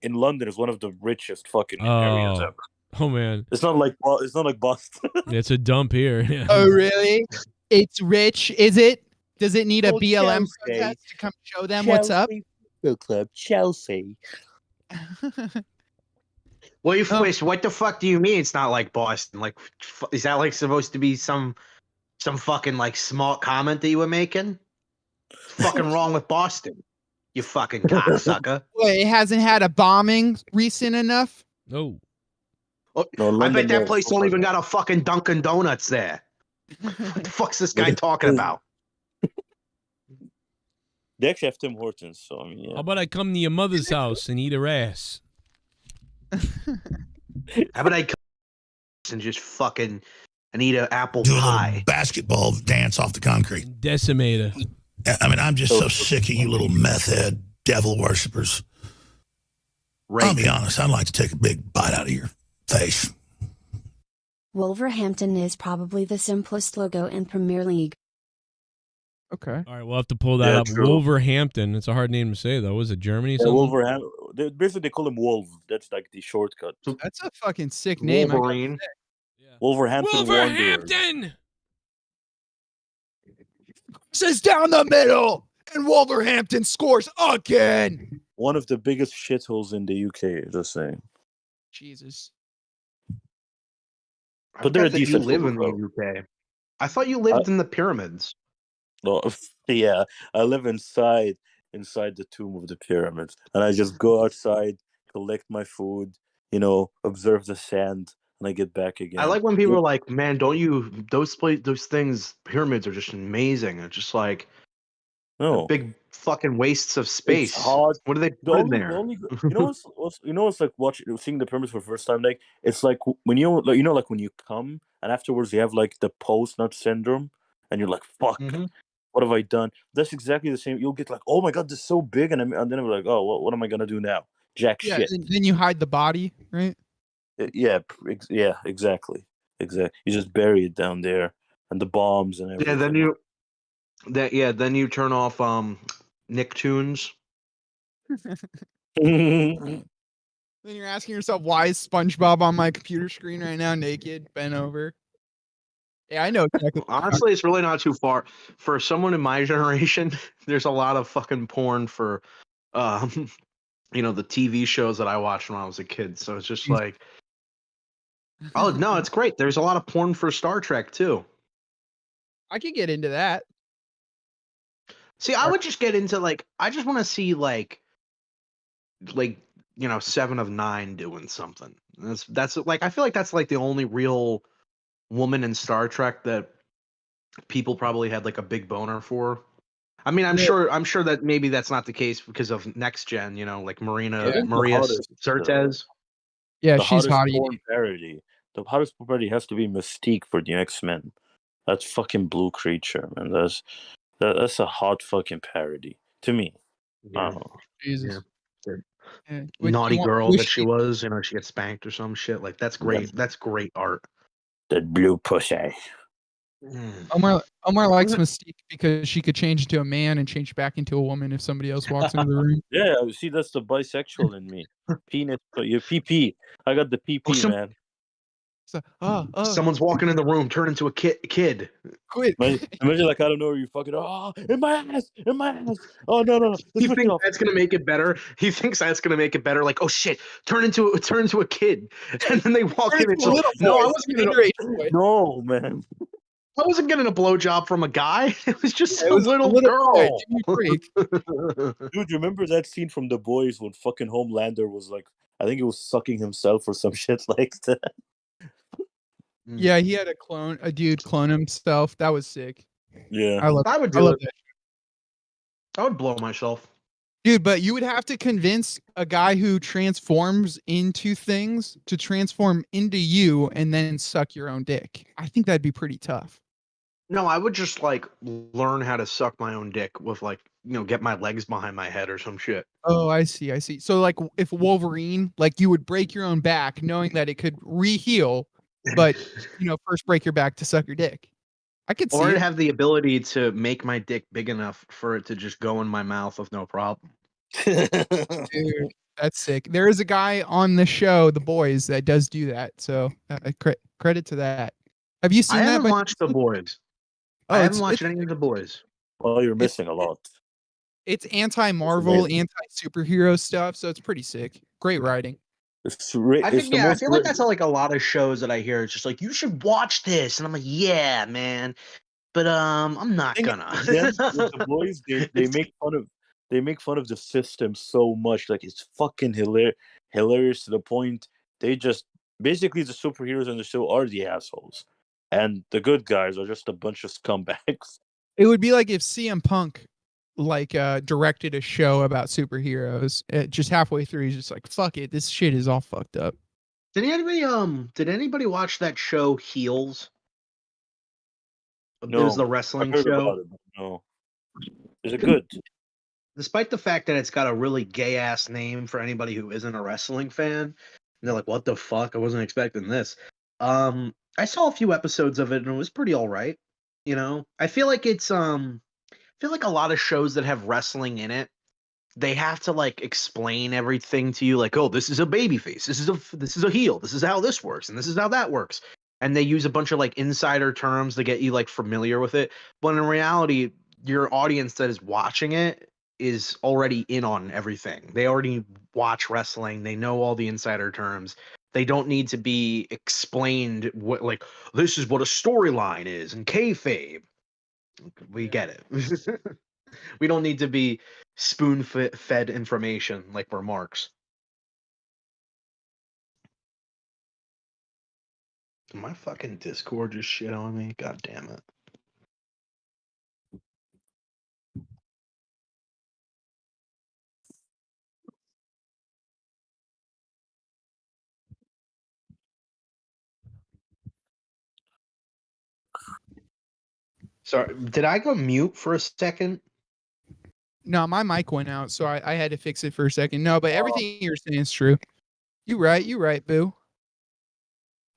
Speaker 16: in London is one of the richest fucking areas ever.
Speaker 1: Oh man,
Speaker 16: It's not like Boston.
Speaker 1: it's a dump here. Yeah.
Speaker 15: Oh, really? It's rich, is it? Does it need a BLM
Speaker 16: Chelsea.
Speaker 15: protest to come show them what's up?
Speaker 16: Football Club, Chelsea.
Speaker 17: Well, what the fuck do you mean it's not like Boston? Like, is that like supposed to be some fucking like smart comment that you were making? What's fucking wrong with Boston? You fucking cocksucker.
Speaker 15: Wait, it hasn't had a bombing recent enough?
Speaker 1: No.
Speaker 17: Oh,
Speaker 16: No,
Speaker 17: I
Speaker 16: London
Speaker 17: bet that
Speaker 16: does.
Speaker 17: place don't even got a fucking Dunkin' Donuts there. What the fuck's this guy talking about?
Speaker 16: They actually have Tim Hortons, so I mean, yeah.
Speaker 1: How about I come to your mother's house and eat her ass?
Speaker 17: How about I come and just fucking and eat an apple
Speaker 18: Do a
Speaker 17: pie?
Speaker 18: little basketball dance off the concrete.
Speaker 1: Decimator.
Speaker 18: I mean, I'm just so sick of you little meth head devil worshippers. I'll be honest, I'd like to take a big bite out of your face.
Speaker 11: Wolverhampton is probably the simplest logo in Premier League.
Speaker 15: Okay.
Speaker 1: All right, we'll have to pull that up.
Speaker 16: true.
Speaker 1: Wolverhampton. It's a hard name to say, though. Was it Germany?
Speaker 16: Yeah,
Speaker 1: Something?
Speaker 16: Wolverhampton. Basically, they call them Wolves. That's like the shortcut.
Speaker 15: That's a fucking sick name. I gotta
Speaker 17: Wolverine.
Speaker 15: say.
Speaker 16: Wolverhampton Wanderers.
Speaker 1: Wolverhampton.
Speaker 15: Says down the middle, and Wolverhampton scores again.
Speaker 16: One of the biggest shitholes in the UK. Just saying.
Speaker 15: Jesus.
Speaker 16: But they're a
Speaker 17: forgot that you
Speaker 16: decent
Speaker 17: live in
Speaker 16: football
Speaker 17: the UK. I thought you lived in the pyramids.
Speaker 16: No, yeah, I live inside the tomb of the pyramids, and I just go outside, collect my food, observe the sand, and I get back again.
Speaker 17: I like when people are like, "Man, don't you those things pyramids are just amazing." It's just like big fucking wastes of space.
Speaker 16: It's hard.
Speaker 17: What do they
Speaker 16: The
Speaker 17: put in
Speaker 16: only-
Speaker 17: there?
Speaker 16: the only- what's like seeing the pyramids for the first time. Like it's like when like when you come and afterwards you have like the post-nut syndrome, and you're like, "Fuck, what have I done?" That's exactly the same. You'll get like, "Oh my god, this is so big," and then I'm like, "Oh, what am I gonna do now?" Jack
Speaker 15: Yeah,
Speaker 16: shit.
Speaker 15: and then you hide the body, right?
Speaker 16: Yeah, exactly. You just bury it down there, and the bombs and everything.
Speaker 17: Yeah, then you turn off Nicktoons.
Speaker 15: Then you're asking yourself, why is SpongeBob on my computer screen right now, naked, bent over? Yeah, I know exactly.
Speaker 17: Honestly, it's really not too far. For someone in my generation, there's a lot of fucking porn for, the TV shows that I watched when I was a kid. So it's just like, oh no, it's great. There's a lot of porn for Star Trek too.
Speaker 15: I could get into that.
Speaker 17: See, I would just get into I just want to see like 7 of 9 doing something. That's like I feel like that's like the only real woman in Star Trek that people probably had like a big boner for. I mean, I'm sure that maybe that's not the case because of Next Gen, like Maria Certez.
Speaker 15: Yeah,
Speaker 16: the
Speaker 15: she's
Speaker 16: hottest
Speaker 15: hot.
Speaker 16: porn parody. The hottest porn parody has to be Mystique for the X-Men. That's fucking Blue Creature, man. That's a hot fucking parody to me. I don't know.
Speaker 15: Jesus.
Speaker 17: Yeah. Naughty girl that she was, she gets spanked or some shit. Like that's great. That's great art.
Speaker 16: That blue pussy.
Speaker 15: Omar likes Mystique because she could change into a man and change back into a woman if somebody else walks into the room.
Speaker 16: Yeah, see, that's the bisexual in me. Penis, your PP. I got the PP, man.
Speaker 15: So,
Speaker 17: Someone's walking in the room, turn into a kid.
Speaker 15: Quit.
Speaker 16: Imagine like I don't know where you fucking in my ass. Oh no.
Speaker 17: He thinks that's gonna make it better. He thinks that's gonna make it better. Like, oh shit, turn into a kid, and then they walk in and just no, I wasn't gonna.
Speaker 16: No, man.
Speaker 17: I wasn't getting a blowjob from a guy. It was just a little girl.
Speaker 16: Dude, remember that scene from The Boys when fucking Homelander was like, I think he was sucking himself or some shit like that.
Speaker 15: Yeah, he had a dude clone himself. That was sick.
Speaker 16: Yeah,
Speaker 17: I would do it. I would blow myself.
Speaker 15: Dude, but you would have to convince a guy who transforms into things to transform into you and then suck your own dick. I think that'd be pretty tough.
Speaker 17: No, I would just like learn how to suck my own dick with like, get my legs behind my head or some shit.
Speaker 15: Oh, I see. So like if Wolverine, like you would break your own back knowing that it could re-heal, but first break your back to suck your dick. I could see
Speaker 17: Or have the ability to make my dick big enough for it to just go in my mouth with no problem.
Speaker 15: Dude, that's sick. There is a guy on the show, The Boys, that does do that. So credit to that. Have you seen that?
Speaker 17: I haven't watched The Boys.
Speaker 15: Oh,
Speaker 17: I haven't watched any of The Boys.
Speaker 16: Oh, you're missing a lot.
Speaker 15: It's anti-Marvel, anti-superhero stuff, so it's pretty sick. Great writing.
Speaker 17: I feel like that's how like a lot of shows that I hear. It's just like you should watch this, and I'm like, yeah, man, but I'm not gonna.
Speaker 16: The Boys, they make fun of the system so much, like it's fucking hilarious to the point they just basically the superheroes in the show are the assholes, and the good guys are just a bunch of scumbags.
Speaker 15: It would be like if CM Punk directed a show about superheroes. Just halfway through, he's just like, "Fuck it, this shit is all fucked up."
Speaker 17: Did anybody watch that show Heels?
Speaker 16: No,
Speaker 17: it was the wrestling show.
Speaker 16: No, is it good?
Speaker 17: Despite the fact that it's got a really gay ass name for anybody who isn't a wrestling fan, and they're like, "What the fuck? I wasn't expecting this." I saw a few episodes of it and it was pretty all right. I feel like it's I feel like a lot of shows that have wrestling in it, they have to like explain everything to you, like, oh, this is a baby face, this is a heel, this is how this works, and this is how that works. And they use a bunch of like insider terms to get you like familiar with it. But in reality, your audience that is watching it is already in on everything. They already watch wrestling, they know all the insider terms. They don't need to be explained what like this is what a storyline is and kayfabe. We get it. We don't need to be spoon-fed information like we're marks. My fucking Discord just shit on me. God damn it. Sorry, did I go mute for a second?
Speaker 15: No, my mic went out, so I had to fix it for a second. No, but everything you're saying is true. You right, boo.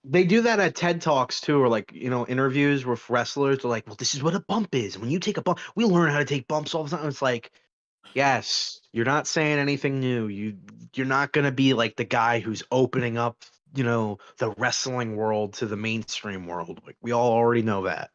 Speaker 17: They do that at TED Talks too, or like, interviews with wrestlers. They're like, well, this is what a bump is. When you take a bump, we learn how to take bumps all the time. It's like, yes, you're not saying anything new. You're not gonna be like the guy who's opening up, the wrestling world to the mainstream world. Like we all already know that.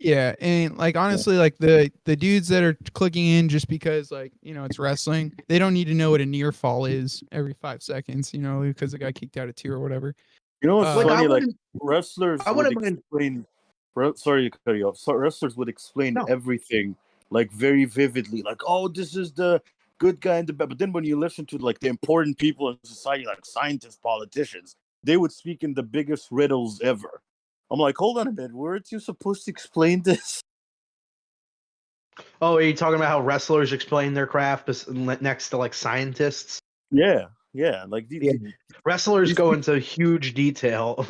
Speaker 15: Yeah, and like honestly, like the dudes that are clicking in just because like it's wrestling, they don't need to know what a near fall is every 5 seconds, because the guy kicked out a 2 or whatever.
Speaker 16: You know what's funny? Like wrestlers would explain. Sorry to cut you off. So wrestlers would explain everything like very vividly. Like, oh, this is the good guy and the bad. But then when you listen to like the important people in society, like scientists, politicians, they would speak in the biggest riddles ever. I'm like, hold on a minute, weren't you supposed to explain this?
Speaker 17: Oh, are you talking about how wrestlers explain their craft next to like scientists?
Speaker 16: Yeah. Like
Speaker 17: wrestlers go into huge detail,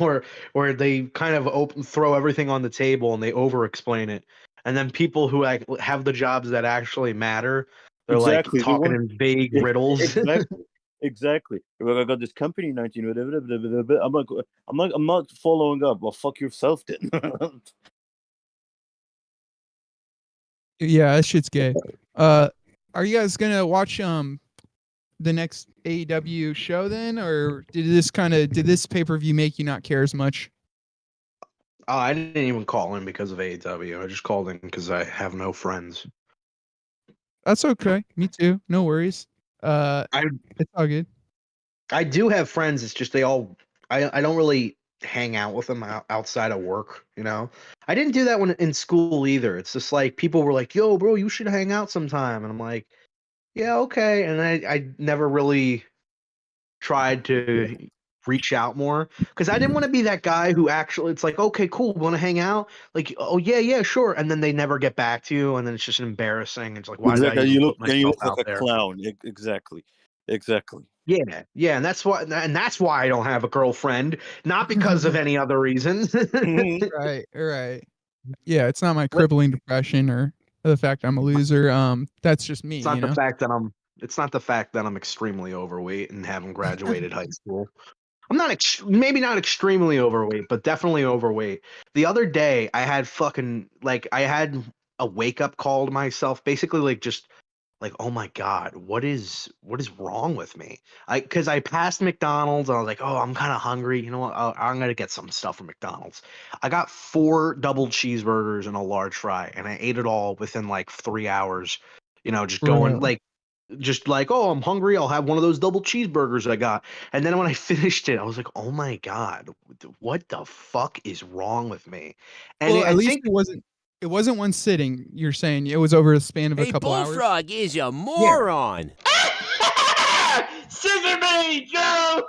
Speaker 17: where they kind of throw everything on the table and they over-explain it. And then people who like have the jobs that actually matter, they're like talking in vague riddles.
Speaker 16: Exactly. Well, I got this company 19. I'm not following up. Well, fuck yourself then.
Speaker 15: Yeah, that shit's gay. Are you guys gonna watch the next AEW show then, or did this pay-per-view make you not care as much?
Speaker 17: Oh, I didn't even call in because of AEW. I just called in because I have no friends.
Speaker 15: That's okay. Me too. No worries. It's all good.
Speaker 17: I do have friends. It's just I don't really hang out with them outside of work. I didn't do that when in school either. It's just like people were like, "Yo, bro, you should hang out sometime," and I'm like, "Yeah, okay." And I never really tried to reach out more because I didn't want to be that guy who actually it's like, okay, cool, want to hang out? Like, oh yeah, sure, and then they never get back to you, and then it's just embarrassing. It's like, why did I even put myself out
Speaker 16: like
Speaker 17: there?
Speaker 16: A clown. Exactly.
Speaker 17: Yeah, and that's why I don't have a girlfriend, not because of any other reason.
Speaker 15: Right. Yeah, it's not my crippling depression or the fact I'm a loser. That's just me.
Speaker 17: It's not the fact that I'm extremely overweight and haven't graduated high school. I'm not maybe not extremely overweight, but definitely overweight. The other day, I had I had a wake up call to myself, basically like, oh my God, what is wrong with me? Because I passed McDonald's and I was like, oh, I'm kind of hungry. You know what? I'm gonna get some stuff from McDonald's. I got 4 double cheeseburgers and a large fry, and I ate it all within like 3 hours. Just going like, oh, I'm hungry. I'll have one of those double cheeseburgers I got. And then when I finished it, I was like, oh my God, what the fuck is wrong with me? And
Speaker 15: at least it wasn't one sitting. You're saying it was over a span of a couple hours.
Speaker 12: Bullfrog is a moron.
Speaker 2: Scissor me, Joe!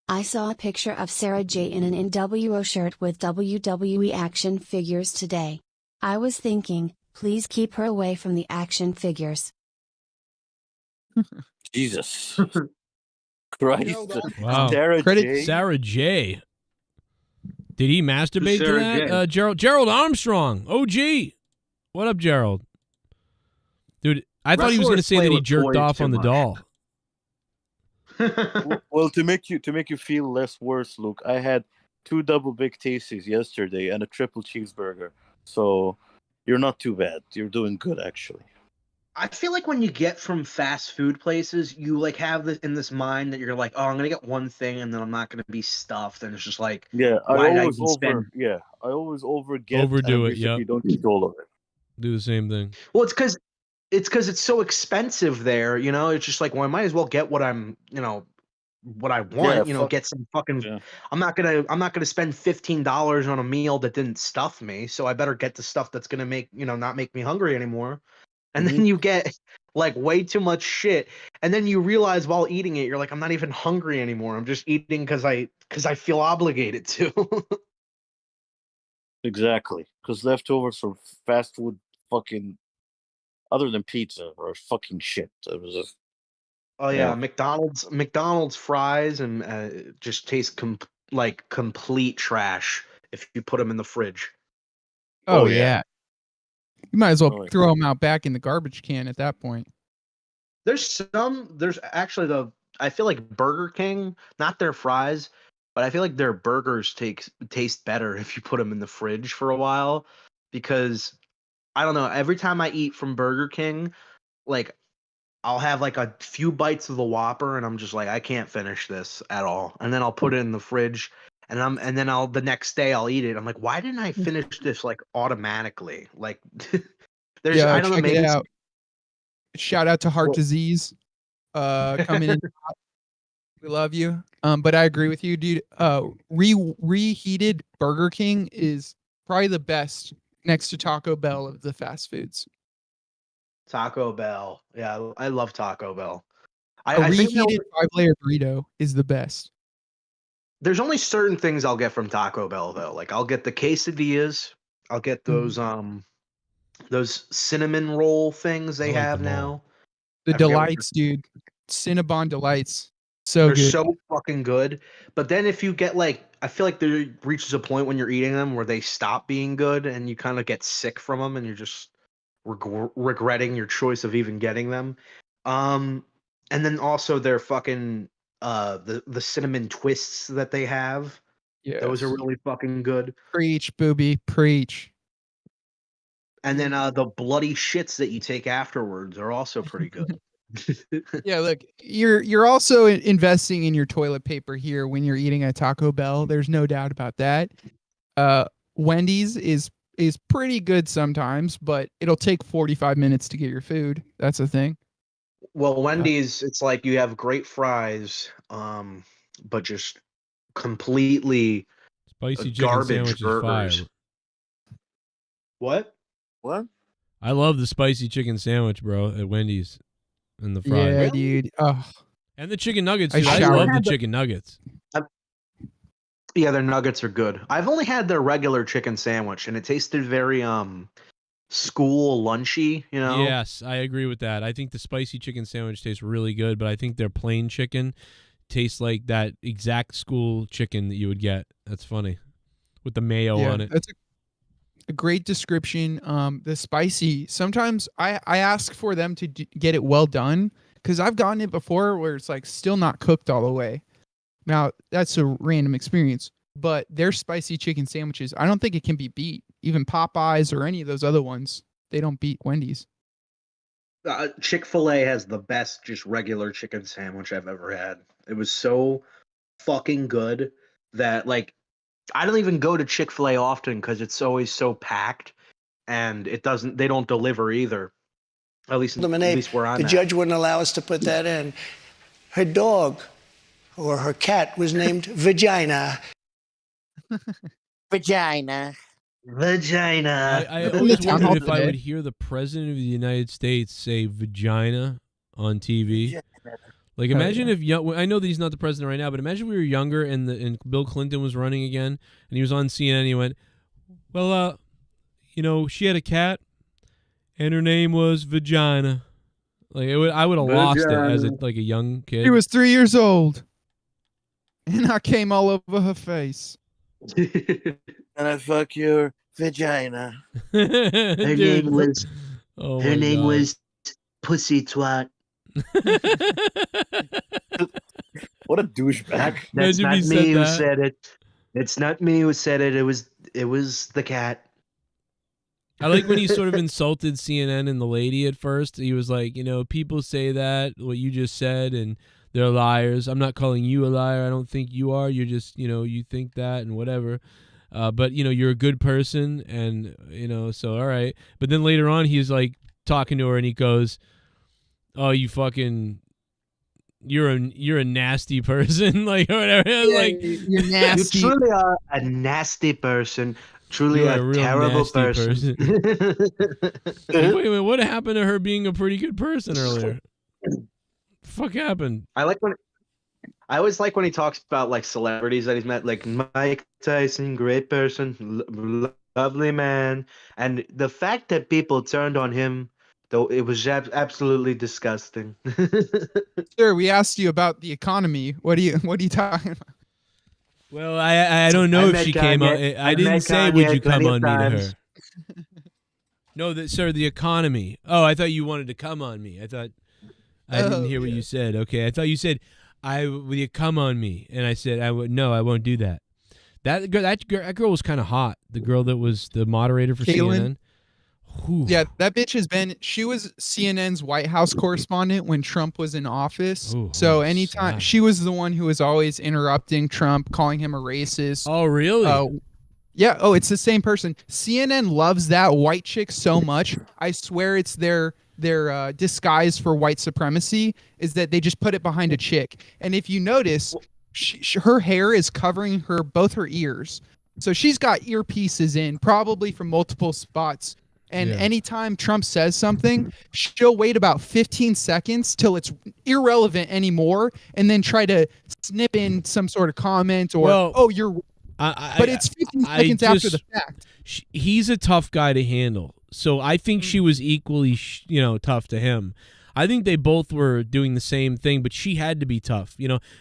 Speaker 11: I saw a picture of Sarah J in an NWO shirt with WWE action figures today. I was thinking, please keep her away from the action figures.
Speaker 16: Jesus Christ!
Speaker 1: Wow. Sarah J. Did he masturbate to that? Gerald Armstrong, OG. What up, Gerald? Dude, I thought he was going to say that he jerked off on the doll.
Speaker 16: Well, to make you feel less worse, Luke, I had 2 double big tasties yesterday and a triple cheeseburger. So you're not too bad. You're doing good, actually.
Speaker 17: I feel like when you get from fast food places, you like have this in this mind that you're like, oh, I'm gonna get one thing and then I'm not gonna be stuffed, and it's just like,
Speaker 16: I always overdo it.
Speaker 1: Yeah,
Speaker 16: you don't eat all of it.
Speaker 1: Do the same thing.
Speaker 17: Well, it's because it's so expensive there. It's just like, well, I might as well get what I'm, what I want. Get some fucking. Yeah. I'm not gonna spend $15 on a meal that didn't stuff me. So I better get the stuff that's gonna make not make me hungry anymore. And then you get like way too much shit, and then you realize while eating it, you're like, I'm not even hungry anymore. I'm just eating because I feel obligated to.
Speaker 16: Exactly, because leftovers from fast food, fucking, other than pizza, are fucking shit. It was
Speaker 17: McDonald's fries and just taste like complete trash if you put them in the fridge.
Speaker 15: Oh yeah. You might as well throw them out back in the garbage can at that point.
Speaker 17: There's actually I feel like Burger King, not their fries, but I feel like their burgers taste better if you put them in the fridge for a while, because I don't know, every time I eat from Burger King, like I'll have like a few bites of the Whopper and I'm just like, I can't finish this at all. And then I'll put it in the fridge. And then the next day I'll eat it. I'm like, why didn't I finish this like automatically? Like, I don't know. Maybe
Speaker 15: shout out to Heart Disease, coming in. We love you. But I agree with you, dude. Reheated Burger King is probably the best next to Taco Bell of the fast foods.
Speaker 17: Taco Bell. Yeah, I love Taco Bell.
Speaker 15: A
Speaker 17: I think
Speaker 15: reheated 5-layer burrito is the best.
Speaker 17: there's only certain things I'll get from Taco Bell though. Like I'll get the quesadillas. I'll get those cinnamon roll things they have now.
Speaker 15: The
Speaker 17: I forget what
Speaker 15: delights, dude. Cinnabon delights. So
Speaker 17: they're
Speaker 15: good.
Speaker 17: so fucking good. But then if you get like, I feel like there reaches a point when you're eating them where they stop being good and you kind of get sick from them and you're just regretting your choice of even getting them. And then also their fucking the cinnamon twists that they have.
Speaker 15: Yeah,
Speaker 17: those are really fucking good.
Speaker 15: Preach, booby, preach.
Speaker 17: And then the bloody shits that you take afterwards are also pretty good.
Speaker 15: Yeah, look, you're also investing in your toilet paper here when you're eating at Taco Bell. There's no doubt about that. Wendy's is pretty good sometimes, but it'll take 45 minutes to get your food. That's the thing.
Speaker 17: Well, Wendy's, it's like you have great fries, but just completely
Speaker 1: Spicy chicken
Speaker 17: garbage
Speaker 1: sandwich is
Speaker 17: burgers.
Speaker 1: fire.
Speaker 17: What?
Speaker 16: What?
Speaker 1: I love the spicy chicken sandwich, bro, at Wendy's and the fries.
Speaker 15: Yeah, dude. Oh.
Speaker 1: And the chicken nuggets, dude. I love the chicken nuggets.
Speaker 17: Yeah, their nuggets are good. I've only had their regular chicken sandwich, and it tasted very school lunchy, you know?
Speaker 1: Yes, I agree with that. I think the spicy chicken sandwich tastes really good, but I think their plain chicken tastes like that exact school chicken that you would get. That's funny. With the mayo on it.
Speaker 15: That's a great description. The spicy, sometimes I ask for them to get it well done because I've gotten it before where it's like still not cooked all the way. Now, that's a random experience, but their spicy chicken sandwiches, I don't think it can be beat. Even Popeyes or any of those other ones, they don't beat Wendy's.
Speaker 17: Chick-fil-A has the best just regular chicken sandwich I've ever had. It was so fucking good that, like, I don't even go to Chick-fil-A often because it's always so packed, and they don't deliver either. At least where I'm
Speaker 3: The
Speaker 17: at.
Speaker 3: judge wouldn't allow us to put that in. Her dog or her cat was named Vagina.
Speaker 12: Vagina.
Speaker 1: I always wondered if I would hear the president of the United States say vagina on TV. Like, imagine if I know that he's not the president right now, but imagine we were younger and Bill Clinton was running again, and he was on CNN. And he went, "Well, she had a cat, and her name was Vagina." Like, I would have lost it as a young kid.
Speaker 15: She was 3 years old, and I came all over her face.
Speaker 12: And I fuck your vagina.
Speaker 17: Her name was Pussy Twat.
Speaker 16: What a douchebag.
Speaker 17: That's not me who said it. It's not me who said it. It was the cat.
Speaker 1: I like when he sort of insulted CNN and the lady at first. He was like, people say that, what you just said, and they're liars. I'm not calling you a liar. I don't think you are. You're just, you think that and whatever. But, you're a good person, and, so all right. But then later on, he's like talking to her, and he goes, "Oh, you fucking, you're a nasty person," like or whatever.
Speaker 15: Yeah,
Speaker 1: like
Speaker 15: you're nasty.
Speaker 17: You truly are a nasty person. Truly a
Speaker 1: real
Speaker 17: terrible
Speaker 1: nasty
Speaker 17: person.
Speaker 1: Wait, what happened to her being a pretty good person earlier? Fuck happened?
Speaker 17: I always like when he talks about like celebrities that he's met, like Mike Tyson, great person, lovely man, and the fact that people turned on him, though, it was absolutely disgusting.
Speaker 15: Sir, we asked you about the economy. What are you talking about?
Speaker 1: Well, I don't know if she came on. I didn't say would you come on me to her. No, sir, the economy. Oh, I thought you wanted to come on me. I didn't hear what you said. Okay, I thought you said will you come on me, and I said I won't do that. That girl was kind of hot. The girl that was the moderator for
Speaker 15: Caitlin?
Speaker 1: CNN. Whew.
Speaker 15: Yeah, that bitch she was CNN's White House correspondent when Trump was in office.
Speaker 1: Ooh,
Speaker 15: so anytime she was the one who was always interrupting Trump, calling him a racist.
Speaker 1: Oh, really?
Speaker 15: Yeah. Oh, it's the same person. CNN loves that white chick so much. I swear it's their disguise for white supremacy is that they just put it behind a chick. And if you notice, her hair is covering both her ears. So she's got earpieces in, probably from multiple spots. And anytime Trump says something, she'll wait about 15 seconds till it's irrelevant anymore, and then try to snip in some sort of comment or, but it's 15 seconds after the fact.
Speaker 1: He's a tough guy to handle. So I think she was equally, tough to him. I think they both were doing the same thing, but she had to be tough.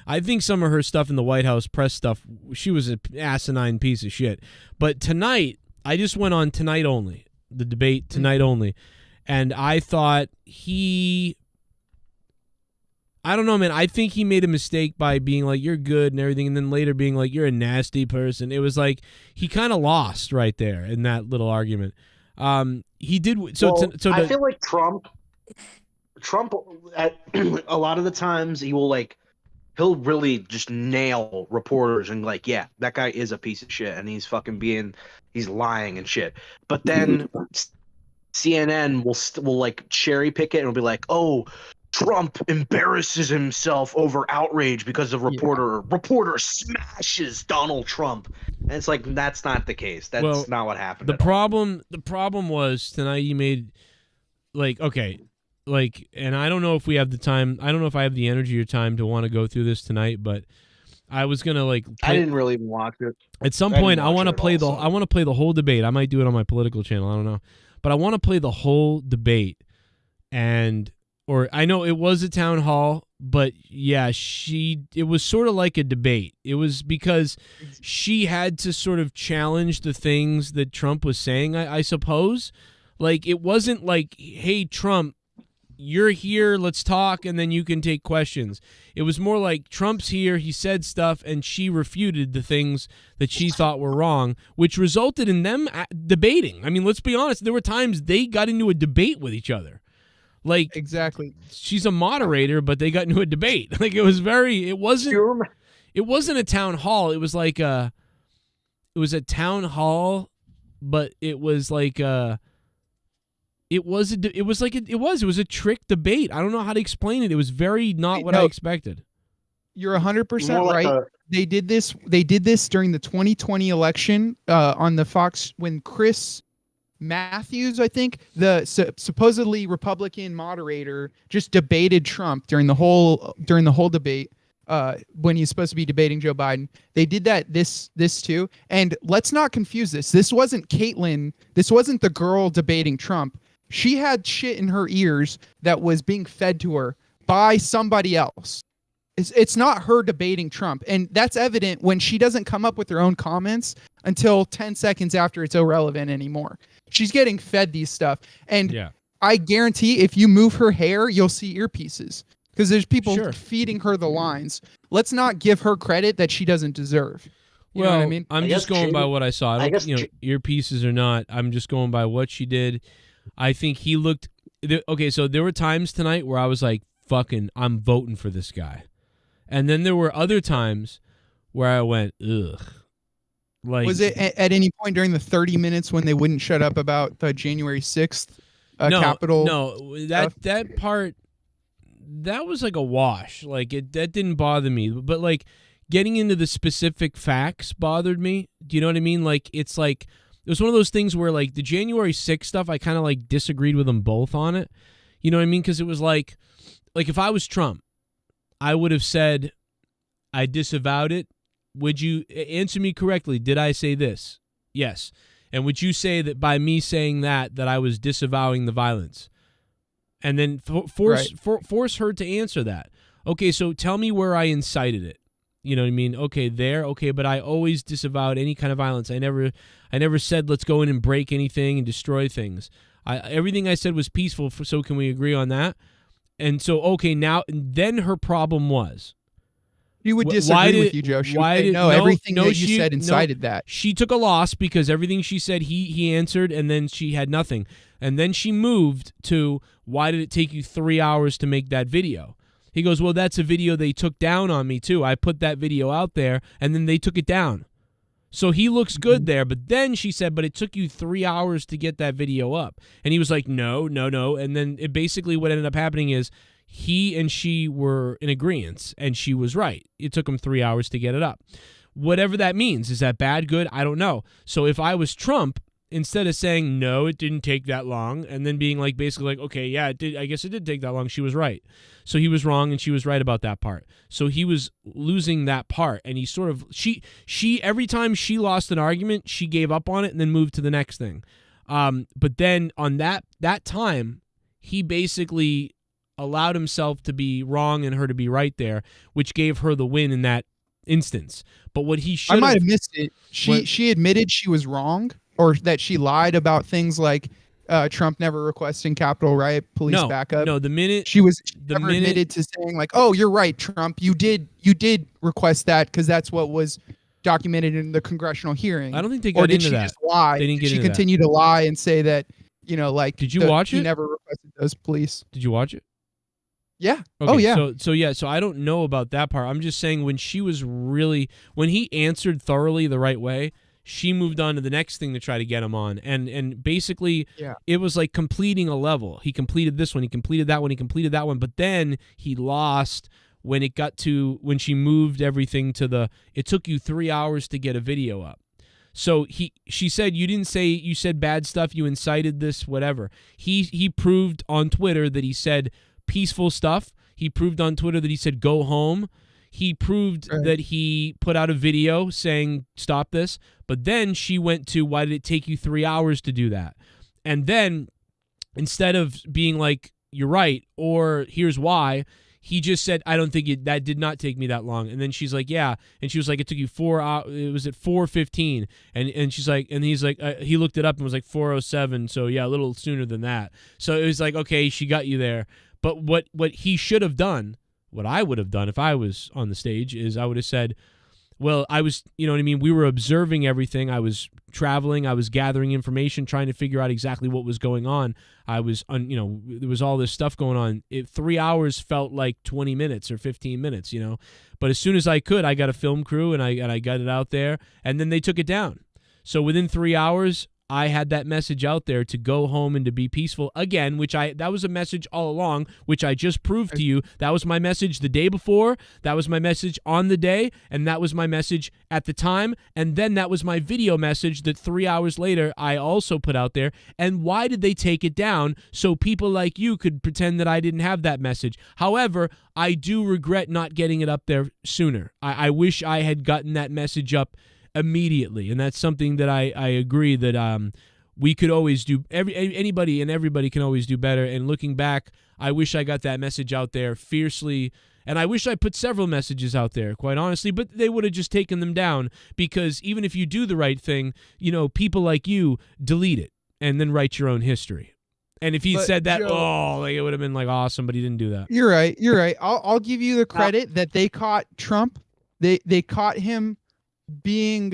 Speaker 1: I think some of her stuff in the White House press stuff, she was an asinine piece of shit. But tonight, I just went on Tonight Only, the debate Tonight Only, and I thought I don't know, man. I think he made a mistake by being like, you're good and everything, and then later being like, you're a nasty person. It was like he kind of lost right there in that little argument. He did. I
Speaker 17: feel like Trump, at a lot of the times, he'll really just nail reporters and yeah, that guy is a piece of shit and he's he's lying and shit. But then CNN will cherry pick it and will be like, oh, Trump embarrasses himself over outrage because of reporter smashes Donald Trump. And it's like, that's not the case. That's not what happened.
Speaker 1: The problem was tonight you made and I don't know if we have the time. I don't know if I have the energy or time to want to go through this tonight, but I was gonna I
Speaker 17: didn't really even watch it.
Speaker 1: At some point, I want to play the whole debate. I might do it on my political channel. I don't know, but I want to play the whole debate. Or I know it was a town hall, but yeah, it was sort of like a debate. It was because she had to sort of challenge the things that Trump was saying. I suppose, it wasn't like, hey, Trump, you're here, let's talk, and then you can take questions. It was more like Trump's here, he said stuff, and she refuted the things that she thought were wrong, which resulted in them debating. I mean, let's be honest, there were times they got into a debate with each other.
Speaker 15: Exactly.
Speaker 1: She's a moderator, but they got into a debate. It wasn't a town hall. It was a town hall, but it was it was a trick debate. I don't know how to explain it. It was very not what I expected.
Speaker 15: You're 100% right. They did this during the 2020 election on the Fox when Chris Matthews, I think, the supposedly Republican moderator, just debated Trump during the whole debate when he's supposed to be debating Joe Biden. They did that this too. And let's not confuse this. This wasn't Caitlyn. This wasn't the girl debating Trump. She had shit in her ears that was being fed to her by somebody else. It's not her debating Trump. And that's evident when she doesn't come up with her own comments until 10 seconds after it's irrelevant anymore. She's getting fed these stuff. And I guarantee if you move her hair, you'll see earpieces. Because there's people feeding her the lines. Let's not give her credit that she doesn't deserve. You know what I mean?
Speaker 1: I'm just going by what I saw. I don't, earpieces or not, I'm just going by what she did. I think he looked... Okay, so there were times tonight where I was like, fucking, I'm voting for this guy. And then there were other times where I went, ugh.
Speaker 15: Was it at any point during the 30 minutes when they wouldn't shut up about the January 6th Capitol?
Speaker 1: No, that part, that was like a wash. That didn't bother me. But getting into the specific facts bothered me. Do you know what I mean? It was one of those things where the January 6th stuff, I kind of disagreed with them both on it. You know what I mean? Because it was like if I was Trump, I would have said I disavowed it. Would you answer me correctly? Did I say this? Yes. And would you say that by me saying that I was disavowing the violence? And then force her to answer that. Okay, so tell me where I incited it. You know what I mean? Okay, there. Okay, but I always disavowed any kind of violence. I never said let's go in and break anything and destroy things. Everything I said was peaceful. So can we agree on that? And so, okay, now then her problem was.
Speaker 15: You would disagree with you, Joe. Everything that you said incited that.
Speaker 1: She took a loss because everything she said he answered, and then she had nothing. And then she moved to, why did it take you 3 hours to make that video? He goes, well, that's a video they took down on me too. I put that video out there, and then they took it down. So he looks good there. But then she said, but it took you 3 hours to get that video up. And he was like, no. And then basically what ended up happening is he and she were in agreement, and she was right. It took him 3 hours to get it up. Whatever that means. Is that bad, good? I don't know. So if I was Trump instead of saying, no, it didn't take that long, and then being like, basically like, okay, yeah, it did. I guess it did take that long. She was right. So he was wrong and she was right about that part. So he was losing that part. And he sort of, every time she lost an argument, she gave up on it and then moved to the next thing. But then on that time, he basically allowed himself to be wrong and her to be right there, which gave her the win in that instance. But what he should
Speaker 15: I might have missed it. She admitted she was wrong, or that she lied about things like Trump never requesting Capitol riot police backup.
Speaker 1: No, the minute
Speaker 15: she never admitted to saying like, "Oh, you're right, Trump. You did request that because that's what was documented in the congressional hearing."
Speaker 1: I don't think they got into that.
Speaker 15: Just lie?
Speaker 1: They didn't get
Speaker 15: she
Speaker 1: into
Speaker 15: continued to lie and say that, like,
Speaker 1: did you watch it?
Speaker 15: He never requested those police.
Speaker 1: Did you watch it?
Speaker 15: Yeah.
Speaker 1: Okay,
Speaker 15: oh yeah.
Speaker 1: So I don't know about that part. I'm just saying when he answered thoroughly the right way, she moved on to the next thing to try to get him on. And basically it was like completing a level. He completed this one, he completed that one, he completed that one, but then he lost when it got to when she moved everything to it took you 3 hours to get a video up. So she said, you said bad stuff, you incited this, whatever. He proved on Twitter that he said peaceful stuff. He proved on Twitter that he said go home. He proved that he put out a video saying stop this. But then she went to, why did it take you 3 hours to do that? And then instead of being like, you're right, or here's why, he just said, I don't think that did not take me that long. And then she's like, yeah. And she was like, it took you 4 hours. It was at 4:15. And she's like, and he's like, he looked it up and was like 4:07. So yeah, a little sooner than that. So it was like, okay, she got you there. But what he should have done, what I would have done if I was on the stage, is I would have said, well, I was, you know what I mean? We were observing everything. I was traveling. I was gathering information, trying to figure out exactly what was going on. I was, there was all this stuff going on. 3 hours felt like 20 minutes or 15 minutes, But as soon as I could, I got a film crew and I got it out there, and then they took it down. So within 3 hours, I had that message out there to go home and to be peaceful again, that was a message all along, which I just proved to you. That was my message the day before. That was my message on the day. And that was my message at the time. And then that was my video message that 3 hours later I also put out there. And why did they take it down? So people like you could pretend that I didn't have that message. However, I do regret not getting it up there sooner. I wish I had gotten that message up immediately, and that's something that I agree that we could always do. Anybody and everybody can always do better. And looking back, I wish I got that message out there fiercely, and I wish I put several messages out there, quite honestly. But they would have just taken them down, because even if you do the right thing, people like you delete it and then write your own history. And if he said that, Joe, it would have been like awesome, but he didn't do that.
Speaker 15: You're right. I'll give you the credit that they caught Trump. They caught him being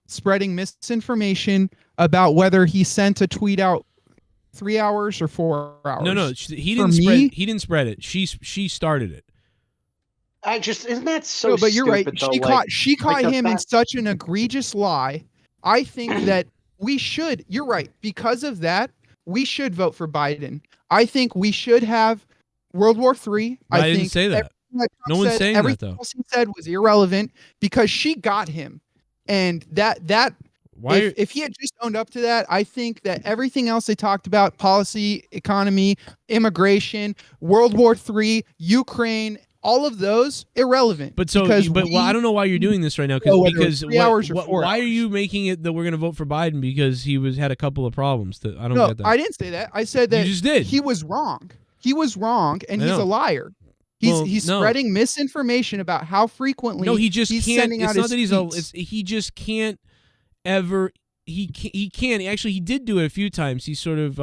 Speaker 15: spreading misinformation about whether he sent a tweet out 3 hours or 4 hours.
Speaker 1: No, he didn't spread it. She started it.
Speaker 17: Isn't that so?
Speaker 15: No, but you're right.
Speaker 17: Though,
Speaker 15: she caught him in such an egregious lie. I think that we should. You're right. Because of that, we should vote for Biden. I think we should have World War III.
Speaker 1: I didn't say that. No one's saying that, though.
Speaker 15: Everything else he said was irrelevant because she got him. And if he had just owned up to that, I think that everything else they talked about, policy, economy, immigration, World War III, Ukraine, all of those, irrelevant.
Speaker 1: But I don't know why you're doing this right now. Because
Speaker 15: 3 hours or 4
Speaker 1: why
Speaker 15: hours.
Speaker 1: are you making it that we're going to vote for Biden because he had a couple of problems? I don't get that.
Speaker 15: I didn't say that. I said that
Speaker 1: you just did.
Speaker 15: He was wrong. He was wrong, and he's a liar. He's spreading misinformation about how frequently he's sending out his tweets.
Speaker 1: He just can't ever. He can't. Actually, he did do it a few times. He sort of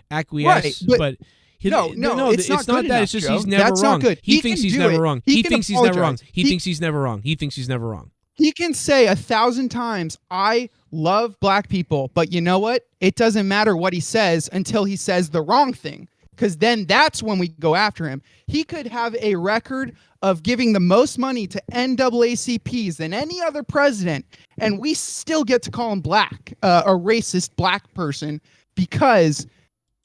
Speaker 1: acquiesced,
Speaker 15: but it's not
Speaker 1: that. It's just
Speaker 15: Joe.
Speaker 1: he's never
Speaker 15: That's
Speaker 1: wrong.
Speaker 15: Not good.
Speaker 1: He thinks he's never wrong. He thinks he's never wrong.
Speaker 15: He
Speaker 1: thinks he's never wrong. He thinks he's never wrong.
Speaker 15: He can say 1,000 times, I love black people, but you know what? It doesn't matter what he says until he says the wrong thing. Because then that's when we go after him. He could have a record of giving the most money to NAACPs than any other president, and we still get to call him black, a racist black person, because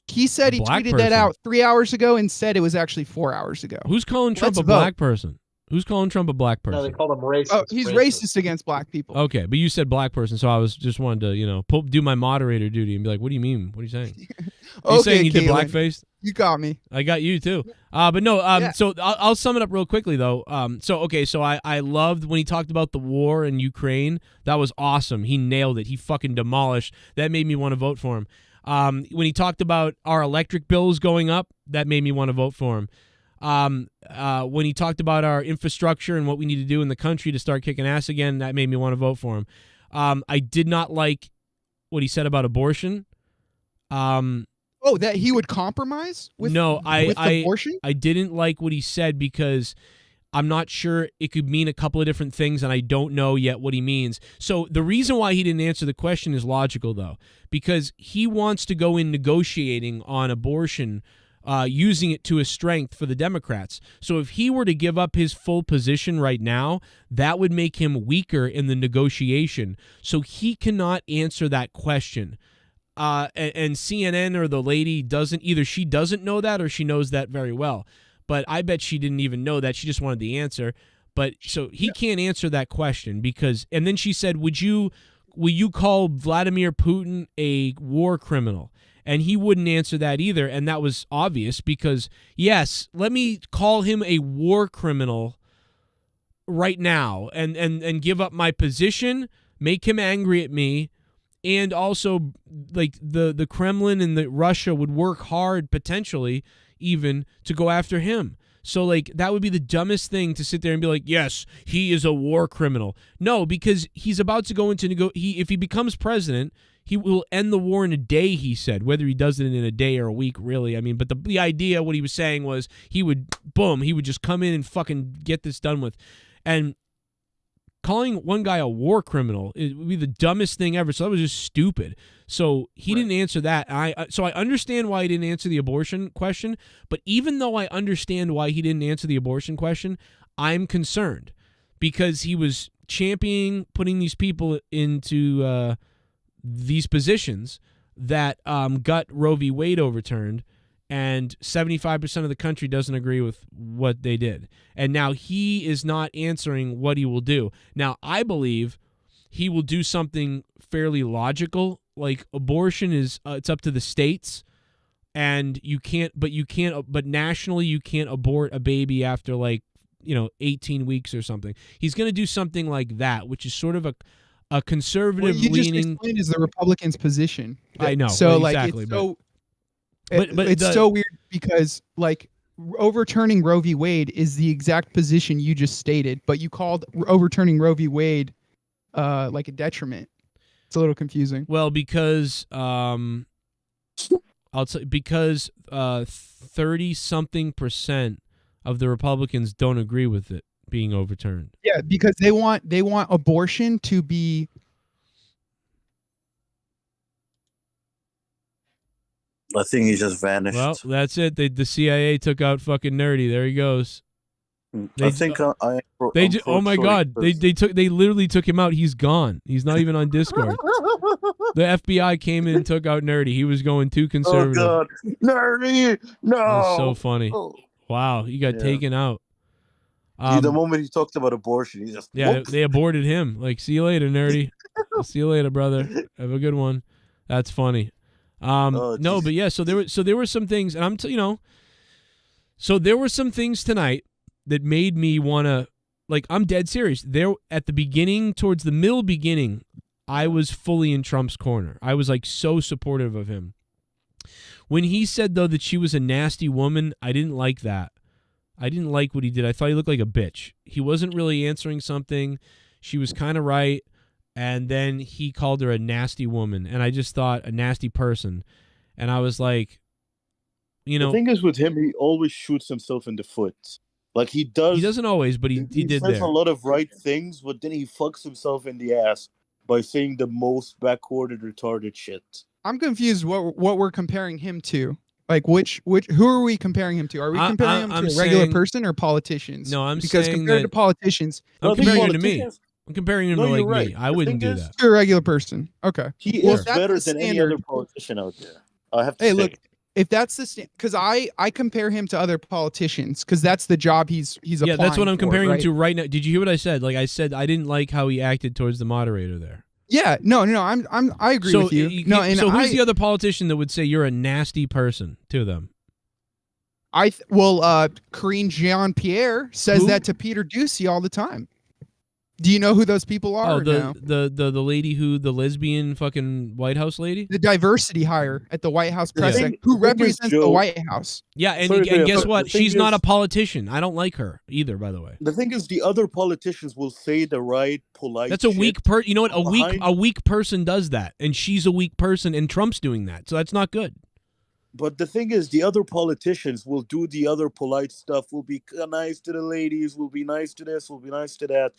Speaker 15: he said he tweeted that out 3 hours ago and said it was actually 4 hours ago.
Speaker 1: Who's calling Trump a black person? Who's calling Trump a black person?
Speaker 17: No, they call him racist.
Speaker 15: Oh, he's racist against black people.
Speaker 1: Okay, but you said black person, so I was just wanted to, do my moderator duty and be like, what do you mean? What are you saying? Are you saying he did blackface?
Speaker 15: You got me.
Speaker 1: I got you too. But no, so I'll sum it up real quickly though. So I loved when he talked about the war in Ukraine. That was awesome. He nailed it. He fucking demolished. That made me want to vote for him. When he talked about our electric bills going up, that made me want to vote for him. When he talked about our infrastructure and what we need to do in the country to start kicking ass again, that made me want to vote for him. I did not like what he said about abortion.
Speaker 15: That he would compromise with abortion?
Speaker 1: I didn't like what he said because I'm not sure. It could mean a couple of different things, and I don't know yet what he means. So the reason why he didn't answer the question is logical, though, because he wants to go in negotiating on abortion, using it to his strength for the Democrats. So if he were to give up his full position right now, that would make him weaker in the negotiation. So he cannot answer that question. And CNN or the lady she doesn't know that or she knows that very well. But I bet she didn't even know that. She just wanted the answer. But so he can't answer that question and then she said, will you call Vladimir Putin a war criminal? And he wouldn't answer that either. And that was obvious because, yes, let me call him a war criminal right now and give up my position, make him angry at me. And also, like, the Kremlin and the Russia would work hard, potentially, even, to go after him. So, like, that would be the dumbest thing to sit there and be like, yes, he is a war criminal. No, because he's about to go into if he becomes president, he will end the war in a day, he said. Whether he does it in a day or a week, really. I mean, but the idea, what he was saying was he would just come in and fucking get this done with. And calling one guy a war criminal, it would be the dumbest thing ever. So that was just stupid. So he didn't answer that. So I understand why he didn't answer the abortion question. But even though I understand why he didn't answer the abortion question, I'm concerned because he was championing putting these people into these positions that got Roe v. Wade overturned. And 75% of the country doesn't agree with what they did. And now he is not answering what he will do. Now, I believe he will do something fairly logical. Like abortion is, it's up to the states. And but nationally, you can't abort a baby after 18 weeks or something. He's going to do something like that, which is sort of a conservative leaning.
Speaker 15: What you just explained is the Republicans' position.
Speaker 1: I know.
Speaker 15: So
Speaker 1: exactly.
Speaker 15: It's so weird because overturning Roe v. Wade is the exact position you just stated, but you called overturning Roe v. Wade a detriment. It's a little confusing.
Speaker 1: Well, because because 30-something% of the Republicans don't agree with it being overturned.
Speaker 15: Yeah, because they want abortion to be.
Speaker 12: I think he just vanished.
Speaker 1: Well, that's it. The CIA took out fucking Nerdy. There he goes. Oh my God! They literally took him out. He's gone. He's not even on Discord. The FBI came in and took out Nerdy. He was going too conservative.
Speaker 12: Oh God, Nerdy! No.
Speaker 1: That's so funny. Oh. Wow, he got taken out.
Speaker 12: The moment he talked about abortion, he just
Speaker 1: they aborted him. Like, see you later, Nerdy. See you later, brother. Have a good one. That's funny. No, but yeah, so there were some things, and so there were some things tonight that made me want to, I'm dead serious. There at the beginning, towards the middle beginning, I was fully in Trump's corner. I was so supportive of him. When he said though that she was a nasty woman, I didn't like that. I didn't like what he did. I thought he looked like a bitch. He wasn't really answering something. She was kind of right. And then he called her a nasty woman. And I just thought, a nasty person. And I was like,
Speaker 16: The thing is with him, he always shoots himself in the foot. Like he does.
Speaker 1: He doesn't always, but he did
Speaker 16: says
Speaker 1: there.
Speaker 16: a lot of right things, but then he fucks himself in the ass by saying the most backwarded, retarded shit.
Speaker 15: I'm confused what we're comparing him to. Who are we comparing him to? Are we comparing him to a regular person or politicians?
Speaker 1: No,
Speaker 15: because
Speaker 1: saying
Speaker 15: compared to politicians,
Speaker 1: I'm comparing him to me. I'm comparing him to me. I wouldn't do that.
Speaker 15: To a regular person. Okay.
Speaker 16: He is better than any other politician out there. I have to say.
Speaker 15: Look, if that's the because I compare him to other politicians because that's the job he's
Speaker 1: Yeah, that's what I'm comparing
Speaker 15: him
Speaker 1: him to right now. Did you hear what I said? Like I said, I didn't like how he acted towards the moderator there.
Speaker 15: Yeah, no, I agree with you. No, and
Speaker 1: so who's the other politician that would say you're a nasty person to them?
Speaker 15: Corinne Jean-Pierre says that to Peter Ducey all the time. Do you know who those people are?
Speaker 1: Oh, the lady the lesbian fucking White House lady?
Speaker 15: The diversity hire at the White House press who represents the White House.
Speaker 1: Yeah, and guess what? She's not a politician. I don't like her either, by the way.
Speaker 12: The thing is, the other politicians will say the right, polite.
Speaker 1: That's a weak You know what? A weak person does that, and she's a weak person, and Trump's doing that. So that's not good.
Speaker 12: But the thing is, the other politicians will do the other polite stuff. Will be nice to the ladies. Will be nice to this. Will be nice to that.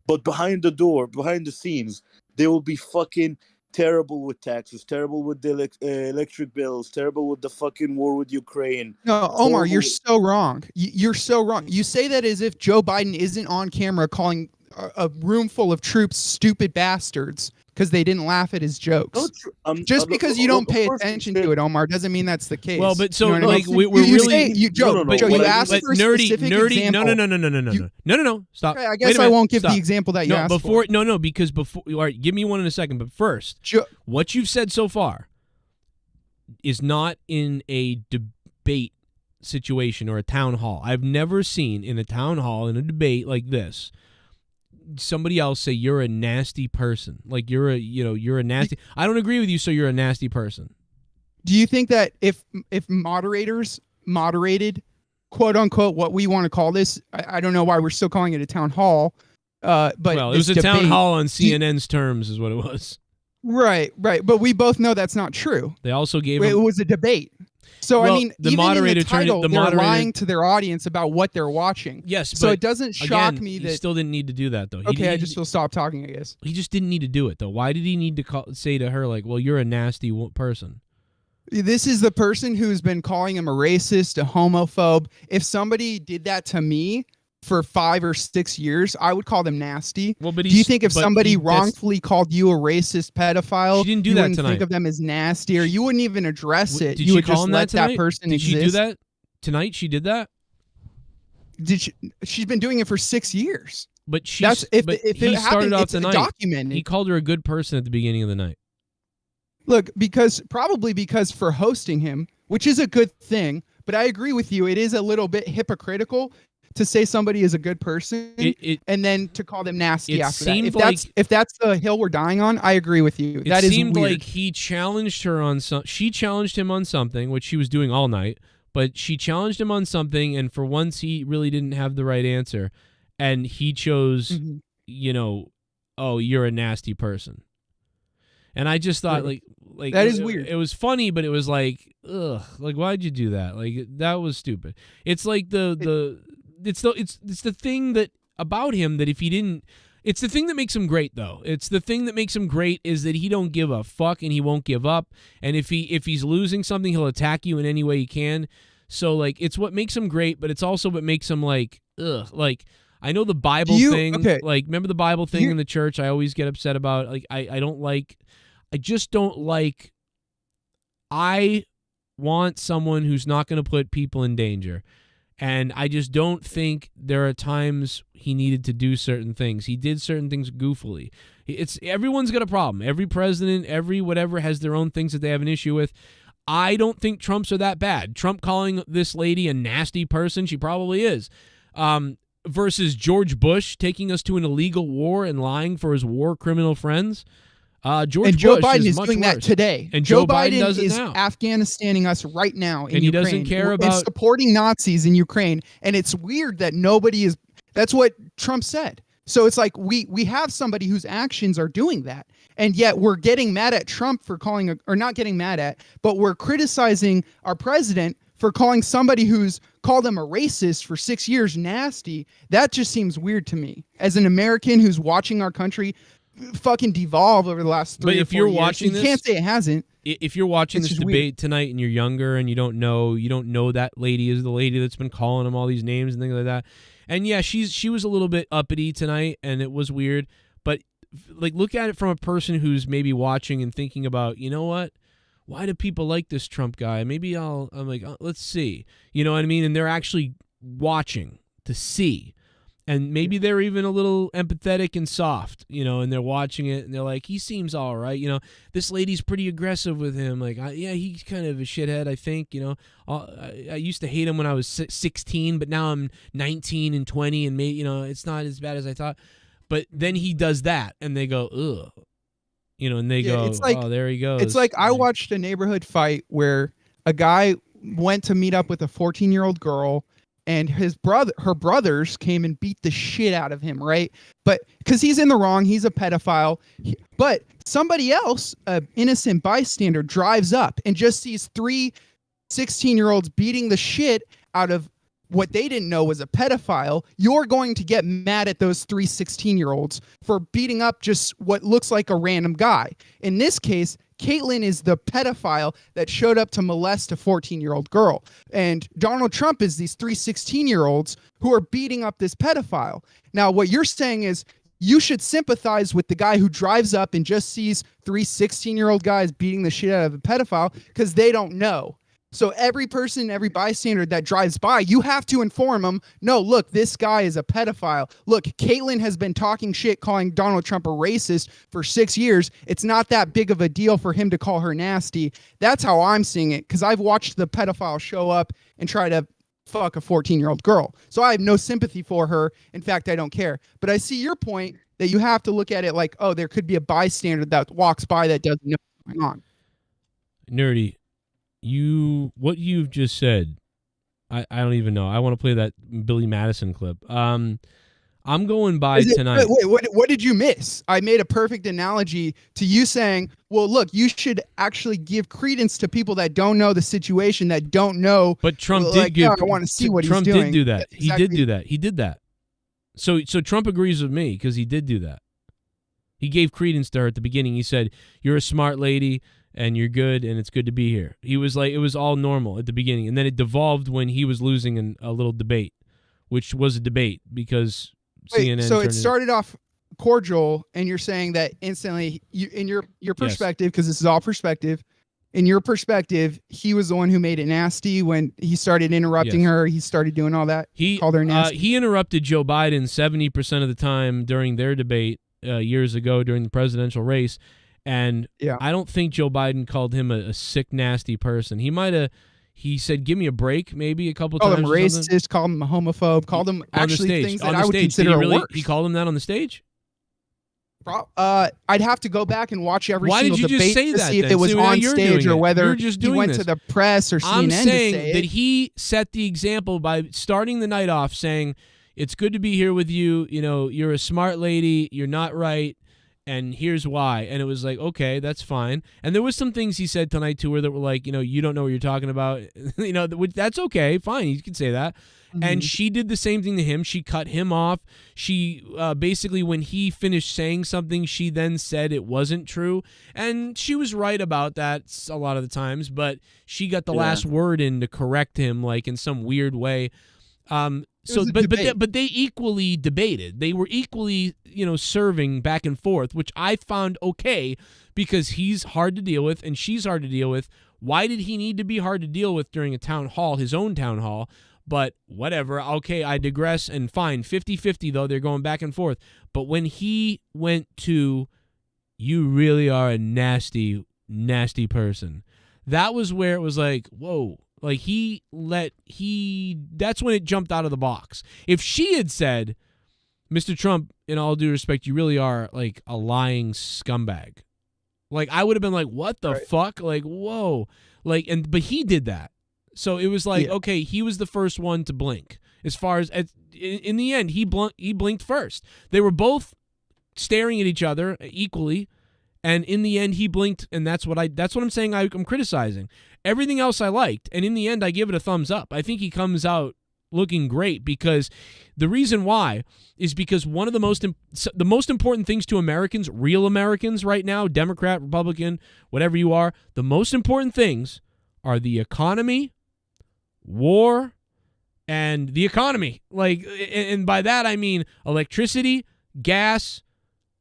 Speaker 12: But behind the door, behind the scenes, they will be fucking terrible with taxes, terrible with the electric bills, terrible with the fucking war with Ukraine.
Speaker 15: No, Omar, you're so wrong. You're so wrong. You say that as if Joe Biden isn't on camera calling a room full of troops stupid bastards because they didn't laugh at his jokes. Just because you don't pay attention to it, Omar, doesn't mean that's the case.
Speaker 1: Well, but so
Speaker 15: you know
Speaker 1: like
Speaker 15: we're
Speaker 1: really
Speaker 15: Joe, you asked for a specific example.
Speaker 1: No. Stop.
Speaker 15: Okay, I guess I won't give the example that you asked for.
Speaker 1: Because before. All right, give me one in a second. But first, what you've said so far is not in a debate situation or a town hall. I've never seen in a town hall in a debate like this somebody else say you're a nasty person. Like you're a nasty. I don't agree with you, so you're a nasty person.
Speaker 15: Do you think that if moderators moderated, quote unquote, what we want to call this, I don't know why we're still calling it a town hall, but
Speaker 1: it was a town hall on CNN's terms, is what it was.
Speaker 15: Right. But we both know that's not true.
Speaker 1: They also gave
Speaker 15: it was a debate. So I mean,
Speaker 1: the
Speaker 15: even
Speaker 1: moderator
Speaker 15: in the title, they're lying
Speaker 1: to
Speaker 15: to their audience about what they're watching.
Speaker 1: Yes,
Speaker 15: so
Speaker 1: but
Speaker 15: it doesn't shock
Speaker 1: again,
Speaker 15: me that
Speaker 1: he still didn't need to do that though.
Speaker 15: I just will stop talking. I guess
Speaker 1: he just didn't need to do it though. Why did he need to say to her like, "Well, you're a nasty person"?
Speaker 15: This is the person who's been calling him a racist, a homophobe. If somebody did that to me for 5 or 6 years, I would call them nasty.
Speaker 1: Well, but
Speaker 15: do you think if somebody wrongfully called you a racist pedophile,
Speaker 1: she didn't do
Speaker 15: you
Speaker 1: that
Speaker 15: wouldn't
Speaker 1: tonight.
Speaker 15: Think of them as nasty, or you wouldn't even address it?
Speaker 1: Did
Speaker 15: you
Speaker 1: she
Speaker 15: would
Speaker 1: call
Speaker 15: just
Speaker 1: him
Speaker 15: let
Speaker 1: that
Speaker 15: person
Speaker 1: Did
Speaker 15: exist.
Speaker 1: she do that tonight? She did that.
Speaker 15: She's been doing it for 6 years.
Speaker 1: But
Speaker 15: he
Speaker 1: started off the night.
Speaker 15: Documented.
Speaker 1: He called her a good person at the beginning of the night.
Speaker 15: Look, probably because for hosting him, which is a good thing, but I agree with you. It is a little bit hypocritical to say somebody is a good person and then to call them nasty after that. If that's the hill we're dying on, I agree with you. That is weird.
Speaker 1: It seemed like he challenged her on she challenged him on something, which she was doing all night, but she challenged him on something, and for once he really didn't have the right answer, and he chose, oh, you're a nasty person. And I just thought, like
Speaker 15: that is weird.
Speaker 1: It was funny, but it was like, ugh, like why'd you do that? Like that was stupid. It's like it's the thing that about him that if he didn't, it's the thing that makes him great though. It's the thing that makes him great is that he don't give a fuck and he won't give up. And if he's losing something, he'll attack you in any way he can. So like it's what makes him great, but it's also what makes him like, ugh, like. I know the Bible thing. Okay. Like, remember the Bible thing in the church? I always get upset about. Like, I just don't like. I want someone who's not going to put people in danger, and I just don't think there are times he needed to do certain things. He did certain things goofily. Everyone's got a problem. Every president, every whatever has their own things that they have an issue with. I don't think Trump's are that bad. Trump calling this lady a nasty person, she probably is. Versus George Bush taking us to an illegal war and lying for his war criminal friends. Joe
Speaker 15: Biden is
Speaker 1: much
Speaker 15: doing
Speaker 1: worse.
Speaker 15: that today.
Speaker 1: And
Speaker 15: Joe
Speaker 1: Biden
Speaker 15: Biden
Speaker 1: does it
Speaker 15: is
Speaker 1: now.
Speaker 15: Afghanistaning us right now in
Speaker 1: and he
Speaker 15: Ukraine.
Speaker 1: doesn't care about
Speaker 15: and supporting Nazis in Ukraine. And it's weird that nobody is. That's what Trump said. So it's like we have somebody whose actions are doing that, and yet we're getting mad at Trump for or not getting mad at, but we're criticizing our president for calling somebody who's called him a racist for 6 years nasty. That just seems weird to me. As an American who's watching our country fucking devolve over the last 3 or 4 years.
Speaker 1: But if you're watching this,
Speaker 15: you can't say it hasn't.
Speaker 1: If you're watching this debate tonight and you're younger and you don't know that lady is the lady that's been calling him all these names and things like that. And yeah, she was a little bit uppity tonight and it was weird. But like look at it from a person who's maybe watching and thinking about, you know what? why do people like this Trump guy? Maybe I'm like, let's see. You know what I mean? And they're actually watching to see. And maybe they're even a little empathetic and soft, you know, and they're watching it and they're like, he seems all right. You know, this lady's pretty aggressive with him. Like, yeah, he's kind of a shithead, I think. You know, I used to hate him when I was 16, but now I'm 19 and 20 and maybe, you know, it's not as bad as I thought. But then he does that and they go, ugh. You know, and they go,
Speaker 15: it's like,
Speaker 1: oh, there he goes.
Speaker 15: It's like I watched a neighborhood fight where a guy went to meet up with a 14-year-old girl, and her brothers came and beat the shit out of him, right? But because he's in the wrong, he's a pedophile. But somebody else, an innocent bystander, drives up and just sees 3 16-year-olds beating the shit out of what they didn't know was a pedophile. You're going to get mad at those 3 16-year-olds for beating up just what looks like a random guy. In this case, Caitlyn is the pedophile that showed up to molest a 14-year-old girl. And Donald Trump is these 3 16-year-olds who are beating up this pedophile. Now, what you're saying is you should sympathize with the guy who drives up and just sees 3 16-year-old guys beating the shit out of a pedophile because they don't know. So every person, every bystander that drives by, you have to inform them, no, look, this guy is a pedophile. Look, Caitlyn has been talking shit, calling Donald Trump a racist for 6 years. It's not that big of a deal for him to call her nasty. That's how I'm seeing it, because I've watched the pedophile show up and try to fuck a 14-year-old girl. So I have no sympathy for her. In fact, I don't care. But I see your point that you have to look at it like, oh, there could be a bystander that walks by that doesn't know what's going on.
Speaker 1: Nerdy. What you've just said, I don't even know. I want to play that Billy Madison clip. I'm going by tonight.
Speaker 15: Wait, what did you miss? I made a perfect analogy to you saying, well, look, you should actually give credence to people that don't know the situation, that don't know.
Speaker 1: But Trump
Speaker 15: did
Speaker 1: give.
Speaker 15: I want to see what
Speaker 1: Trump
Speaker 15: he's doing.
Speaker 1: did do that.
Speaker 15: Exactly.
Speaker 1: He did do that. He did that. So Trump agrees with me because he did do that. He gave credence to her at the beginning. He said, "You're a smart lady. And you're good, and it's good to be here." He was like, it was all normal at the beginning, and then it devolved when he was losing in a little debate, which was a debate because CNN.
Speaker 15: So it started off cordial, and you're saying that instantly, in your perspective, because this is all perspective. In your perspective, he was the one who made it nasty when he started interrupting her. He started doing all that. He called her nasty.
Speaker 1: He interrupted Joe Biden 70% of the time during their debate years ago during the presidential race. And I don't think Joe Biden called him a sick, nasty person. He said, "Give me a break," maybe a couple times.
Speaker 15: Called him racist, called him a homophobe, called him actually things that I would consider worse.
Speaker 1: He called him that on the stage?
Speaker 15: I'd have to go back and watch every single debate to see if it was on stage or whether he went to the press or CNN
Speaker 1: I'm saying
Speaker 15: to say
Speaker 1: that he set the example by starting the night off saying, "It's good to be here with you. You know, you're a smart lady. You're not right. And here's why." And it was like, okay, that's fine. And there was some things he said tonight to her that were like, you know, you don't know what you're talking about. You know, that's okay. Fine. You can say that. Mm-hmm. And she did the same thing to him. She cut him off. She basically, when he finished saying something, she then said it wasn't true. And she was right about that a lot of the times, but she got the last word in to correct him, like in some weird way. But they equally debated. They were equally, you know, serving back and forth, which I found okay because he's hard to deal with and she's hard to deal with. Why did he need to be hard to deal with during a town hall, his own town hall? But whatever. Okay, I digress, and fine. 50-50 though, they're going back and forth. But when he went to, "You really are a nasty, nasty person," that was where it was like, whoa. Like that's when it jumped out of the box. If she had said, "Mr. Trump, in all due respect, you really are like a lying scumbag," like I would have been like, "What the fuck?" Like, whoa. Like, but he did that. So it was like, okay, he was the first one to blink. As far as in the end, he blinked first. They were both staring at each other equally. And in the end, he blinked, and that's what I'm saying I'm criticizing. Everything else I liked, and in the end, I give it a thumbs up. I think he comes out looking great because the reason why is because one of the most important things to Americans, real Americans right now, Democrat, Republican, whatever you are, the most important things are the economy, war, and the economy. Like, and by that I mean electricity, gas,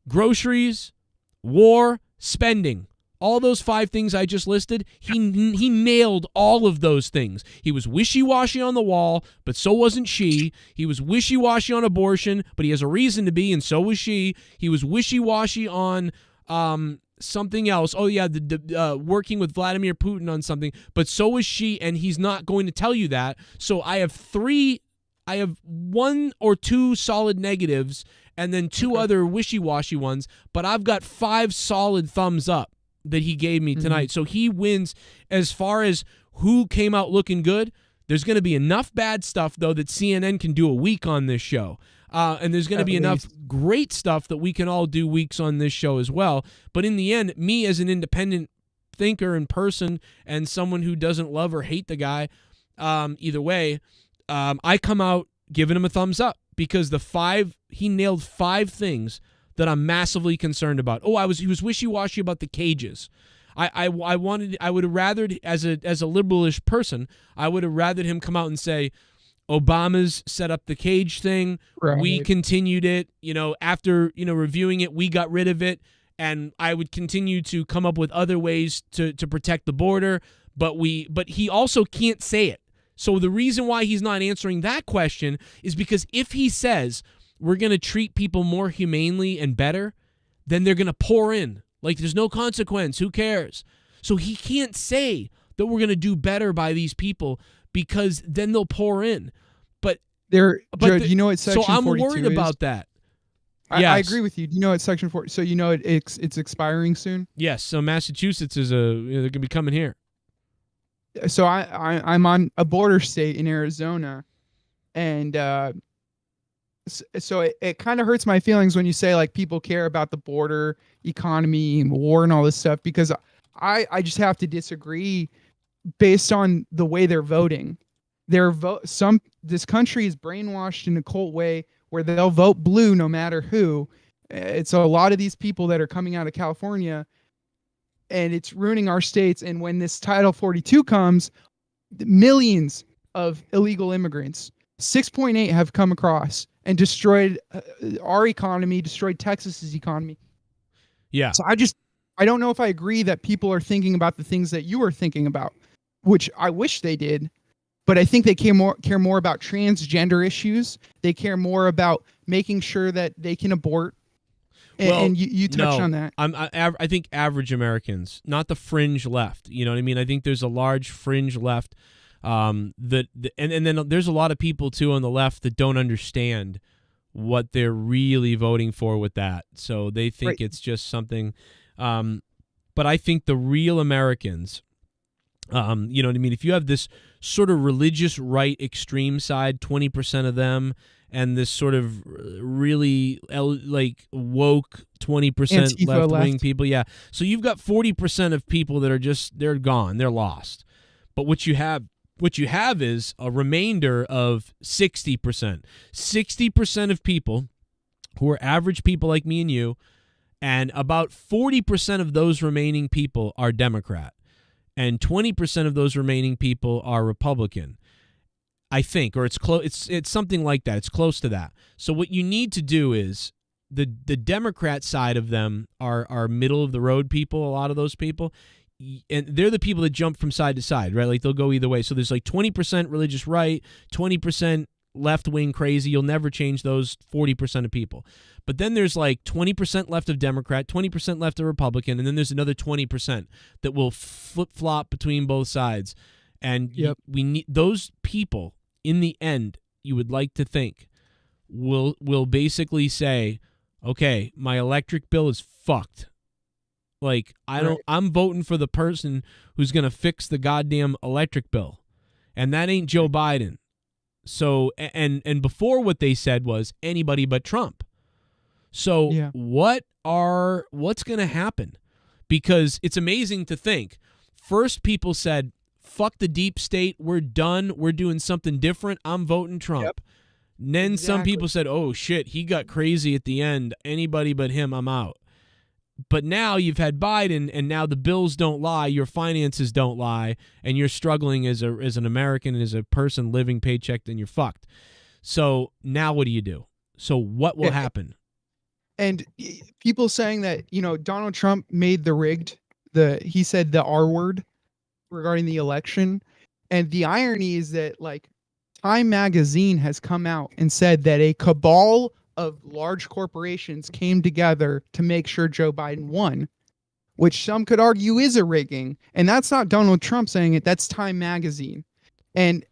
Speaker 1: groceries, war, spending. all those 5 things I just listed, he nailed all of those things. He was wishy-washy on the wall, but so wasn't she. He was wishy-washy on abortion, but he has a reason to be, and so was she. He was wishy-washy on something else. Oh, yeah, the working with Vladimir Putin on something, but so was she, and he's not going to tell you that. So I have 1 or 2 solid negatives and then 2 other wishy-washy ones, but I've got 5 solid thumbs up that he gave me tonight. So he wins as far as who came out looking good. There's going to be enough bad stuff, though, that CNN can do a week on this show. And there's going to be enough great stuff that we can all do weeks on this show as well. But in the end, me as an independent thinker and person and someone who doesn't love or hate the guy, either way, I come out giving him a thumbs up because he nailed 5 things that I'm massively concerned about. Oh, he was wishy-washy about the cages. I would have rather, as a liberalish person, I would have rather him come out and say, Obama's set up the cage thing. Right. We continued it. After reviewing it, we got rid of it, and I would continue to come up with other ways to protect the border. But he also can't say it. So the reason why he's not answering that question is because if he says we're going to treat people more humanely and better, then they're going to pour in. Like, there's no consequence. Who cares? So he can't say that we're going to do better by these people because then they'll pour in. But
Speaker 15: Jared, you know what Section 42 is?
Speaker 1: So I'm worried about that.
Speaker 15: Yes. I agree with you. Do you know what Section 40? So you know it's expiring soon?
Speaker 1: Yes. So Massachusetts is they're going to be coming here.
Speaker 15: So I'm on a border state in Arizona, and so it kind of hurts my feelings when you say like people care about the border, economy, war, and all this stuff, because I just have to disagree based on the way they're voting. This country is brainwashed in a cult way where they'll vote blue no matter who. It's a lot of these people that are coming out of California, and it's ruining our states. And when this Title 42 comes, millions of illegal immigrants, 6.8 have come across and destroyed our economy, destroyed Texas's economy.
Speaker 1: Yeah.
Speaker 15: So I don't know if I agree that people are thinking about the things that you are thinking about, which I wish they did, but I think they care more about transgender issues. They care more about making sure that they can abort. And you touched on that.
Speaker 1: I think average Americans, not the fringe left. You know what I mean? I think there's a large fringe left. And then there's a lot of people too on the left that don't understand what they're really voting for with that. So they think it's just something. But I think the real Americans, you know what I mean? If you have this sort of religious right extreme side, 20% of them, and this sort of really like woke 20% left-wing people. Yeah. So you've got 40% of people that are they're gone. They're lost. But what you have is a remainder of 60%. 60% of people who are average people like me and you, and about 40% of those remaining people are Democrat, and 20% of those remaining people are Republican. I think, or it's close. It's something like that. It's close to that. So what you need to do is the Democrat side of them are middle of the road people. A lot of those people, and they're the people that jump from side to side, right? Like they'll go either way. So there's like 20% religious right, 20% left wing crazy. You'll never change those 40% of people. But then there's like 20% left of Democrat, 20% left of Republican, and then there's another 20% that will flip flop between both sides. And we need those people. In the end, you would like to think will basically say, okay, my electric bill is fucked. Like I'm voting for the person who's going to fix the goddamn electric bill. And that ain't Joe Biden. So and before what they said was anybody but Trump. So what's going to happen? Because it's amazing to think. First people said, fuck the deep state. We're done. We're doing something different. I'm voting Trump. Yep. And then some people said, oh, shit, he got crazy at the end. Anybody but him, I'm out. But now you've had Biden, and now the bills don't lie. Your finances don't lie. And you're struggling as an American and as a person living paycheck, then you're fucked. So now what do you do? So what will happen?
Speaker 15: And people saying that, Donald Trump made the rigged he said the R word regarding the election. And the irony is that like Time Magazine has come out and said that a cabal of large corporations came together to make sure Joe Biden won, which some could argue is a rigging. And that's not Donald Trump saying it, that's Time Magazine. And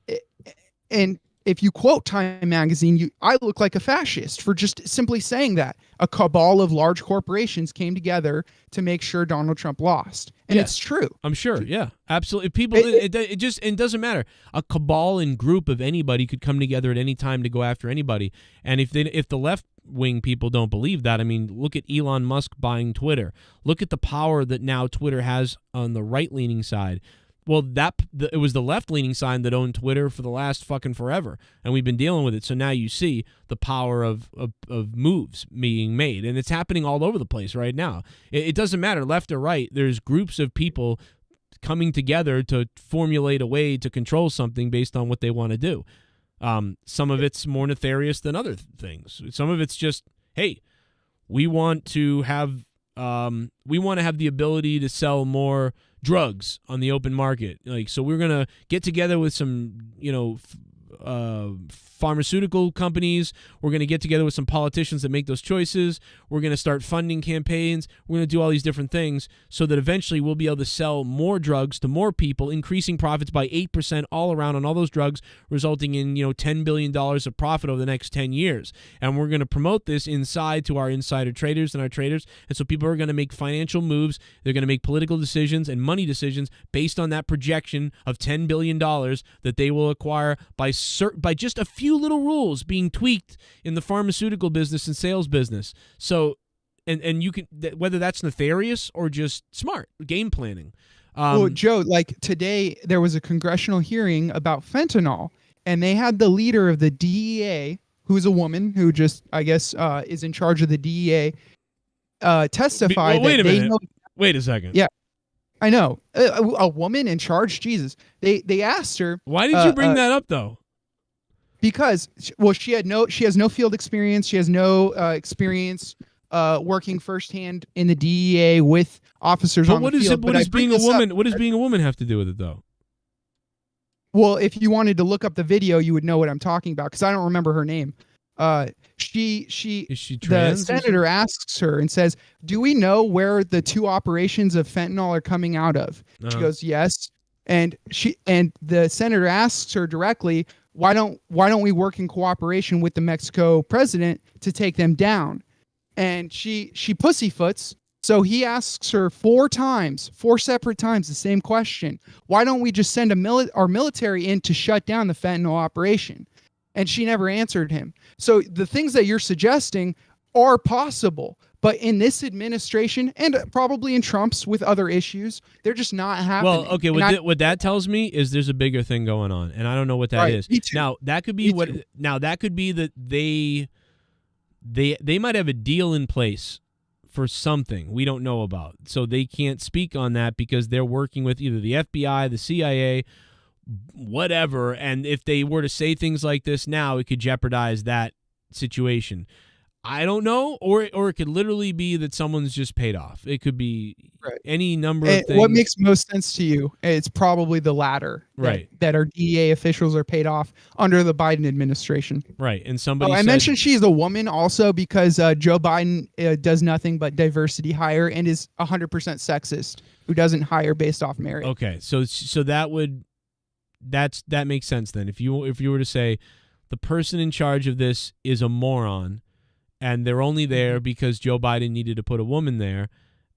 Speaker 15: if you quote Time Magazine, I look like a fascist for just simply saying that. A cabal of large corporations came together to make sure Donald Trump lost. And it's true.
Speaker 1: I'm sure. Yeah, absolutely. People, it doesn't matter. A cabal and group of anybody could come together at any time to go after anybody. And if the left-wing people don't believe that, I mean, look at Elon Musk buying Twitter. Look at the power that now Twitter has on the right-leaning side. Well, it was the left-leaning side that owned Twitter for the last fucking forever, and we've been dealing with it. So now you see the power of moves being made, and it's happening all over the place right now. It doesn't matter, left or right. There's groups of people coming together to formulate a way to control something based on what they want to do. Some of it's more nefarious than other things. Some of it's just, hey, we want to have the ability to sell more drugs on the open market. Like, so we're going to get together with some, pharmaceutical companies. We're going to get together with some politicians that make those choices. We're going to start funding campaigns. We're going to do all these different things so that eventually we'll be able to sell more drugs to more people, increasing profits by 8% all around on all those drugs, resulting in, $10 billion of profit over the next 10 years. And we're going to promote this inside to our insider traders and our traders. And so people are going to make financial moves. They're going to make political decisions and money decisions based on that projection of $10 billion that they will acquire by just a few little rules being tweaked in the pharmaceutical business and sales business. So, and you can, whether that's nefarious or just smart game planning.
Speaker 15: Well, Joe, like today there was a congressional hearing about fentanyl, and they had the leader of the DEA, who's a woman who just, I guess, is in charge of the DEA, testify.
Speaker 1: Wait a minute. Wait a second.
Speaker 15: Yeah. I know. A woman in charge? Jesus. They asked her.
Speaker 1: Why did you bring that up, though?
Speaker 15: Because, well, she has no field experience. She has no experience working firsthand in the DEA with officers on the field.
Speaker 1: What does being a woman have to do with it, though?
Speaker 15: Well, if you wanted to look up the video, you would know what I'm talking about, because I don't remember her name. Is she trans? The senator asks her and says, "Do we know where the two operations of fentanyl are coming out of?" She goes, "Yes." And the senator asks her directly, why don't we work in cooperation with the Mexico president to take them down? And she pussyfoots. So he asks her four separate times, the same question. Why don't we just send our military in to shut down the fentanyl operation? And she never answered him. So the things that you're suggesting are possible, but in this administration and probably in Trump's with other issues, they're just not happening.
Speaker 1: Well, okay, what that tells me is there's a bigger thing going on, and I don't know what that is.
Speaker 15: Me too.
Speaker 1: Now that could be that could be that they might have a deal in place for something we don't know about, so they can't speak on that because they're working with either the FBI, the CIA, whatever. And if they were to say things like this now, it could jeopardize that situation. I don't know, or it could literally be that someone's just paid off. It could be any number of things.
Speaker 15: What makes most sense to you? It's probably the latter,
Speaker 1: right?
Speaker 15: That our DEA officials are paid off under the Biden administration,
Speaker 1: right? And somebody
Speaker 15: I mentioned she's a woman also because Joe Biden does nothing but diversity hire and is 100% sexist, who doesn't hire based off merit.
Speaker 1: Okay, so that makes sense then. If you were to say the person in charge of this is a moron, and they're only there because Joe Biden needed to put a woman there,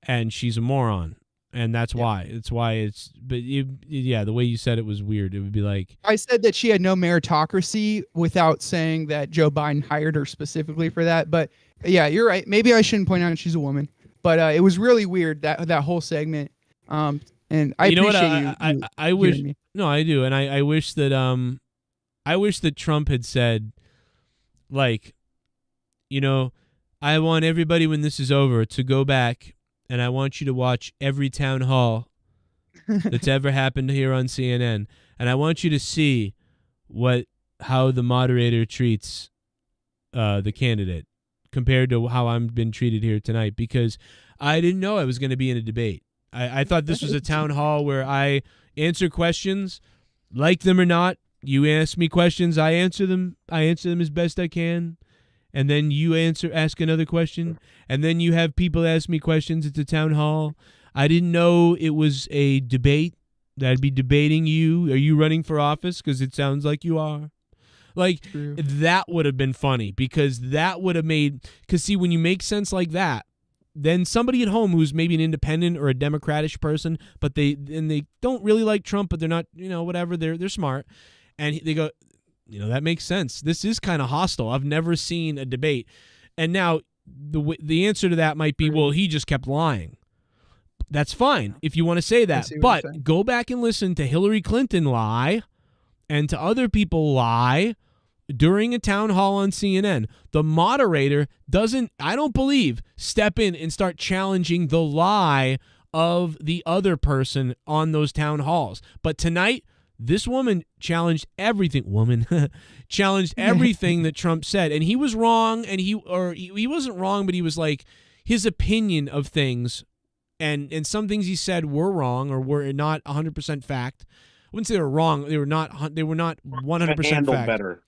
Speaker 1: and she's a moron, and that's why. It's why it's. But the way you said it was weird. It would be like
Speaker 15: I said that she had no meritocracy without saying that Joe Biden hired her specifically for that. But yeah, you're right. Maybe I shouldn't point out she's a woman, but it was really weird that whole segment. And I appreciate you.
Speaker 1: I wish. No, I do, and I wish that Trump had said, like, I want everybody when this is over to go back, and I want you to watch every town hall that's ever happened here on CNN, and I want you to see how the moderator treats the candidate compared to how I'm been treated here tonight, because I didn't know I was going to be in a debate. I thought this was a town hall where I answer questions, like them or not. You ask me questions, I answer them. I answer them as best I can. And then you ask another question. And then you have people ask me questions at the town hall. I didn't know it was a debate. That I'd be debating you. Are you running for office? Because it sounds like you are. Like, that would have been funny, because that would have made, because see, when you make sense like that, then somebody at home who's maybe an independent or a democratic person, but they don't really like Trump, but they're not, whatever, they're smart, and they go, that makes sense. This is kind of hostile. I've never seen a debate. And now the answer to that might be, well, he just kept lying. That's fine if you want to say that, but go back and listen to Hillary Clinton lie and to other people lie during a town hall on CNN. The moderator doesn't, I don't believe, step in and start challenging the lie of the other person on those town halls. But tonight, this woman challenged everything. Challenged everything that Trump said, and he was wrong, and he wasn't wrong, but he was like, his opinion of things, and some things he said were wrong or were not 100% fact. I wouldn't say they were wrong. They were not 100% fact.
Speaker 17: Better.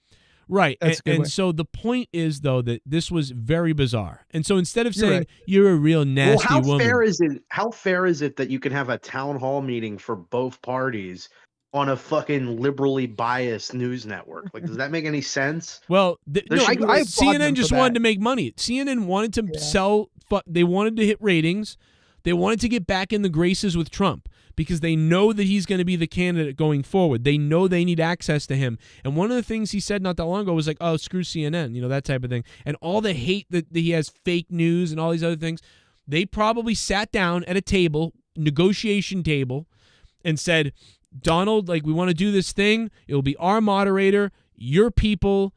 Speaker 1: Right. And so the point is, though, that this was very bizarre. And so instead of saying you're a real nasty woman.
Speaker 17: How fair is it that you can have a town hall meeting for both parties on a fucking liberally biased news network? Like, does that make any sense?
Speaker 1: Well, CNN just wanted to make money. CNN wanted to sell. They wanted to hit ratings. They wanted to get back in the graces with Trump because they know that he's going to be the candidate going forward. They know they need access to him. And one of the things he said not that long ago was like, oh, screw CNN, that type of thing. And all the hate that he has, fake news and all these other things, they probably sat down at a table, negotiation table, and said, Donald, like, we want to do this thing. It will be our moderator, your people.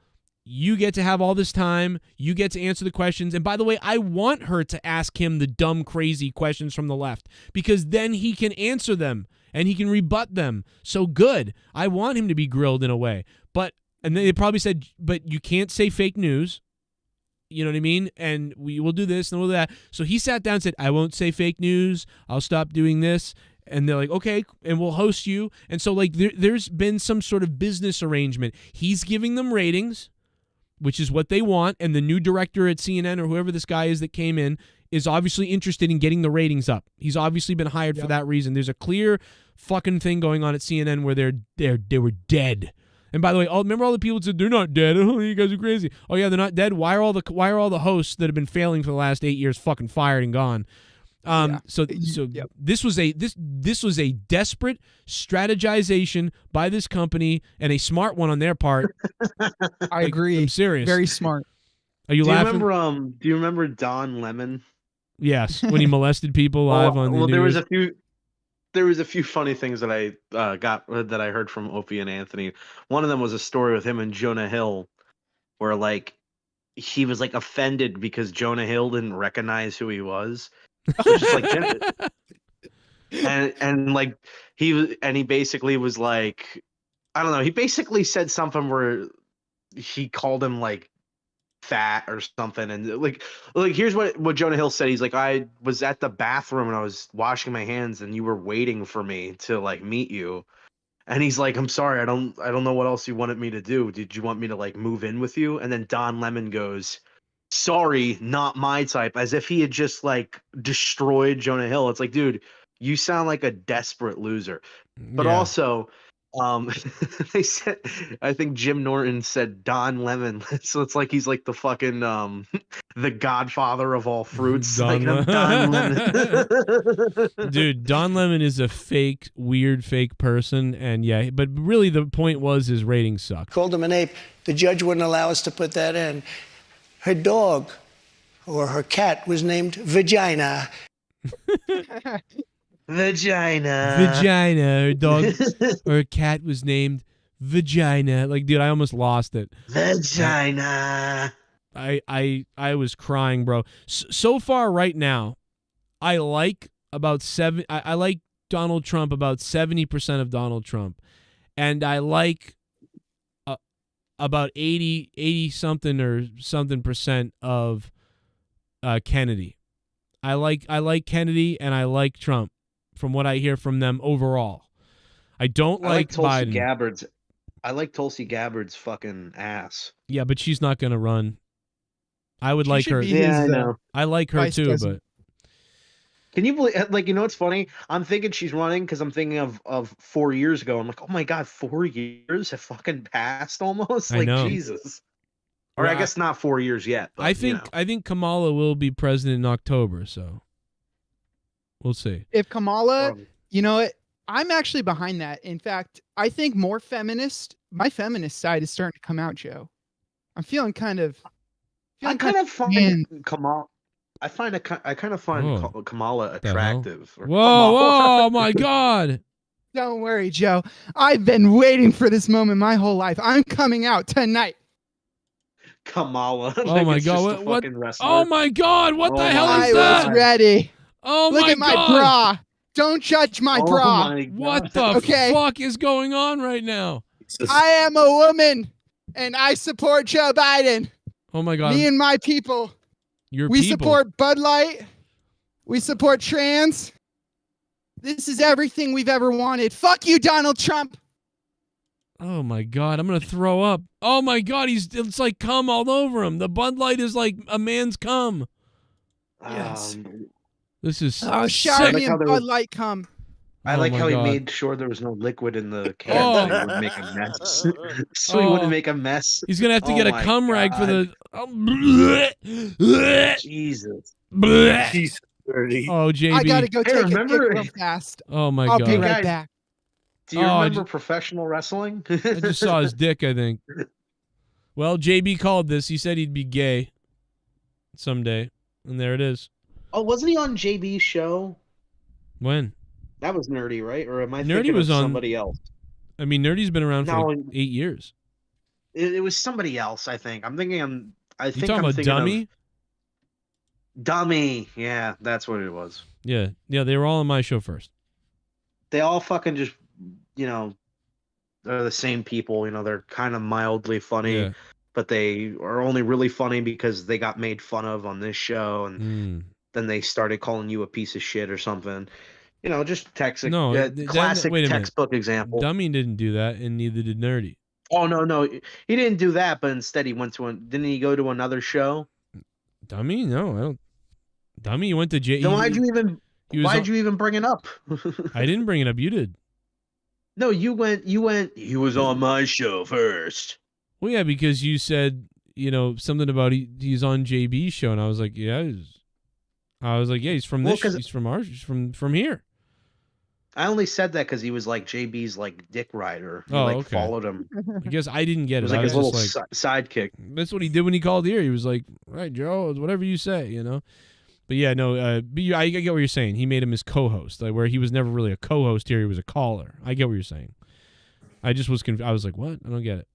Speaker 1: You get to have all this time. You get to answer the questions. And by the way, I want her to ask him the dumb, crazy questions from the left, because then he can answer them and he can rebut them. So good. I want him to be grilled in a way. And they probably said, but you can't say fake news. You know what I mean? And we will do this and we'll do that. So he sat down and said, I won't say fake news. I'll stop doing this. And they're like, okay, and we'll host you. And so, like, there's been some sort of business arrangement. He's giving them ratings, which is what they want, and the new director at CNN or whoever this guy is that came in is obviously interested in getting the ratings up. He's obviously been hired for that reason. There's a clear fucking thing going on at CNN where they were dead. And by the way, remember all the people that said they're not dead? Oh, you guys are crazy. Oh yeah, they're not dead. Why are all the hosts that have been failing for the last 8 years fucking fired and gone? So this was a desperate strategization by this company, and a smart one on their part.
Speaker 15: I agree.
Speaker 1: I'm serious.
Speaker 15: Very smart.
Speaker 1: Are you laughing?
Speaker 17: Do you remember Don Lemon?
Speaker 1: Yes, when he molested people live on the news.
Speaker 17: There was a few funny things that I heard from Opie and Anthony. One of them was a story with him and Jonah Hill, where like he was like offended because Jonah Hill didn't recognize who he was. Which is like, and like he basically was like, I don't know, he basically said something where he called him like fat or something, and like here's what Jonah Hill said. He's like, I was at the bathroom and I was washing my hands and you were waiting for me to like meet you, and he's like, I'm sorry, I don't know what else you wanted me to do. Did you want me to like move in with you? And then Don Lemon goes, sorry, not my type, as if he had just like destroyed Jonah Hill. It's like, dude, you sound like a desperate loser. But also, they said, I think Jim Norton said Don Lemon, so it's like he's like the fucking the godfather of all fruits. Don Lemon.
Speaker 1: Dude, Don Lemon is a weird fake person, and but really the point was his ratings suck.
Speaker 3: Called him an ape. The judge wouldn't allow us to put that in. Her dog or her cat was named Vagina.
Speaker 17: Vagina.
Speaker 1: Her dog or her cat was named Vagina. Like, dude, I almost lost it.
Speaker 17: Vagina.
Speaker 1: I was crying, bro. So far right now, I like I like Donald Trump about 70% of Donald Trump. And I like about 80 something or something percent of Kennedy. I like Kennedy and I like Trump. from what I hear from them overall. I don't like
Speaker 17: Tulsi
Speaker 1: Biden.
Speaker 17: Gabbard's. I like Tulsi Gabbard's fucking ass.
Speaker 1: Yeah, but she's not going to run. I would like her.
Speaker 17: Yeah, I know.
Speaker 1: I like her
Speaker 15: vice
Speaker 1: too,
Speaker 15: president.
Speaker 1: but
Speaker 17: Can you believe? Like, you know what's funny? I'm thinking she's running because I'm thinking of 4 years ago. I'm like, oh my god, 4 years have fucking passed almost.
Speaker 1: I
Speaker 17: Like
Speaker 1: know.
Speaker 17: Jesus. Or
Speaker 1: Well,
Speaker 17: I guess not 4 years yet. But,
Speaker 1: I think Kamala will be president in October, so we'll see.
Speaker 15: If Kamala, you know what? I'm actually behind that. In fact, I think more feminist. My feminist side is starting to come out, Joe. I'm feeling kind of.
Speaker 17: I kind of find Kamala. I kind of find
Speaker 1: Whoa.
Speaker 17: Kamala
Speaker 1: The hell?
Speaker 17: attractive. Or
Speaker 1: Whoa,
Speaker 17: Kamala.
Speaker 1: whoa, my God.
Speaker 15: Don't worry, Joe. I've been waiting for this moment my whole life. I'm coming out tonight.
Speaker 17: Kamala.
Speaker 1: Oh
Speaker 17: Like
Speaker 1: my
Speaker 17: it's
Speaker 1: God.
Speaker 17: just a
Speaker 1: What?
Speaker 17: fucking wrestler.
Speaker 1: Oh my God. What the
Speaker 17: Oh
Speaker 1: hell
Speaker 17: my
Speaker 1: is that?
Speaker 15: I was ready.
Speaker 1: Oh
Speaker 15: Look
Speaker 1: my
Speaker 15: at my
Speaker 1: God.
Speaker 15: bra. Don't judge my
Speaker 17: Oh
Speaker 15: bra.
Speaker 17: my God.
Speaker 1: What the
Speaker 15: Okay.
Speaker 1: fuck is going on right now?
Speaker 15: I am a woman, and I support Joe Biden.
Speaker 1: Oh my God.
Speaker 15: Me and my people.
Speaker 1: Your
Speaker 15: We
Speaker 1: people.
Speaker 15: support Bud Light. We support trans. This is everything we've ever wanted. Fuck you, Donald Trump.
Speaker 1: Oh my God. I'm going to throw up. Oh my God. It's like cum all over him. The Bud Light is like a man's cum.
Speaker 15: Yes.
Speaker 1: This is
Speaker 15: Oh, shower
Speaker 1: sick.
Speaker 15: me in Bud Light cum.
Speaker 17: I
Speaker 1: Oh
Speaker 17: like
Speaker 1: my
Speaker 17: how
Speaker 1: God.
Speaker 17: he made sure there was no liquid in the can
Speaker 1: Oh.
Speaker 17: so he wouldn't make a mess. So he wouldn't make a mess.
Speaker 1: He's going to have to
Speaker 17: Oh
Speaker 1: get a
Speaker 17: my
Speaker 1: cum rag for
Speaker 17: God.
Speaker 1: the...
Speaker 17: Jesus.
Speaker 12: He's dirty.
Speaker 1: Oh, JB.
Speaker 15: I gotta go
Speaker 17: Hey,
Speaker 15: take a
Speaker 17: remember-
Speaker 15: pic real fast.
Speaker 1: Oh my
Speaker 15: I'll
Speaker 1: God.
Speaker 15: be right
Speaker 17: guys.
Speaker 15: back.
Speaker 17: Do you
Speaker 1: Oh, I
Speaker 17: remember professional wrestling?
Speaker 1: I just saw his dick, I think. Well, JB called this. He said he'd be gay someday. And there it is.
Speaker 17: Oh, wasn't he on JB's show?
Speaker 1: When?
Speaker 17: That was Nerdy, right? Or am I
Speaker 1: Nerdy
Speaker 17: thinking
Speaker 1: was
Speaker 17: of
Speaker 1: on-
Speaker 17: somebody else?
Speaker 1: I mean, Nerdy's been around for
Speaker 17: No,
Speaker 1: like 8 years.
Speaker 17: It was somebody else, I think. I think
Speaker 1: You
Speaker 17: I'm
Speaker 1: talking about
Speaker 17: thinking
Speaker 1: Dummy?
Speaker 17: of Dummy. Yeah, that's what it was.
Speaker 1: Yeah. Yeah, they were all on my show first.
Speaker 17: They all fucking just, you know, they're the same people. You know, they're kind of mildly funny,
Speaker 1: Yeah.
Speaker 17: but they are only really funny because they got made fun of on this show, and then they started calling you a piece of shit or something. You know, just texting.
Speaker 1: No, then-
Speaker 17: classic
Speaker 1: wait a minute.
Speaker 17: textbook example.
Speaker 1: Dummy didn't do that, and neither did Nerdy.
Speaker 17: Oh no, he didn't do that, but instead he went to didn't he go to another show?
Speaker 1: Dummy? No, I don't. Dummy, you went to J.
Speaker 17: Then why'd you even
Speaker 1: was
Speaker 17: you even bring it up?
Speaker 1: I didn't bring it up. You did.
Speaker 17: No, you went. He was on my show first.
Speaker 1: Well, yeah, because you said, you know, something about he's on JB's show, and I was like, yeah. I was like, yeah, he's from
Speaker 17: Well,
Speaker 1: this.
Speaker 17: 'cause-
Speaker 1: He's from ours. He's from here.
Speaker 17: I only said that because he was like JB's like dick rider. He
Speaker 1: Oh,
Speaker 17: like
Speaker 1: okay.
Speaker 17: followed him.
Speaker 1: I guess I didn't get
Speaker 17: It
Speaker 1: it.
Speaker 17: was like
Speaker 1: I was
Speaker 17: his little
Speaker 1: just like,
Speaker 17: sidekick.
Speaker 1: that's what he did when he called here. He was like, right, Joe, whatever you say, you know. But yeah, no, I get what you're saying. He made him his co-host, like where he was never really a co-host here. He was a caller. I get what you're saying. I just was confused. I was like, what? I don't get it.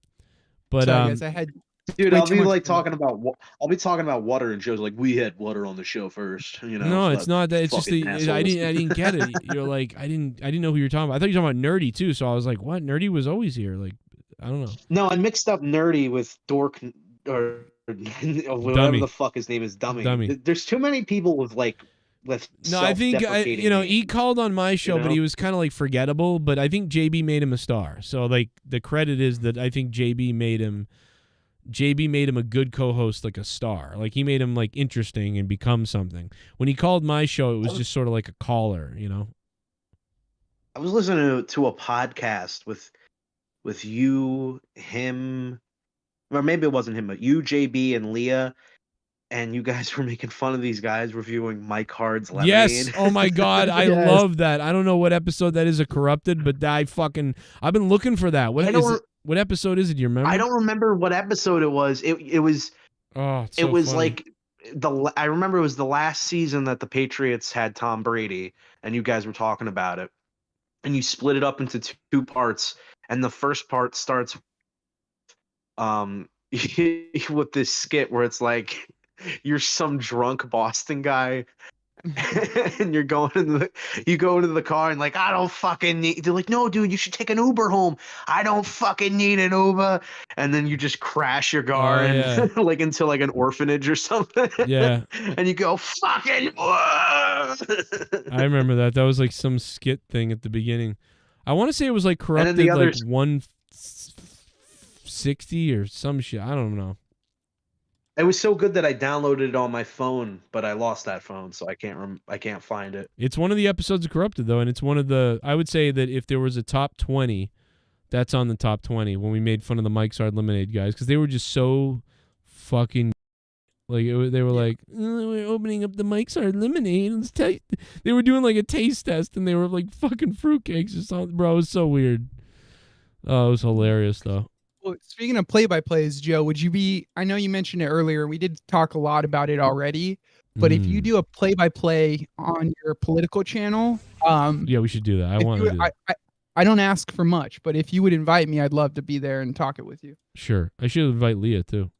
Speaker 1: But
Speaker 15: Sorry, guys, I had
Speaker 17: Dude,
Speaker 15: way
Speaker 17: I'll
Speaker 15: too
Speaker 17: be
Speaker 15: much
Speaker 17: like
Speaker 15: fun.
Speaker 17: talking about I'll be talking about water, and Joe's like, we had water on the show first. You know.
Speaker 1: no,
Speaker 17: so
Speaker 1: it's not that. It's just
Speaker 17: fucking
Speaker 1: I
Speaker 17: assholes.
Speaker 1: didn't get it. You're like, I didn't know who you're talking about. I thought you were talking about Nerdy too. So I was like, what? Nerdy was always here. Like, I don't know.
Speaker 17: No, I mixed up Nerdy with Dork or whatever
Speaker 1: Dummy.
Speaker 17: the fuck his name is. Dummy.
Speaker 1: Dummy.
Speaker 17: There's too many people with
Speaker 1: No, I think
Speaker 17: self-deprecating
Speaker 1: you know,
Speaker 17: names,
Speaker 1: he called on my show,
Speaker 17: you
Speaker 1: but
Speaker 17: know?
Speaker 1: he was kind of like forgettable. But I think JB made him a star. So like the credit is that I think JB made him a good co-host, like a star. Like he made him like interesting and become something. When he called my show, it was just sort of like a caller, you know.
Speaker 17: I was listening to a podcast with you, him, or maybe it wasn't him, but you, JB, and Leah, and you guys were making fun of these guys reviewing Mike Hard's Lemonade.
Speaker 1: Yes. Oh my God, I
Speaker 15: Yes.
Speaker 1: love that. I don't know what episode that is of Corrupted, but I've been looking for that. What
Speaker 17: I
Speaker 1: is
Speaker 17: don't-
Speaker 1: it? What episode is it? Do you remember?
Speaker 17: I don't remember what episode it was. It was
Speaker 1: Oh, it's
Speaker 17: it
Speaker 1: so
Speaker 17: was
Speaker 1: funny.
Speaker 17: like I remember it was the last season that the Patriots had Tom Brady, and you guys were talking about it, and you split it up into two parts, and the first part starts with this skit where it's like you're some drunk Boston guy and you go into the car and like, I don't fucking need, they're like, no dude, you should take an Uber home. I don't fucking need an Uber. And then you just crash your car
Speaker 1: Oh, yeah.
Speaker 17: and like into like an orphanage or something.
Speaker 1: Yeah.
Speaker 17: And you go fucking
Speaker 1: I remember that. That was like some skit thing at the beginning. I want to say it was like
Speaker 17: then
Speaker 1: corrupted
Speaker 17: the
Speaker 1: like
Speaker 17: others-
Speaker 1: 160 or some shit. I don't know.
Speaker 17: It was so good that I downloaded it on my phone, but I lost that phone, so I can't find it.
Speaker 1: It's one of the episodes of Corrupted though, and it's one of the. I would say that if there was a top 20, that's on the top 20 when we made fun of the Mike's Hard Lemonade guys because they were just so fucking. Like they were like, we're opening up the Mike's Hard Lemonade. Let's taste. They were doing like a taste test, and they were like fucking fruitcakes or something. Bro, it was so weird. Oh, it was hilarious though.
Speaker 15: Well, speaking of play-by-plays, Joe, would you be? I know you mentioned it earlier. We did talk a lot about it already. But if you do a play-by-play on your political channel,
Speaker 1: yeah, we should do that. I want to do that.
Speaker 15: I don't ask for much, but if you would invite me, I'd love to be there and talk it with you.
Speaker 1: Sure, I should invite Leah too.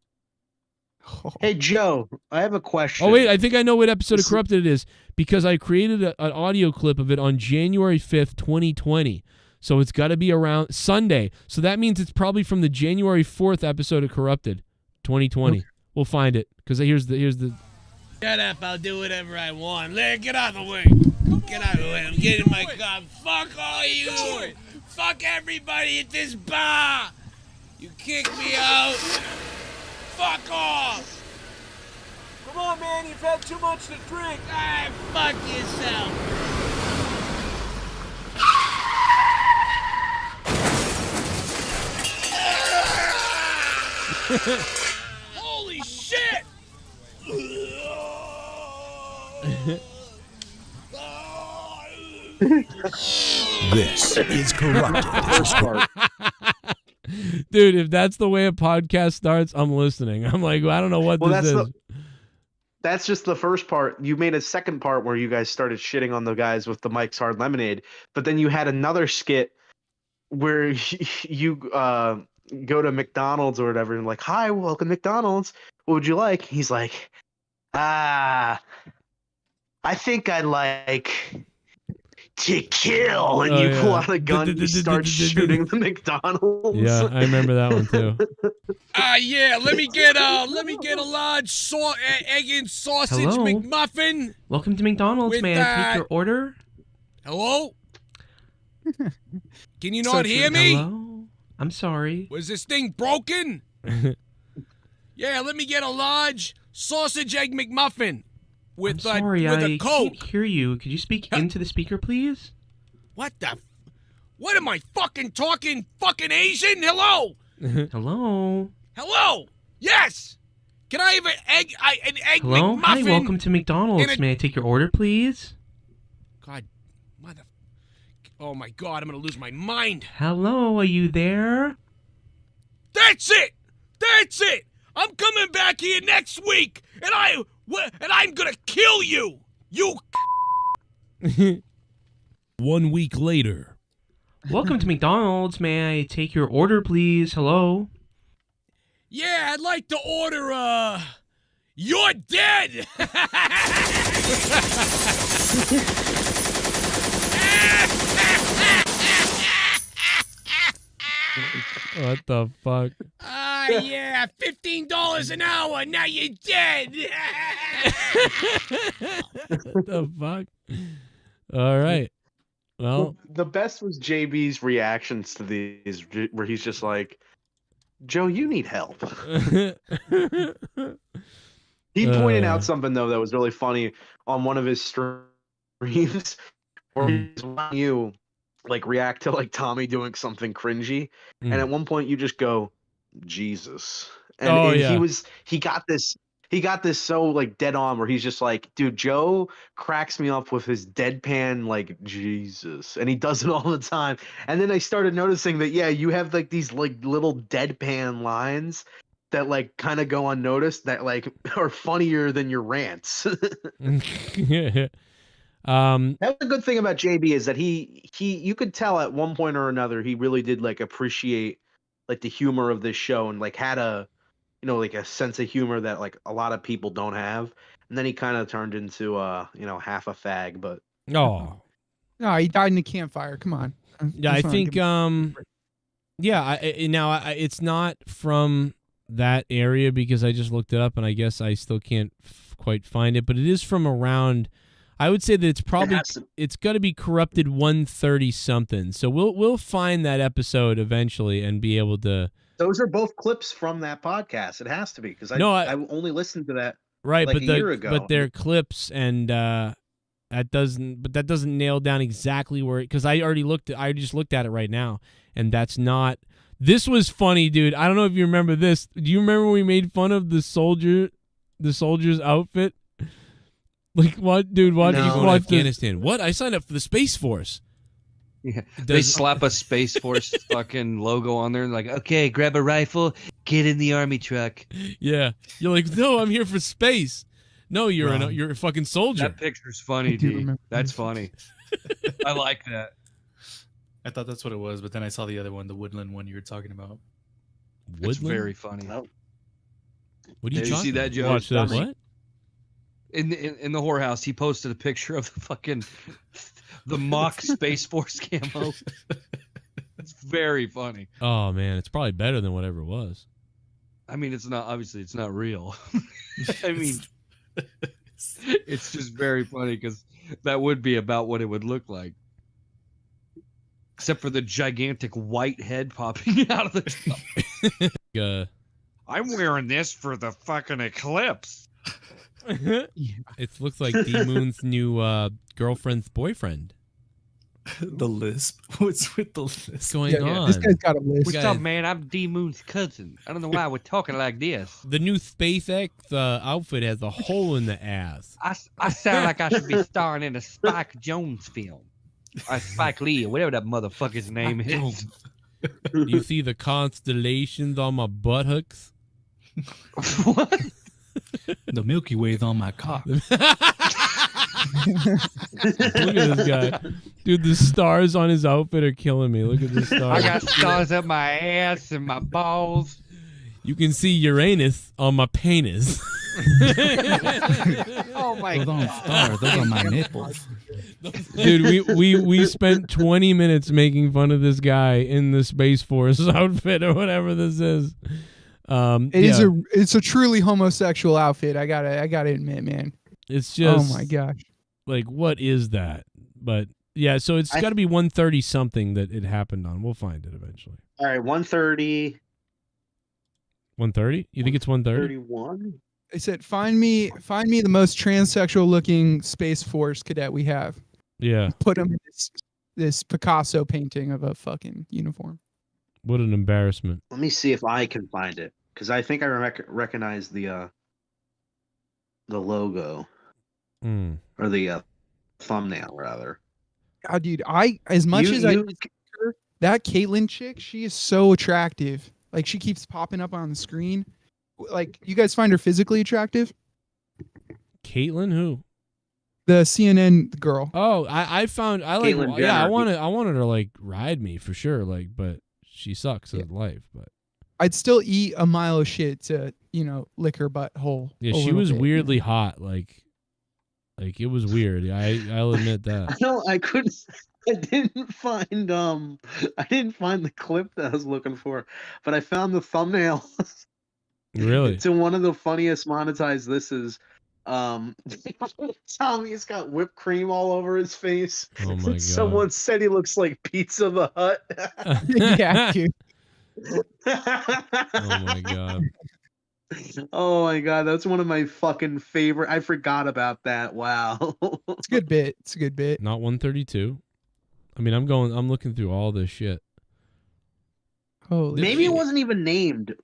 Speaker 17: Hey, Joe, I have a question.
Speaker 1: Oh, wait, I think I know what episode of Corrupted it is because I created an audio clip of it on January 5th, 2020. So it's got to be around Sunday. So that means it's probably from the January 4th episode of Corrupted, 2020. Okay. We'll find it because here's the.
Speaker 19: Shut up, I'll do whatever I want. Leah, get out of the way. Get out of the way. I'm getting my car. Fuck all you. Fuck everybody at this bar. You kick me out. Fuck off! Come on, man, you've had too much to drink. Ah, fuck yourself. Holy shit!
Speaker 4: This is Corrupted. First part.
Speaker 1: Dude, if that's the way a podcast starts, I'm listening. I'm like, I don't know what this is.
Speaker 17: That's just the first part. You made a second part where you guys started shitting on the guys with the Mike's Hard Lemonade, but then you had another skit where you go to McDonald's or whatever and like, hi, welcome to McDonald's. What would you like? He's like, I think I'd like to kill, and you pull out a gun and you start shooting the McDonald's.
Speaker 1: Yeah, I remember that one too.
Speaker 19: Yeah, let me get a large egg and sausage
Speaker 20: Hello?
Speaker 19: McMuffin.
Speaker 20: Welcome to McDonald's.
Speaker 19: With
Speaker 20: May I take your order?
Speaker 19: Hello? Can you not hear me?
Speaker 20: Hello? I'm sorry.
Speaker 19: Was this thing broken? Yeah, let me get a large sausage egg McMuffin. With
Speaker 20: I'm sorry,
Speaker 19: with
Speaker 20: I
Speaker 19: a Coke.
Speaker 20: can't hear you. Could you speak into the speaker, please?
Speaker 19: What the? What am I fucking talking? Fucking Asian? Hello?
Speaker 20: Hello?
Speaker 19: Hello? Yes. Can I have an egg
Speaker 20: Hello?
Speaker 19: McMuffin?
Speaker 20: Hi, welcome to McDonald's. May I take your order, please?
Speaker 19: God, mother. Oh my God, I'm gonna lose my mind.
Speaker 20: Hello, are you there?
Speaker 19: That's it. That's it. I'm coming back here next week, and I'm gonna kill you. You.
Speaker 1: 1 week later.
Speaker 20: Welcome to McDonald's. May I take your order, please? Hello?
Speaker 19: Yeah, I'd like to order, You're dead!
Speaker 1: What the fuck?
Speaker 19: Yeah, $15 an hour, now you're dead!
Speaker 1: What the fuck? All right. Well,
Speaker 17: the best was JB's reactions to these, where he's just like, Joe, you need help. He pointed out something, though, that was really funny on one of his streams where he's watching you like react to like Tommy doing something cringy. And at one point you just go, Jesus. And, he got this so like dead on where he's just like, dude, Joe cracks me up with his deadpan like Jesus, and he does it all the time. And then I started noticing that you have like these like little deadpan lines that like kind of go unnoticed that like are funnier than your rants. That's the good thing about JB is that he you could tell at one point or another he really did like appreciate like the humor of this show and like had a like a sense of humor that like a lot of people don't have. And then he kind of turned into half a fag, but
Speaker 1: no,
Speaker 15: he died in a campfire. Come on.
Speaker 1: Yeah, I think it's not from that area because I just looked it up and I guess I still can't quite find it, but it is from around. I would say that it's probably it's got to be corrupted 130 something. So we'll find that episode eventually and be able to.
Speaker 17: Those are both clips from that podcast. It has to be because I only listened to that
Speaker 1: right,
Speaker 17: like
Speaker 1: but
Speaker 17: a year ago.
Speaker 1: But they're clips, and that doesn't nail down exactly where because I just looked at it right now, and that's not. This was funny, dude. I don't know if you remember this. Do you remember when we made fun of the soldier's outfit? Like what, dude? What?
Speaker 19: No.
Speaker 1: You
Speaker 19: Going to
Speaker 1: watch
Speaker 19: Afghanistan. What? I signed up for the Space Force.
Speaker 21: Yeah. They slap a Space Force fucking logo on there and like, okay, grab a rifle, get in the army truck.
Speaker 1: Yeah. You're like, no, I'm here for space. No, you're a fucking soldier.
Speaker 21: That picture's funny, D. That's funny. I like that.
Speaker 22: I thought that's what it was, but then I saw the other one, the woodland one you were talking about.
Speaker 1: Woodland?
Speaker 21: It's very funny.
Speaker 1: What are
Speaker 21: Did you see that, Joe?
Speaker 1: Watch this. What?
Speaker 21: In the whorehouse, he posted a picture of the mock Space Force camo. It's very funny.
Speaker 1: Oh man, it's probably better than whatever it was.
Speaker 21: I mean, it's not real. I mean, it's just very funny because that would be about what it would look like. Except for the gigantic white head popping out of the top. I'm wearing this for the fucking eclipse.
Speaker 1: It looks like D Moon's new girlfriend's boyfriend.
Speaker 22: The lisp. What's with the lisp?
Speaker 1: What's going on?
Speaker 15: This guy's got a list.
Speaker 21: What's up, man? I'm D Moon's cousin. I don't know why we're talking like this.
Speaker 1: The new SpaceX outfit has a hole in the ass.
Speaker 21: I sound like I should be starring in a Spike Jones film. Or Spike Lee, or whatever that motherfucker's name is.
Speaker 1: You see the constellations on my butthooks?
Speaker 21: What?
Speaker 22: The Milky Way's on my cock.
Speaker 1: Look at this guy. Dude, the stars on his outfit are killing me. Look at the stars.
Speaker 21: I got stars up my ass and my balls.
Speaker 1: You can see Uranus on my penis.
Speaker 21: Oh my
Speaker 22: God. Those aren't stars. Those are my nipples.
Speaker 1: Dude, we spent 20 minutes making fun of this guy in the Space Force outfit or whatever this is.
Speaker 15: It's a truly homosexual outfit. I gotta admit, man.
Speaker 1: It's just
Speaker 15: oh my gosh.
Speaker 1: Like, what is that? But yeah, so it's got to be 130 something that it happened on. We'll find it eventually.
Speaker 17: All right, 130.
Speaker 1: 130? You think it's 130?
Speaker 17: 31.
Speaker 15: They said, "Find me the most transsexual looking Space Force cadet we have."
Speaker 1: Yeah.
Speaker 15: Put him in this Picasso painting of a fucking uniform.
Speaker 1: What an embarrassment.
Speaker 17: Let me see if I can find it because I think I recognize the logo or the thumbnail rather.
Speaker 15: God, dude, as much as I her, that Caitlyn chick, she is so attractive. Like she keeps popping up on the screen. Like, you guys find her physically attractive?
Speaker 1: Caitlyn, who?
Speaker 15: The CNN girl.
Speaker 1: Oh, I found I like
Speaker 17: Caitlyn
Speaker 1: yeah, I
Speaker 17: Jenner.
Speaker 1: wanted her to like ride me for sure, like, but she sucks in life, but
Speaker 15: I'd still eat a mile of shit to, lick her butthole.
Speaker 1: yeah, she was weirdly hot, like it was weird. I'll admit that.
Speaker 17: I didn't find the clip that I was looking for, but I found the thumbnail.
Speaker 1: Really?
Speaker 17: To one of the funniest monetized this is Tommy's got whipped cream all over his face.
Speaker 1: Oh my God.
Speaker 17: Someone said he looks like Pizza the Hut.
Speaker 15: Yeah, dude.
Speaker 1: Oh my God.
Speaker 17: Oh my God, that's one of my fucking favorite. I forgot about that. Wow.
Speaker 15: It's a good bit. It's a good bit.
Speaker 1: Not 132. I mean, I'm looking through all this shit.
Speaker 15: Holy
Speaker 17: Maybe
Speaker 15: shit.
Speaker 17: it wasn't even named.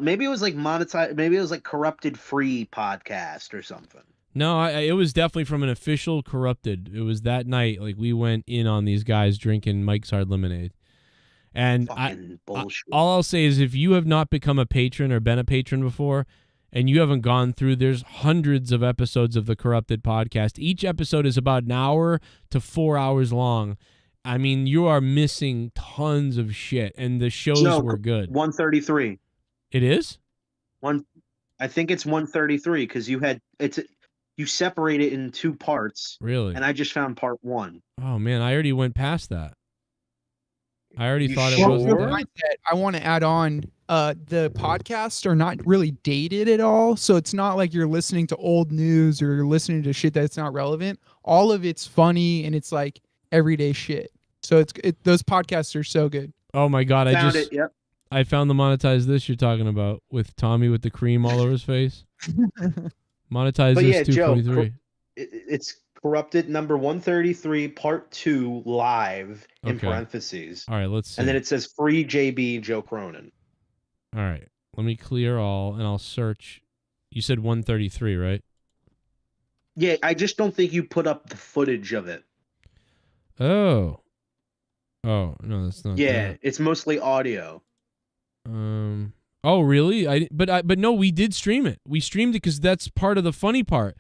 Speaker 17: Maybe it was like monetized. Maybe it was like Corrupted Free podcast or something.
Speaker 1: No, it was definitely from an official Corrupted. It was that night, like we went in on these guys drinking Mike's Hard Lemonade. And all I'll say is if you have not become a patron or been a patron before and you haven't gone through, there's hundreds of episodes of the Corrupted podcast. Each episode is about an hour to 4 hours long. I mean, you are missing tons of shit, and the shows were good.
Speaker 17: 133.
Speaker 1: It is?
Speaker 17: I think it's 133 because you separate it in two parts.
Speaker 1: Really?
Speaker 17: And I just found part one.
Speaker 1: Oh man, I already went past that. I already thought it
Speaker 15: Well,
Speaker 1: wasn't
Speaker 15: for the
Speaker 1: that.
Speaker 15: mindset, I want to add on the podcasts are not really dated at all. So it's not like you're listening to old news or you're listening to shit that's not relevant. All of it's funny and it's like everyday shit. So those podcasts are so good.
Speaker 1: Oh my God.
Speaker 17: Yep.
Speaker 1: I found the monetize this you're talking about with Tommy with the cream all over his face. Monetize
Speaker 17: But
Speaker 1: this
Speaker 17: yeah, Joe,
Speaker 1: 243.
Speaker 17: it's Corrupted number 133, part 2, live in
Speaker 1: Okay.
Speaker 17: parentheses.
Speaker 1: All right, let's see.
Speaker 17: And then it says free JB Joe Cronin.
Speaker 1: All right. Let me clear all and I'll search. You said 133, right?
Speaker 17: Yeah, I just don't think you put up the footage of it.
Speaker 1: Oh. Oh, no, that's not
Speaker 17: Yeah,
Speaker 1: that.
Speaker 17: it's mostly audio.
Speaker 1: Oh, really? But no, we did stream it. We streamed it because that's part of the funny part.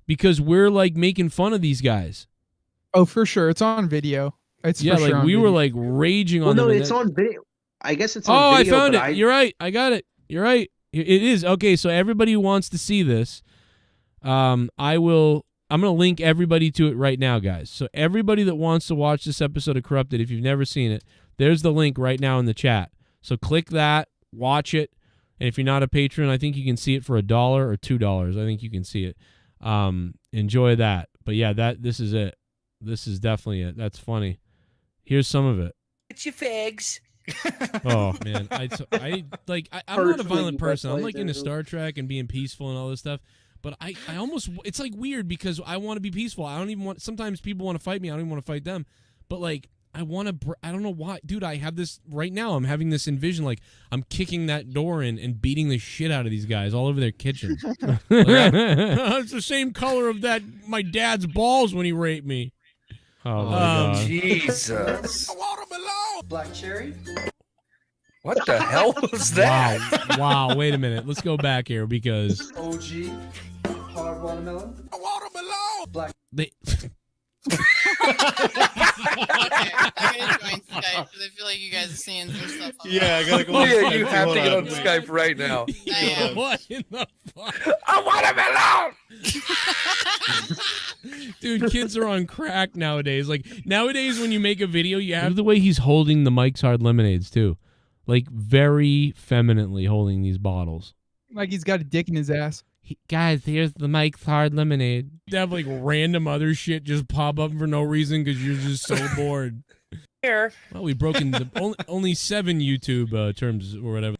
Speaker 1: Because we're like making fun of these guys.
Speaker 15: Oh, for sure. It's on video. It's
Speaker 1: Yeah,
Speaker 15: for
Speaker 1: like
Speaker 15: sure on
Speaker 1: we
Speaker 15: video.
Speaker 1: were like raging on
Speaker 17: Well, no,
Speaker 1: them.
Speaker 17: it's on video. I guess it's on
Speaker 1: Oh,
Speaker 17: video.
Speaker 1: I found
Speaker 17: but
Speaker 1: it. You're right. I got it. You're right. It is. Okay, so everybody who wants to see this, I'm going to link everybody to it right now, guys. So everybody that wants to watch this episode of Corrupted, if you've never seen it, there's the link right now in the chat. So click that, watch it, and if you're not a patron, I think you can see it for $1 or $2. I think you can see it. Enjoy that. But yeah, this is it. This is definitely it. That's funny. Here's some of it.
Speaker 19: It's your fags.
Speaker 1: Oh man, I'm not a violent person. I'm like into Star Trek and being peaceful and all this stuff. But I almost, it's like weird because I want to be peaceful. I don't even want. Sometimes people want to fight me. I don't even want to fight them. But like I want to. I don't know why, dude. I have this right now. I'm having this envision like I'm kicking that door in and beating the shit out of these guys all over their kitchen. It's the same color of my dad's balls when he raped me. Oh my God.
Speaker 19: Jesus.
Speaker 6: Black cherry.
Speaker 19: What the hell was that?
Speaker 1: Wow. Wait a minute. Let's go back here because
Speaker 6: OG. Hard watermelon. Black.
Speaker 1: they.
Speaker 9: Okay, I gotta join Skype because I feel like you guys are seeing some stuff.
Speaker 19: Yeah, I gotta go. Yeah, you have to get on Skype right now.
Speaker 1: What in the fuck?
Speaker 19: I want
Speaker 1: melon. Dude, kids are on crack nowadays. Like nowadays, when you make a video, you have the way he's holding the Mike's Hard Lemonades too, like very femininely holding these bottles.
Speaker 15: Like he's got a dick in his ass.
Speaker 1: Guys, here's the Mike's Hard Lemonade. They have like random other shit just pop up for no reason because you're just so bored.
Speaker 19: Here.
Speaker 1: Well, we've broken only 7 YouTube terms or whatever.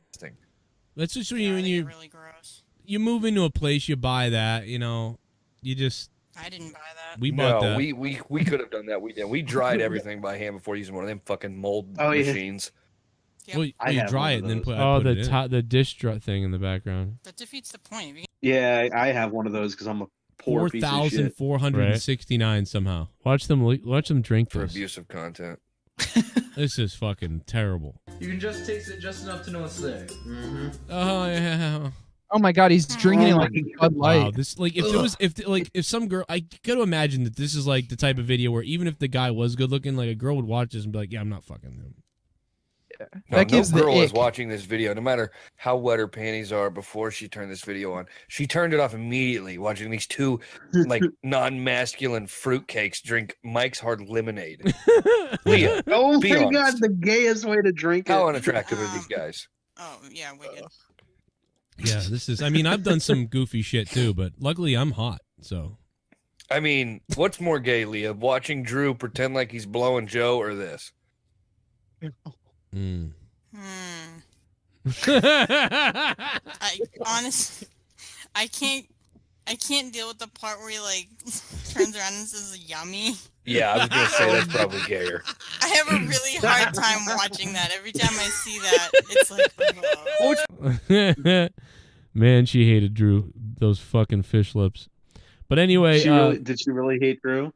Speaker 1: That's just when you
Speaker 9: really gross.
Speaker 1: You move into a place, you buy that, you know, you just.
Speaker 9: I didn't buy that.
Speaker 1: We bought that.
Speaker 19: We could have done that. We did. We dried everything by hand before using one of them fucking mold
Speaker 17: Oh, yeah.
Speaker 19: machines.
Speaker 1: Well, you dry it and then put. The dish drut thing in the background.
Speaker 9: That defeats the point.
Speaker 17: Yeah, I have one of those because I'm a poor piece of shit.
Speaker 1: 4,469 somehow. Watch them drink
Speaker 19: For
Speaker 1: this.
Speaker 19: abusive content.
Speaker 1: This is fucking terrible.
Speaker 6: You can just taste it just enough to know it's there. Mm-hmm.
Speaker 1: Oh yeah.
Speaker 15: Oh my God, he's drinking it like Bud Light.
Speaker 1: Wow, this like if some girl, I gotta imagine that this is like the type of video where even if the guy was good looking, like a girl would watch this and be like, yeah, I'm not fucking him.
Speaker 19: No,
Speaker 15: That gives
Speaker 19: no
Speaker 15: the
Speaker 19: girl is
Speaker 15: ick.
Speaker 19: watching this video, no matter how wet her panties are before she turned this video on. She turned it off immediately watching these two like non-masculine fruitcakes drink Mike's Hard Lemonade. Leah,
Speaker 17: Oh
Speaker 19: be
Speaker 17: my
Speaker 19: honest.
Speaker 17: God, the gayest way to drink it.
Speaker 19: How unattractive are these guys?
Speaker 9: Oh yeah, wicked.
Speaker 1: Yeah, this is. I mean, I've done some goofy shit too, but luckily I'm hot. So.
Speaker 19: I mean, what's more gay, Leah? Watching Drew pretend like he's blowing Joe or this?
Speaker 9: I honestly, I can't deal with the part where he like turns around and says "yummy."
Speaker 19: Yeah, I was gonna say that's probably gayer.
Speaker 9: I have a really hard time watching that. Every time I see that, it's like.
Speaker 1: Man, she hated Drew. Those fucking fish lips. But anyway,
Speaker 17: did she really hate Drew?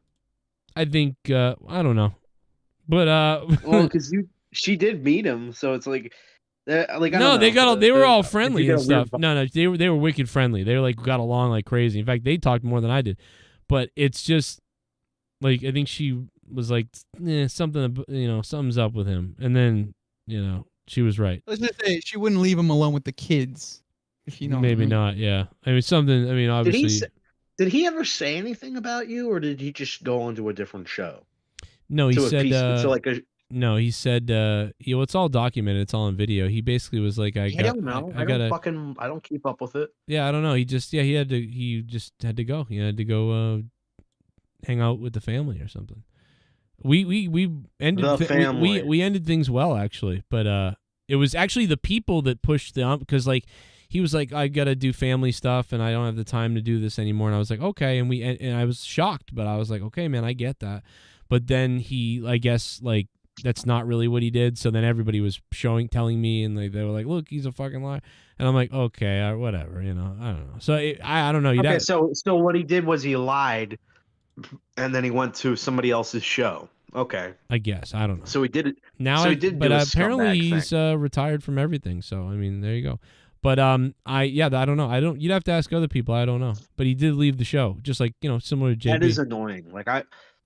Speaker 1: I think I don't know, but
Speaker 17: well, because she did meet him, so it's like, I don't
Speaker 1: no,
Speaker 17: know.
Speaker 1: they were all friendly
Speaker 17: Did you
Speaker 1: and
Speaker 17: get a weird
Speaker 1: stuff. No, they were wicked friendly. They were like got along like crazy. In fact, they talked more than I did. But it's just like I think she was like something, something's up with him, and then she was right.
Speaker 15: Let's just say she wouldn't leave him alone with the kids. If you know,
Speaker 1: Maybe
Speaker 15: what I mean.
Speaker 1: not. Yeah, I mean something. I mean, obviously.
Speaker 17: Did he ever say anything about you, or did he just go on to a different show?
Speaker 1: No, he said. No, he said, it's all documented. It's all on video. He basically was like, I
Speaker 17: don't know. I don't keep up with it.
Speaker 1: Yeah, I don't know. He just he just had to go. He had to go hang out with the family or something. We ended we ended things well, actually, but it was actually the people that pushed the because like he was like, I gotta do family stuff and I don't have the time to do this anymore, and I was like, okay, and I was shocked, but I was like, okay, man, I get that. But then he, I guess, like, that's not really what he did. So then everybody was telling me, and they were like, look, he's a fucking liar. And I'm like, okay, whatever, I don't know. So I don't know.
Speaker 17: Okay, so what he did was he lied, and then he went to somebody else's show. Okay,
Speaker 1: I guess, I don't know.
Speaker 17: So he did it
Speaker 1: now.
Speaker 17: So he did,
Speaker 1: but apparently he's retired from everything. So I mean, there you go. But I don't know. You'd have to ask other people. I don't know. But he did leave the show, just like similar to JB.
Speaker 17: That is annoying.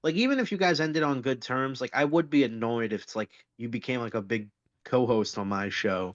Speaker 17: Like even if you guys ended on good terms, like I would be annoyed if it's like you became like a big co-host on my show,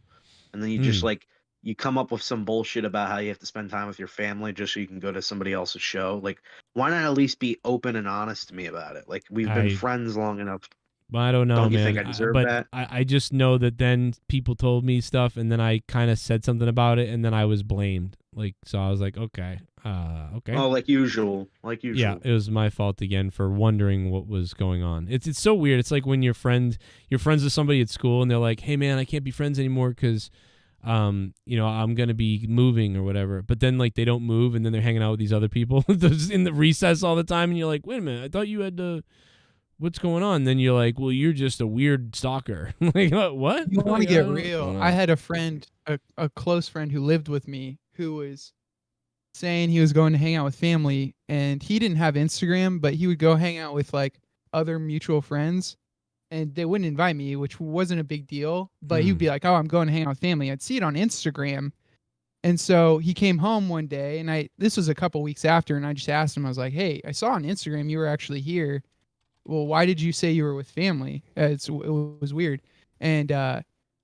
Speaker 17: and then you just like you come up with some bullshit about how you have to spend time with your family just so you can go to somebody else's show. Like, why not at least be open and honest to me about it? Like, we've been friends long enough.
Speaker 1: I don't know,
Speaker 17: Don't you
Speaker 1: man.
Speaker 17: think I deserve
Speaker 1: but
Speaker 17: that?
Speaker 1: I just know that then people told me stuff, and then I kind of said something about it, and then I was blamed. Like, so I was like, okay.
Speaker 17: Oh, like usual.
Speaker 1: Yeah, it was my fault again for wondering what was going on. It's so weird. It's like when you're friends with somebody at school, and they're like, hey, man, I can't be friends anymore because, I'm going to be moving or whatever. But then, like, they don't move, and then they're hanging out with these other people in the recess all the time, and you're like, wait a minute, I thought you had to... What's going on? Then you're like, well, you're just a weird stalker. Like, what?
Speaker 15: You want to get real. I had a friend, a close friend who lived with me, who was saying he was going to hang out with family, and he didn't have Instagram, but he would go hang out with like other mutual friends, and they wouldn't invite me, which wasn't a big deal. But he would be like, oh, I'm going to hang out with family. I'd see it on Instagram. And so he came home one day, and this was a couple weeks after, and I just asked him, I was like, hey, I saw on Instagram you were actually here. Well, why did you say you were with family? It was weird. And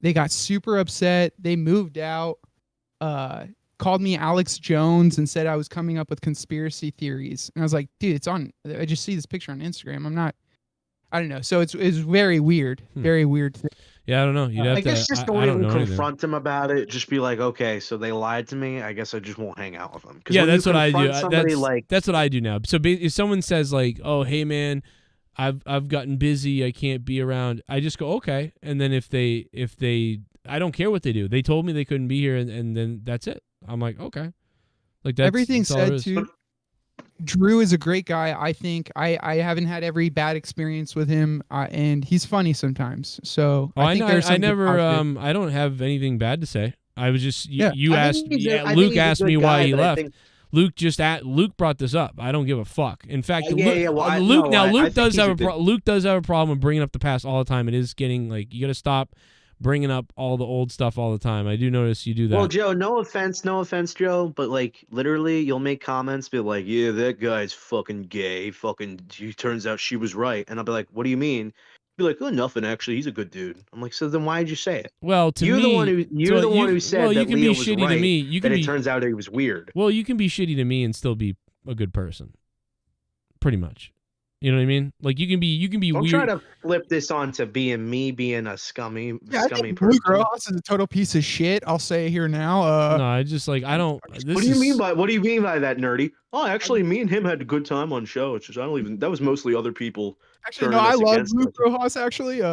Speaker 15: they got super upset. They moved out, called me Alex Jones, and said I was coming up with conspiracy theories. And I was like, dude, I just see this picture on Instagram. I don't know. So it's very weird. Very weird thing.
Speaker 1: Yeah, I don't know.
Speaker 17: I guess just don't even confront him about it. Just be like, okay, so they lied to me. I guess I just won't hang out with them.
Speaker 1: Yeah, that's what I do. That's what I do now. So if someone says like, oh, hey, man, I've gotten busy, I can't be around, I just go, okay. And then if they I don't care what they do. They told me they couldn't be here, and then that's it. I'm like, okay. Like that's
Speaker 15: everything
Speaker 1: that's all there
Speaker 15: said
Speaker 1: is.
Speaker 15: too. Drew is a great guy. I think I haven't had every bad experience with him, and he's funny sometimes. So I think there's something positive.
Speaker 1: I don't have anything bad to say. I was just
Speaker 15: Yeah.
Speaker 1: Luke asked me why he left. Luke brought this up. I don't give a fuck. In fact, Luke does have a problem with bringing up the past all the time. It is getting like, you got to stop bringing up all the old stuff all the time. I do notice you do that.
Speaker 17: Well, Joe, no offense, Joe, but like literally, you'll make comments, be like, "Yeah, that guy's fucking gay. He turns out she was right," and I'll be like, "What do you mean?" Be like, "Oh, nothing. Actually, he's a good dude." I'm like, "So then why did you say it?"
Speaker 1: Well,
Speaker 17: you're the one who said that Leah was right.
Speaker 1: To me.
Speaker 17: It turns out he was weird.
Speaker 1: Well, you can be shitty to me and still be a good person. Pretty much. You know what I mean? Like you can be
Speaker 17: Don't
Speaker 1: weird.
Speaker 17: try to flip this on to being a scummy
Speaker 15: I think
Speaker 17: person.
Speaker 15: Luke Rojas is a total piece of shit. I'll say here now.
Speaker 1: No, I just like I don't.
Speaker 17: What do you mean by that, nerdy? Oh, actually, me and him had a good time on show. It's just that was mostly other people.
Speaker 15: Actually, no, I love Luke Rojas. Actually,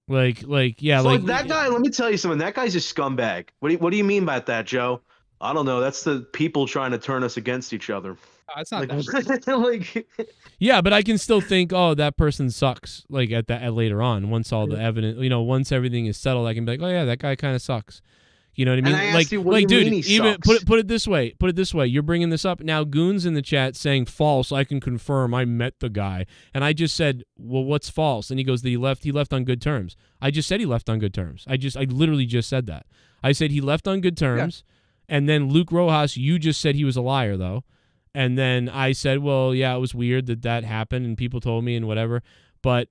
Speaker 1: like
Speaker 17: that guy. Let me tell you something. That guy's a scumbag. What do you mean by that, Joe? I don't know. That's the people trying to turn us against each other.
Speaker 15: It's not
Speaker 1: Yeah, but I can still think, oh, that person sucks. Like at later on, once all the evidence, once everything is settled, I can be like, oh yeah, that guy kind of sucks. You know what I mean?
Speaker 17: And I asked you, what do you mean he
Speaker 1: even
Speaker 17: sucks?
Speaker 1: put it this way. You're bringing this up now. Goons in the chat saying false. I can confirm. I met the guy, and I just said, well, what's false? And he goes, that he left on good terms. I just said he left on good terms. I literally just said that. I said he left on good terms, and then Luke Rojas, you just said he was a liar though. And then I said, well, yeah, it was weird that happened and people told me and whatever. But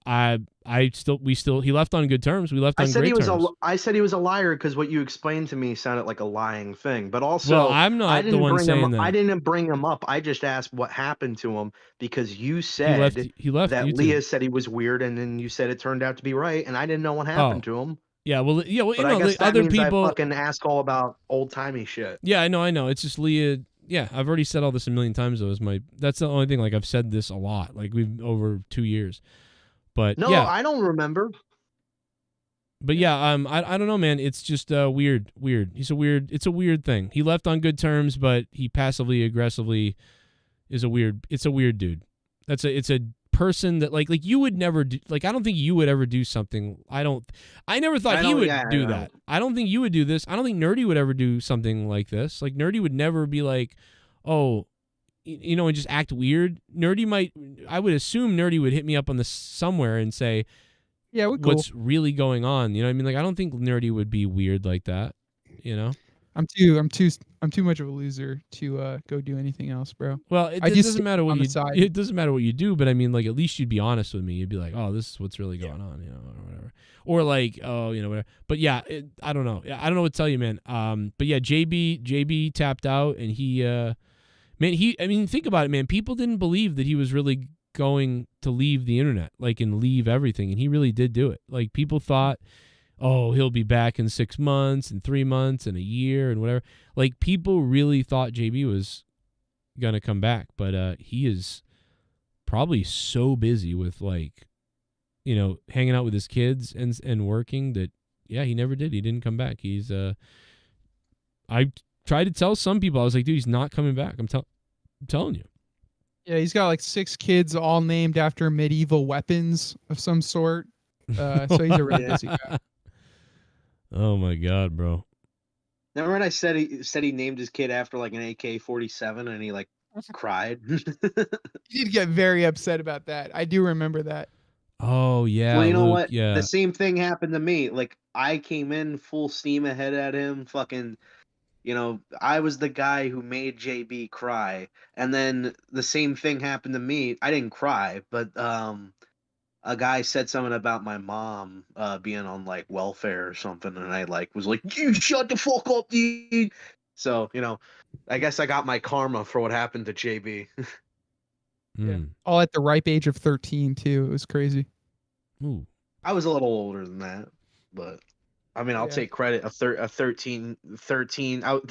Speaker 1: he left on good terms. We left on great terms.
Speaker 17: I said he was a liar because what you explained to me sounded like a lying thing. But also,
Speaker 1: Well, I'm not the one saying that.
Speaker 17: I didn't bring him up. I just asked what happened to him because you said
Speaker 1: he left
Speaker 17: that
Speaker 1: YouTube.
Speaker 17: Leah said he was weird, and then you said it turned out to be right, and I didn't know what happened to him.
Speaker 1: Yeah, well,
Speaker 17: But
Speaker 1: you
Speaker 17: I
Speaker 1: know,
Speaker 17: guess that
Speaker 1: other
Speaker 17: means
Speaker 1: people.
Speaker 17: I fucking ask all about old timey shit.
Speaker 1: Yeah, I know. It's just Leah. Yeah, I've already said all this a million times. Though, that's the only thing. Like I've said this a lot. Like we've over 2 years. But
Speaker 17: No,
Speaker 1: yeah.
Speaker 17: I don't remember.
Speaker 1: But yeah, I don't know, man. It's just weird. It's a weird thing. He left on good terms, but he passively aggressively is a weird. It's a weird dude. It's a person that like you would never do. Like I don't think you would ever do something. I never thought he would do that. I don't think you would do this. I don't think Nerdy would ever do something like this. Like Nerdy would never be like, oh, you know, and just act weird. Nerdy might. I would assume Nerdy would hit me up on this somewhere and say,
Speaker 15: yeah, we're cool.
Speaker 1: What's really going on? You know what I mean? Like I don't think Nerdy would be weird like that. You know?
Speaker 15: I'm too much of a loser to go do anything else, bro.
Speaker 1: Well, it doesn't matter what you. It doesn't matter what you do, but I mean, like at least you'd be honest with me. You'd be like, oh, this is what's really going on, you know, or whatever. Or like, oh, you know, whatever. But yeah, I don't know. I don't know what to tell you, man. But yeah, JB tapped out, and he, man, I mean, think about it, man. People didn't believe that he was really going to leave the internet, like, and leave everything, and he really did do it. Like people thought, oh, he'll be back in 6 months and 3 months and a year and whatever. Like people really thought JB was gonna come back, but he is probably so busy with like, you know, hanging out with his kids and working that yeah, he never did. He didn't come back. He's I tried to tell some people, I was like, dude, he's not coming back. I'm telling you.
Speaker 15: Yeah, he's got like 6 kids all named after medieval weapons of some sort. So he's a really busy guy.
Speaker 1: Oh my God, bro.
Speaker 17: Remember when I said he named his kid after like an AK-47 and he like cried?
Speaker 15: He did get very upset about that. I do remember that.
Speaker 1: Oh yeah.
Speaker 17: Well, you know
Speaker 1: Luke,
Speaker 17: what?
Speaker 1: Yeah.
Speaker 17: The same thing happened to me. Like I came in full steam ahead at him, fucking, you know, I was the guy who made JB cry. And then the same thing happened to me. I didn't cry, but a guy said something about my mom being on like welfare or something, and I like was like, "You shut the fuck up, dude." So, you know, I guess I got my karma for what happened to JB.
Speaker 15: Yeah. All at the ripe age of 13 too. It was crazy.
Speaker 1: Ooh.
Speaker 17: I was a little older than that, but I mean, I'll take credit. A 13.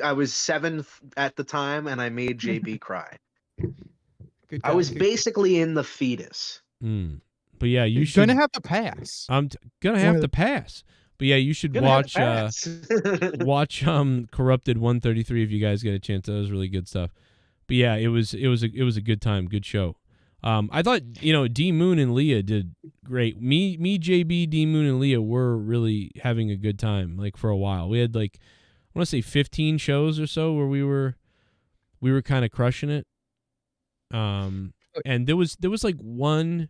Speaker 17: I was 7 at the time, and I made JB cry. I was basically in the fetus.
Speaker 1: But yeah,
Speaker 15: You're
Speaker 1: should.
Speaker 15: gonna have to pass.
Speaker 1: I'm gonna have to pass. But yeah, you should watch watch Corrupted 133 if you guys get a chance. That was really good stuff. But yeah, it was a good time, good show. I thought, you know, D Moon and Leah did great. Me, JB, D Moon, and Leah were really having a good time. Like for a while, we had like I want to say 15 shows or so where we were kind of crushing it. And there was like one.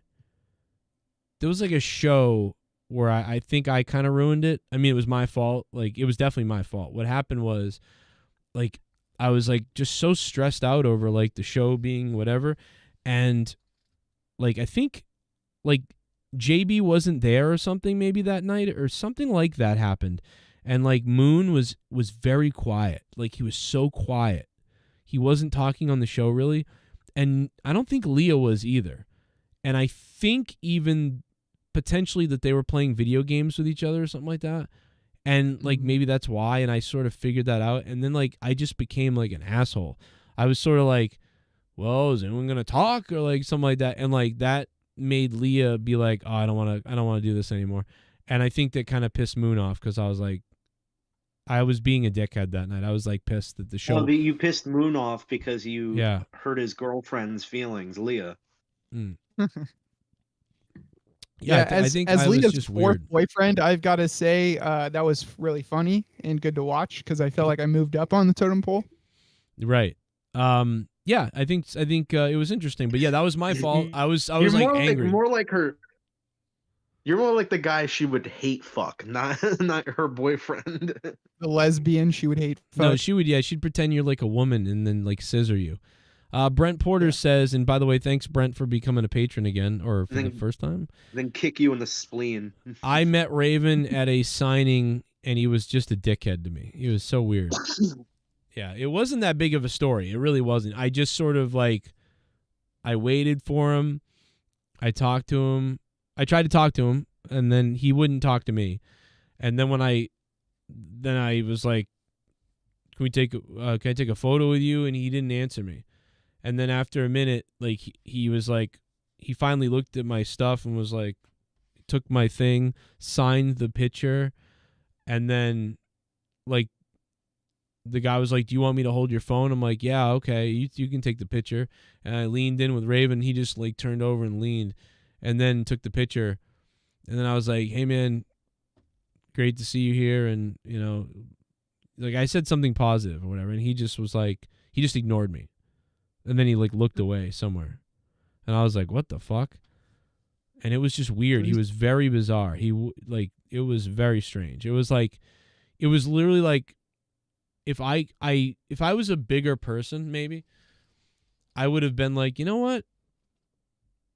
Speaker 1: There was like a show where I think I kind of ruined it. I mean, it was my fault. Like, it was definitely my fault. What happened was, like, I was, like, just so stressed out over, like, the show being whatever. And, like, I think, like, JB wasn't there or something maybe that night or something like that happened. And, like, Moon was very quiet. Like, he was so quiet. He wasn't talking on the show, really. And I don't think Leah was either. And I think even potentially that they were playing video games with each other or something like that. And like maybe that's why. And I sort of figured that out. And then like I just became like an asshole. I was sort of like, well, is anyone gonna talk or like something like that? And like that made Leah be like, oh, I don't want to do this anymore. And I think that kind of pissed Moon off because I was like, I was being a dickhead that night. I was like pissed that the show.
Speaker 17: Well, you pissed Moon off because you hurt his girlfriend's feelings, Leah.
Speaker 1: Yeah, I think
Speaker 15: as
Speaker 1: I was
Speaker 15: Leah's
Speaker 1: just
Speaker 15: fourth
Speaker 1: weird.
Speaker 15: boyfriend, I've got to say that was really funny and good to watch because I felt like I moved up on the totem pole.
Speaker 1: Right. Yeah, I think it was interesting, but yeah, that was my fault. I was like angry.
Speaker 17: More like her. You're more like the guy she would hate fuck, not her boyfriend.
Speaker 15: The lesbian she would hate fuck.
Speaker 1: No, she would. Yeah, she'd pretend you're like a woman and then like scissor you. Brent Porter says, and by the way, thanks Brent for becoming a patron again, or for the first time.
Speaker 17: Then kick you in the spleen.
Speaker 1: I met Raven at a signing, and he was just a dickhead to me. He was so weird. Yeah, it wasn't that big of a story. It really wasn't. I just sort of like, I waited for him. I talked to him. I tried to talk to him, and then he wouldn't talk to me. And then when I was like, can I take a photo with you? And he didn't answer me. And then after a minute, like he was like, he finally looked at my stuff and was like, took my thing, signed the picture, and then like the guy was like, do you want me to hold your phone? I'm like, yeah, okay, you can take the picture. And I leaned in with Raven. He just like turned over and leaned and then took the picture. And then I was like, hey man, great to see you here. And you know, like I said something positive or whatever. And he just was like, he just ignored me. And then he like looked away somewhere. And I was like, what the fuck? And it was just weird. He was very bizarre. It was very strange. It was like, it was literally like, if I was a bigger person, maybe I would have been like, you know what?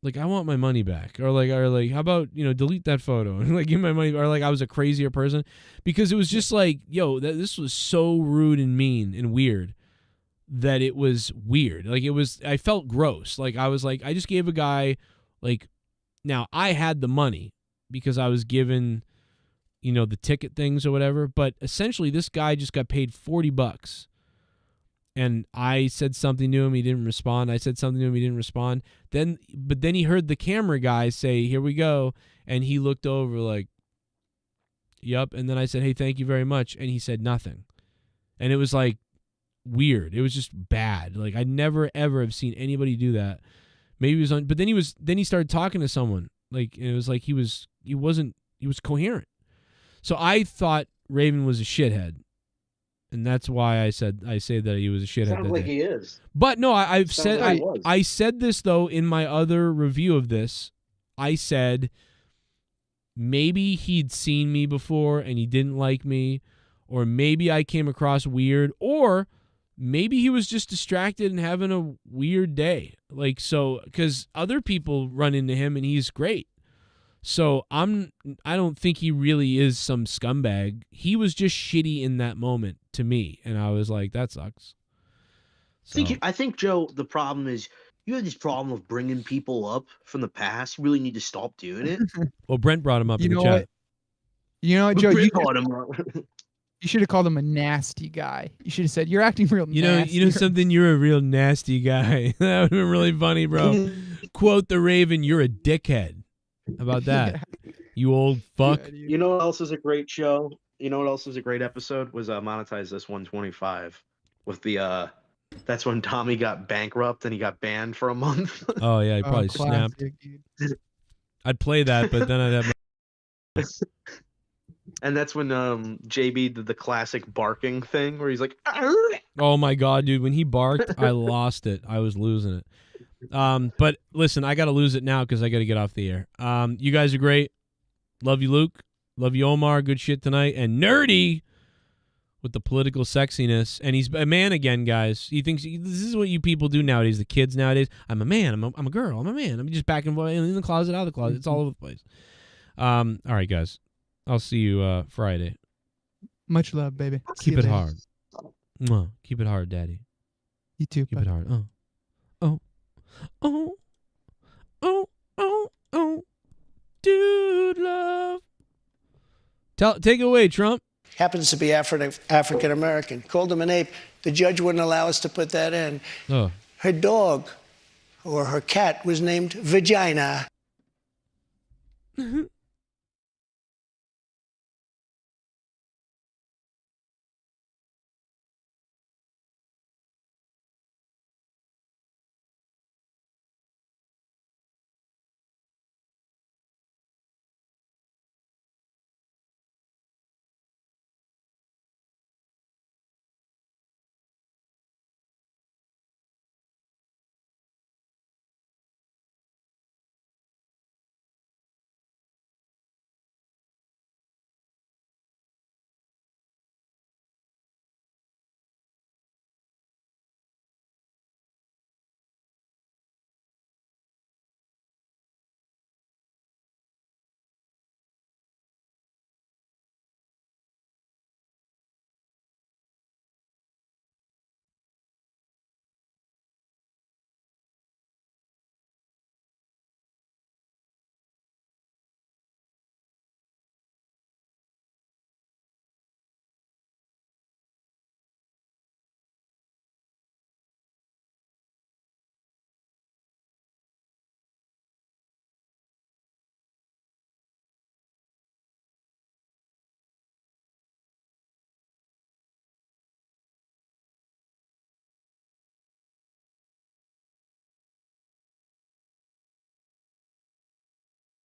Speaker 1: Like, I want my money back, or like, how about, you know, delete that photo and like give my money, or like I was a crazier person, because it was just like, yo, this was so rude and mean and weird that it was weird. Like I felt gross. Like I was like, I just gave a guy, like, now I had the money because I was given, you know, the ticket things or whatever, but essentially this guy just got paid $40. And I said something to him, he didn't respond. I said something to him, he didn't respond. But then he heard the camera guy say, here we go. And he looked over like, yep. And then I said, hey, thank you very much. And he said nothing. And it was like weird. It was just bad. Like I never ever have seen anybody do that. Maybe he was on, but then he started talking to someone. Like, and it was like he was coherent. So I thought Raven was a shithead. And that's why I say that he was a shithead.
Speaker 17: Sounds like he is.
Speaker 1: But no, I said this though in my other review of this. I said maybe he'd seen me before and he didn't like me, or maybe I came across weird, or maybe he was just distracted and having a weird day. Like, so, because other people run into him and he's great. So I don't think he really is some scumbag. He was just shitty in that moment to me, and I was like, that sucks. So.
Speaker 17: I think Joe, the problem is you have this problem of bringing people up from the past. You really need to stop doing it.
Speaker 1: Well, Brent brought him up in the chat.
Speaker 15: You know what, Joe?
Speaker 17: You
Speaker 15: should have called him a nasty guy. You should have said, you're acting real nasty.
Speaker 1: You know something? You're a real nasty guy. That would have been really funny, bro. Quote the Raven, you're a dickhead. How about that? Yeah. You old fuck.
Speaker 17: You know what else is a great show? You know what else was a great episode? Was Monetize This 125 with the that's when Tommy got bankrupt and he got banned for a month.
Speaker 1: Oh yeah, he probably snapped. I'd play that, but then I'd have
Speaker 17: And that's when JB did the classic barking thing where he's like,
Speaker 1: oh my god, dude, when he barked, I lost it. I was losing it. But listen, I gotta lose it now because I gotta get off the air. You guys are great. Love you, Luke. Love you, Omar. Good shit tonight. And Nerdy with the political sexiness. And he's a man again, guys. He thinks this is what you people do nowadays. The kids nowadays. I'm a man. I'm a girl. I'm a man. I'm just back and forth in the closet, out of the closet. It's all over the place. All right, guys. I'll see you Friday.
Speaker 15: Much love, baby.
Speaker 1: Keep it hard. Mwah. Keep it hard, Daddy.
Speaker 15: You too.
Speaker 1: Keep it hard. Oh. Dude love. Take it away, Trump.
Speaker 3: Happens to be African American. Called him an ape. The judge wouldn't allow us to put that in.
Speaker 1: Oh.
Speaker 3: Her dog or her cat was named Vagina.